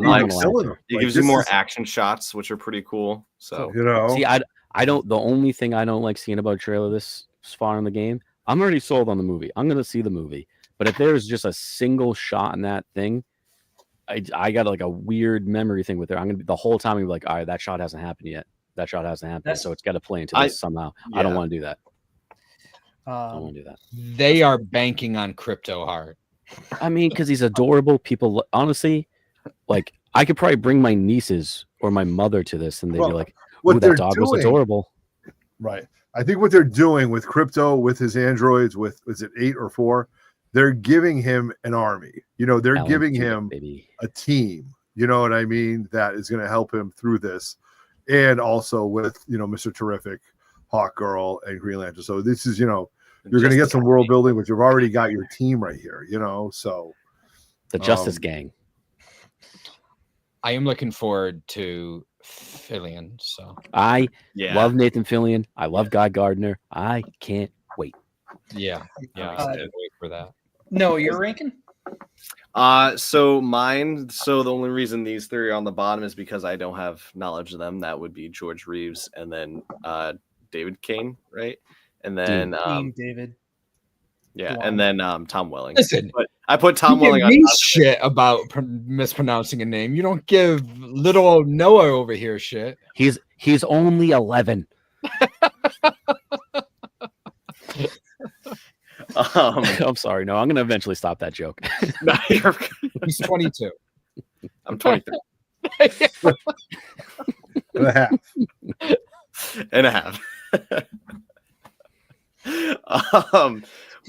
It gives you more action shots, which are pretty cool. So See, I don't. The only thing I don't like seeing about a trailer this far in the game, I'm already sold on the movie. I'm going to see the movie. But if there is just a single shot in that thing, I got like a weird memory thing with it. I'm going to be the whole time. I'm like, all right, that shot hasn't happened yet. That shot hasn't happened. So it's got to play into this somehow. I don't want to do that. I don't want to do that. They are banking on Crypto hard. I mean, because he's adorable. People, honestly, like, I could probably bring my nieces or my mother to this, and they'd be like, "Ooh, that dog was adorable." Right. I think what they're doing with Crypto, with his androids, is it 8 or 4? They're giving him an army. They're giving him a team. You know what I mean? That is going to help him through this, and also with Mr. Terrific, Hawkgirl, and Green Lantern. So this is you're going to get some world building, but you've already got your team right here. So the Justice Gang. I am looking forward to Fillion. So I love Nathan Fillion. I love Guy Gardner. I can't wait. Yeah, I can't wait for that. No, you're ranking. So mine. So the only reason these 3 are on the bottom is because I don't have knowledge of them. That would be George Reeves and then David Kane, right? And then David. Yeah, and then Tom Welling. Listen, but I put Tom Welling on shit about mispronouncing a name. You don't give little old Noah over here shit. He's only 11. I'm sorry. No, I'm going to eventually stop that joke. He's 22. I'm 23. and a half.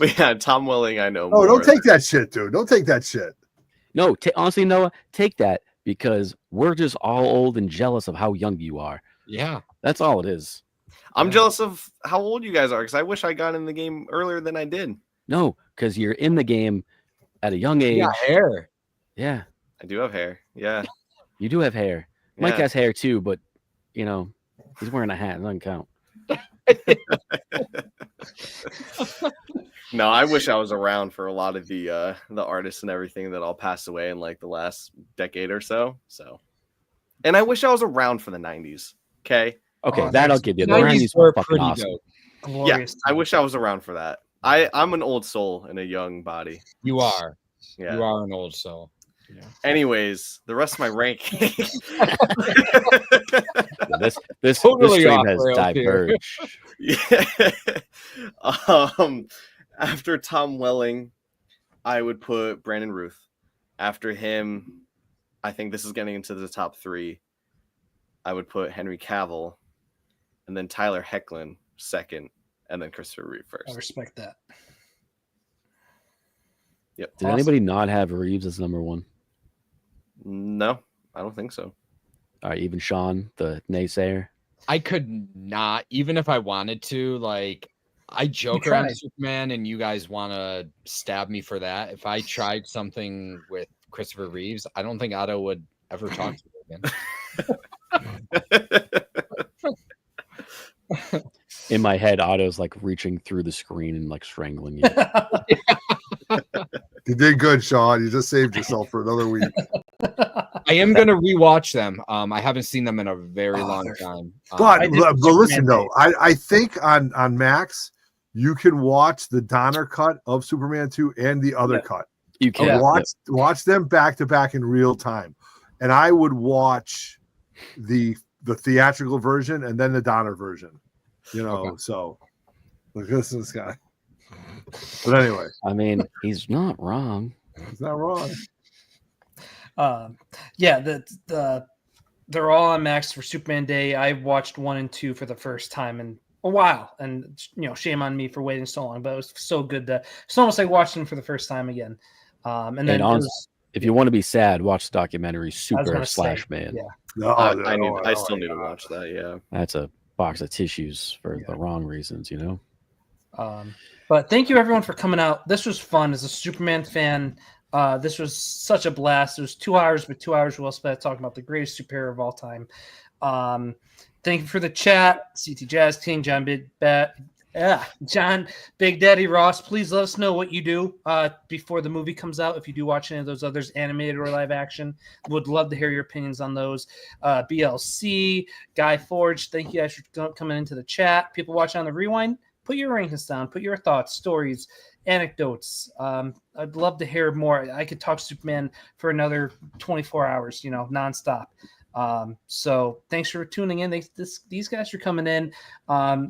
But yeah, Tom Welling, I know. Oh, more. don't take that shit, dude. Don't take that shit. No, honestly, Noah, take that because we're just all old and jealous of how young you are. Yeah. That's all it is. I'm jealous of how old you guys are because I wish I got in the game earlier than I did. No, because you're in the game at a young age. You got hair. Yeah, I do have hair. Yeah. you do have hair. Mike Yeah. has hair too, but you know, he's wearing a hat. It doesn't count. No, I wish I was around for a lot of the artists and everything that all passed away in like the last decade or so. And I wish I was around for the 90s. Okay. Okay, Oh, that I'll there's- give you. The 90s 90s were were fucking pretty awesome. dope. Glorious. I wish I was around for that. I'm an old soul in a young body. You are. Yeah. You are an old soul. Anyways, the rest of my ranking. This Totally stream off has rails here. diverged. Yeah. After Tom Welling, I would put Brandon Ruth. After him, I think this is getting into the top 3. I would put Henry Cavill, and then Tyler Hoechlin second, and then Christopher Reeve I first. respect that. Yep. Did anybody not have Reeves as number 1? No, I don't think so. All right, even Sean, the naysayer. I could not, even if I wanted to, like, I joke You around tried. Superman and you guys want to stab me for that. If I tried something with Christopher Reeves, I don't think Otto would ever talk to me again. In my head, Otto's like reaching through the screen and like strangling you. You did good, Sean. You just saved yourself for another week. I am going to rewatch them. I haven't seen them in a very long time. But I did listen Superman though, Day. I think on Max you can watch the Donner cut of Superman 2 and the other cut. You can Yeah. Watch them back to back in real time. And I would watch the theatrical version and then the Donner version. You know, Okay. so look at this guy. But anyway, I mean, he's not wrong. he's not wrong. Yeah, they're all on Max for Superman Day. I watched 1 and 2 for the first time in a while, and shame on me for waiting so long. But it was so good that it's almost like watching them for the first time again. And then And it was- if you want to be sad, watch the documentary Super gonna say, / Man. yeah. No, I still need to watch that. Yeah. That's a box of tissues for the wrong reasons, you know. But thank you everyone for coming out. This was fun as a Superman fan. This was such a blast. It was 2 hours, but 2 hours well spent talking about the greatest superhero of all time. Thank you for the chat, CT Jazz King, John Big Daddy Ross. Please let us know what you do before the movie comes out. If you do watch any of those others, animated or live action, would love to hear your opinions on those. BLC, Guy Forge, thank you guys for coming into the chat. People watching on the rewind, put your rankings down, put your thoughts, stories, anecdotes. I'd love to hear more. I could talk Superman for another 24 hours, nonstop. So thanks for tuning in. These guys are coming in. I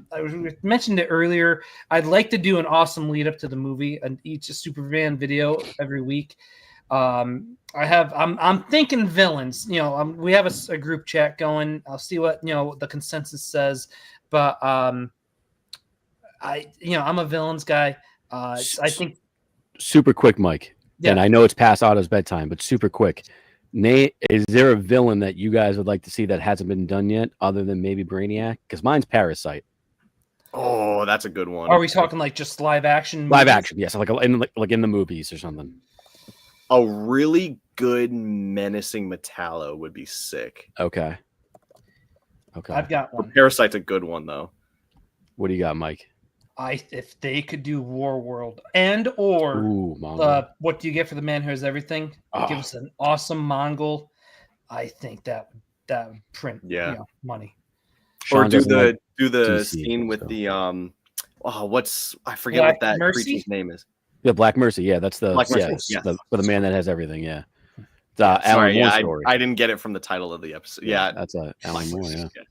mentioned it earlier. I'd like to do an awesome lead up to the movie and each Superman video every week. I'm thinking villains. We have a group chat going. I'll see what the consensus says, but I'm a villains guy. I think super quick, Mike. Yeah. And I know it's past Otto's bedtime, but super quick. Nate, is there a villain that you guys would like to see that hasn't been done yet, other than maybe Brainiac? Because mine's Parasite. Oh, that's a good one. Are we talking like just live action? Live movies? action, yes, like in the movies or something. A really good menacing Metallo would be sick. Okay. I've got one. Parasite's a good one though. What do you got, Mike? If they could do War World or Ooh, Mongol. What Do You Get for the Man Who Has Everything? Give us an awesome Mongol. I think that would print money. Or Sean do doesn't like the DC, scene with so. the I forget Black what that Mercy? creature's name is. Yeah, Black Mercy. Yeah, that's the Black Mercy, yeah, yes. for the man that has everything. Yeah, it's Sorry, Alan Moore yeah, story. I didn't get it from the title of the episode. Yeah, that's a Alan Black Moore. Mercy, Yeah.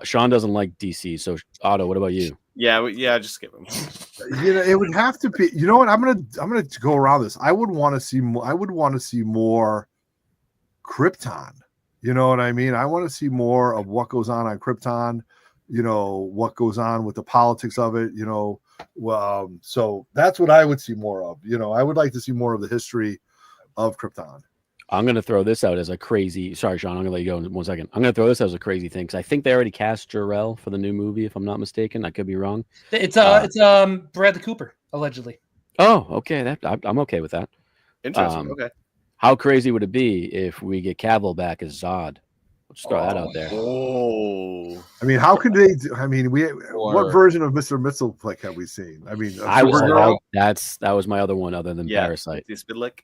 Sean doesn't like DC. So Otto, what about you? Yeah, just skip him. It would have to be. You know what? I'm gonna go around this. I would want to see more. I would want to see more Krypton. You know what I mean? I want to see more of what goes on Krypton. What goes on with the politics of it. So that's what I would see more of. I would like to see more of the history of Krypton. I'm going to throw this out as a crazy. Sorry, Sean. I'm going to let you go in 1 second. I'm going to throw this as a crazy thing because I think they already cast Jor-El for the new movie. If I'm not mistaken, I could be wrong. It's Bradley Cooper allegedly. Oh, okay. I'm okay with that. Interesting. Okay. How crazy would it be if we get Cavill back as Zod? Let's throw that out there. Oh. I mean, how could they? What version of Mr. Mxyzptlk have we seen? I mean, that was my other one, other than Parasite. Spidlick.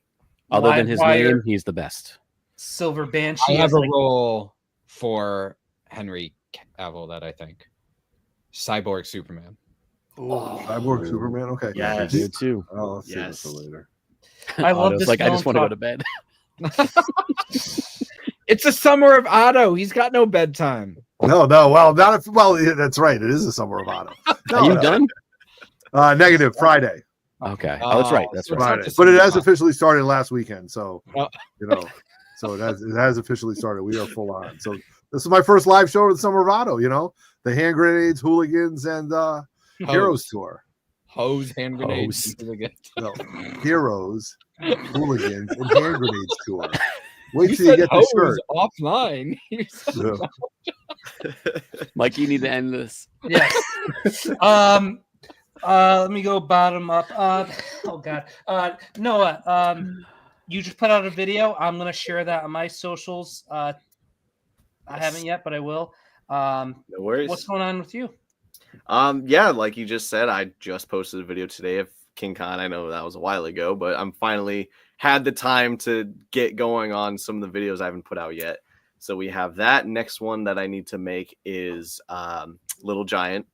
Other than his name, he's the best. Silver Banshee. I have a role for Henry Cavill that I think. Cyborg Superman. Cyborg Superman. Okay. Yes. You too. Oh, let's see this for later. I love this. I just want to go to bed. It's the summer of Otto. He's got no bedtime. No. Well, that's right. It is the summer of Otto. Are you done? Negative. Friday. Okay. Oh, that's right. That's right. Friday. But it has officially started last weekend. So so it has officially started. We are full on. So this is my first live show of the summer of Otto. The hand grenades, hooligans, and Heroes tour. Hose, hand grenades. No, Heroes, hooligans, and hand grenades tour. Wait till you get the shirt. Offline. Mike, you need to end this. Yes. Let me go bottom up. Oh God. Noah, you just put out a video. I'm gonna share that on my socials. I haven't yet, but I will. No worries. What's going on with you? Yeah, like you just said, I just posted a video today of King Khan. I know that was a while ago, but I'm finally had the time to get going on some of the videos I haven't put out yet. So we have that. Next one that I need to make is Little Giant.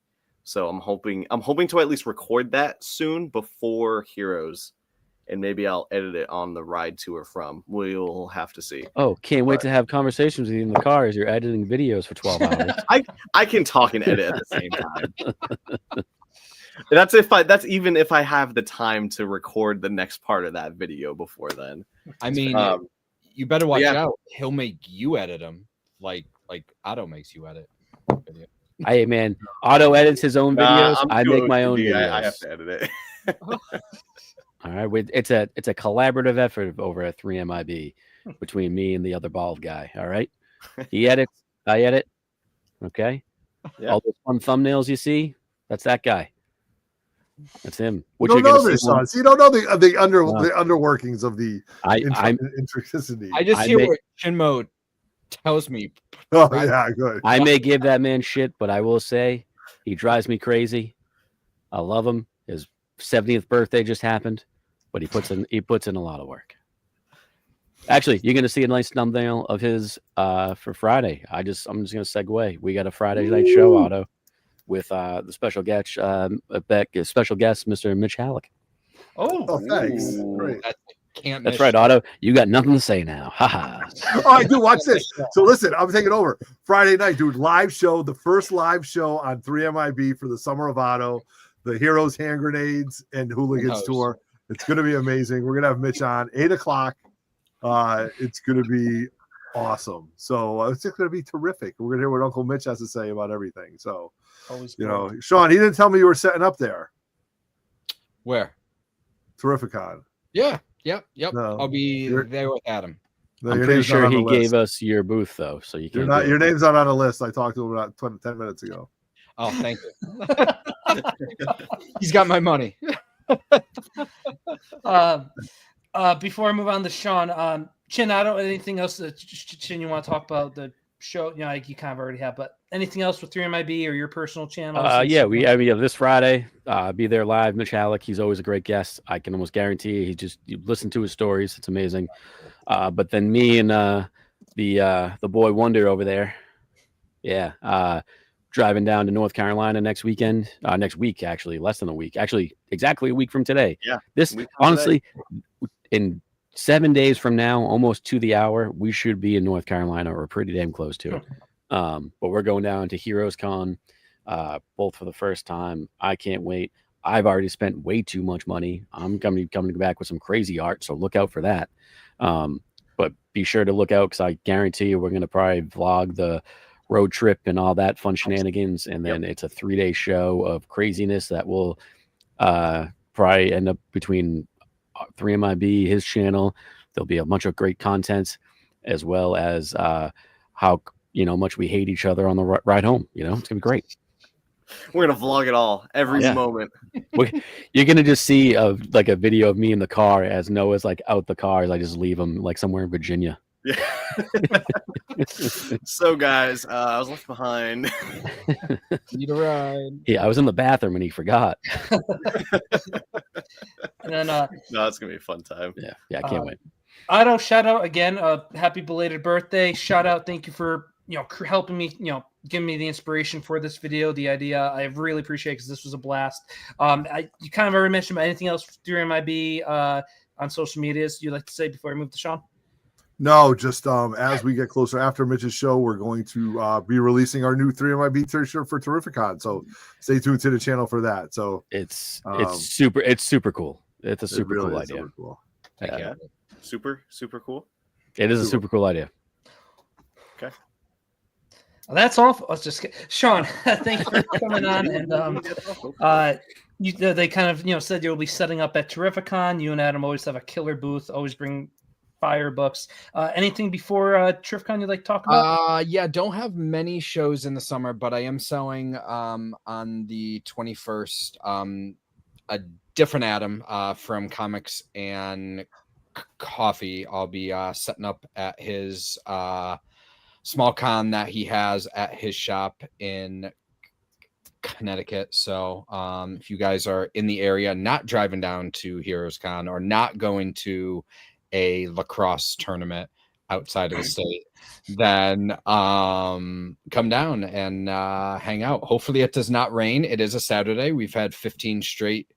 So I'm hoping to at least record that soon before Heroes, and maybe I'll edit it on the ride to or from. We'll have to see. Oh, can't wait to have conversations with you in the car as you're editing videos for 12 hours. I can talk and edit at the same time. That's even if I have the time to record the next part of that video before then. I mean, you better watch out. He'll make you edit them, like Otto makes you edit video. Hey man, Otto edits his own videos. I make my own videos. I have to edit it. All right, it's a collaborative effort over at 3MIB between me and the other bald guy. All right, he edits, I edit. Okay, all those fun thumbnails you see, that's that guy. That's him. You don't know this, Sean. So you don't know the underworkings of the intricacy. I just hear what Shinmo tells me. Oh yeah, good. I may give that man shit, but I will say he drives me crazy. I love him. His 70th birthday just happened, but he puts in a lot of work. Actually, you're gonna see a nice thumbnail of his for Friday. I'm just gonna segue. We got a Friday night show, Otto, with the special guest, Mr. Mitch Halleck. Oh, thanks. Great. That's right, Otto. You got nothing to say now. Haha. All right, dude, watch this. So listen, I'm taking over Friday night, dude. Live show, the first live show on 3MIB for the Summer of Otto, the Heroes, Hand Grenades, and Hooligans tour. It's going to be amazing. We're going to have Mitch on 8:00. It's going to be awesome. So it's just going to be terrific. We're going to hear what Uncle Mitch has to say about everything. So, Sean, he didn't tell me you were setting up there. Where? Terrificon. Yeah. Yep. No, I'll be there with Adam. No, I'm pretty sure he gave us your booth though, so you can't. Your name's not on the list. I talked to him about 10 minutes ago. Oh, thank you. He's got my money. Before I move on to Sean, Chin, I don't anything else that Chin you want to talk about the show? Like you kind of already have, but anything else with 3MIB or your personal channel? This Friday, be there live. Mitch Halleck, he's always a great guest. I can almost guarantee you listen to his stories. It's amazing. But then me and the boy Wonder over there, driving down to North Carolina next week, actually, less than a week, actually, exactly a week from today. Yeah. This honestly, in 7 days from now, almost to the hour, we should be in North Carolina or pretty damn close to it. But we're going down to Heroes Con, both for the first time. I can't wait. I've already spent way too much money. I'm coming back with some crazy art, so look out for that. But be sure to look out because I guarantee you we're going to probably vlog the road trip and all that fun shenanigans. And then it's a 3-day show of craziness that will probably end up between 3MIB, his channel. There'll be a bunch of great content, as well as how much we hate each other on the ride home. It's gonna be great. We're gonna vlog it all, every moment. You're gonna just see a video of me in the car as Noah's like out the car as I just leave him like somewhere in Virginia. Yeah. So guys, I was left behind. Need a ride. Yeah, I was in the bathroom and he forgot. And then No, it's gonna be a fun time. Yeah, I can't wait. Otto, shout out again. Happy belated birthday. Shout out. Thank you for helping me, giving me the inspiration for this video, the idea. I really appreciate it because this was a blast. You kind of already mentioned, but anything else through MIB on social medias you'd like to say before I move to Sean? No, just as we get closer after Mitch's show, we're going to be releasing our new 3MIB t-shirt for Terrificon. So stay tuned to the channel for that. So it's super cool. It's a super cool idea. Super cool. Yeah. Super cool. It is a super cool idea. Okay. Well, that's all. Let's just get Sean. Thank you for coming on. And they kind of said you'll be setting up at Terrificon. You and Adam always have a killer booth. Always bring fire books. Anything before Terrificon you'd like to talk about? Yeah, don't have many shows in the summer, but I am selling on the 21st a different Adam from Comics and Coffee. I'll be setting up at his small con that he has at his shop in Connecticut. So if you guys are in the area, not driving down to Heroes Con or not going to a lacrosse tournament outside of the state, then come down and hang out. Hopefully it does not rain. It is a Saturday. We've had 15 straight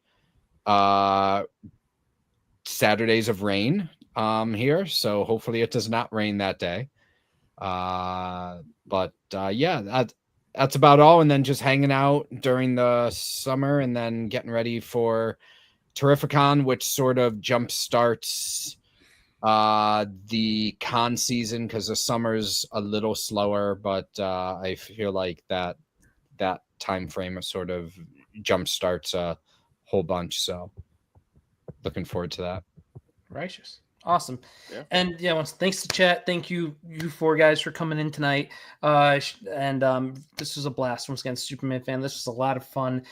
Saturdays of rain here, so hopefully it does not rain that day. But yeah, that's about all. And then just hanging out during the summer and then getting ready for Terrificon, which sort of jump starts the con season because the summer's a little slower, but I feel like that time frame sort of jump starts a whole bunch. So looking forward to that. Righteous. Awesome. Yeah. And thanks to chat. Thank you four guys for coming in tonight. And this was a blast. Once again, Superman fan. This was a lot of fun.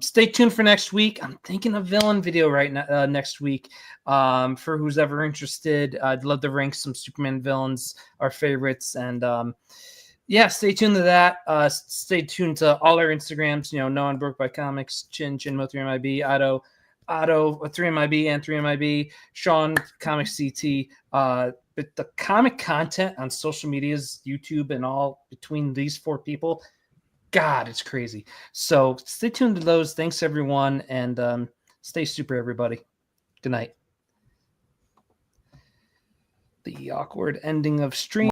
Stay tuned for next week. I'm thinking a villain video right now, next week. For who's ever interested, I'd love to rank some Superman villains, our favorites. And stay tuned to that. Stay tuned to all our Instagrams. Noah and Broke by Comics, Chin Mo 3MIB, Otto 3MIB and 3MIB, Sean Comics CT. But the comic content on social medias, YouTube, and all between these four people, God, it's crazy. So stay tuned to those. Thanks everyone, and stay super, everybody. Good night. The awkward ending of stream.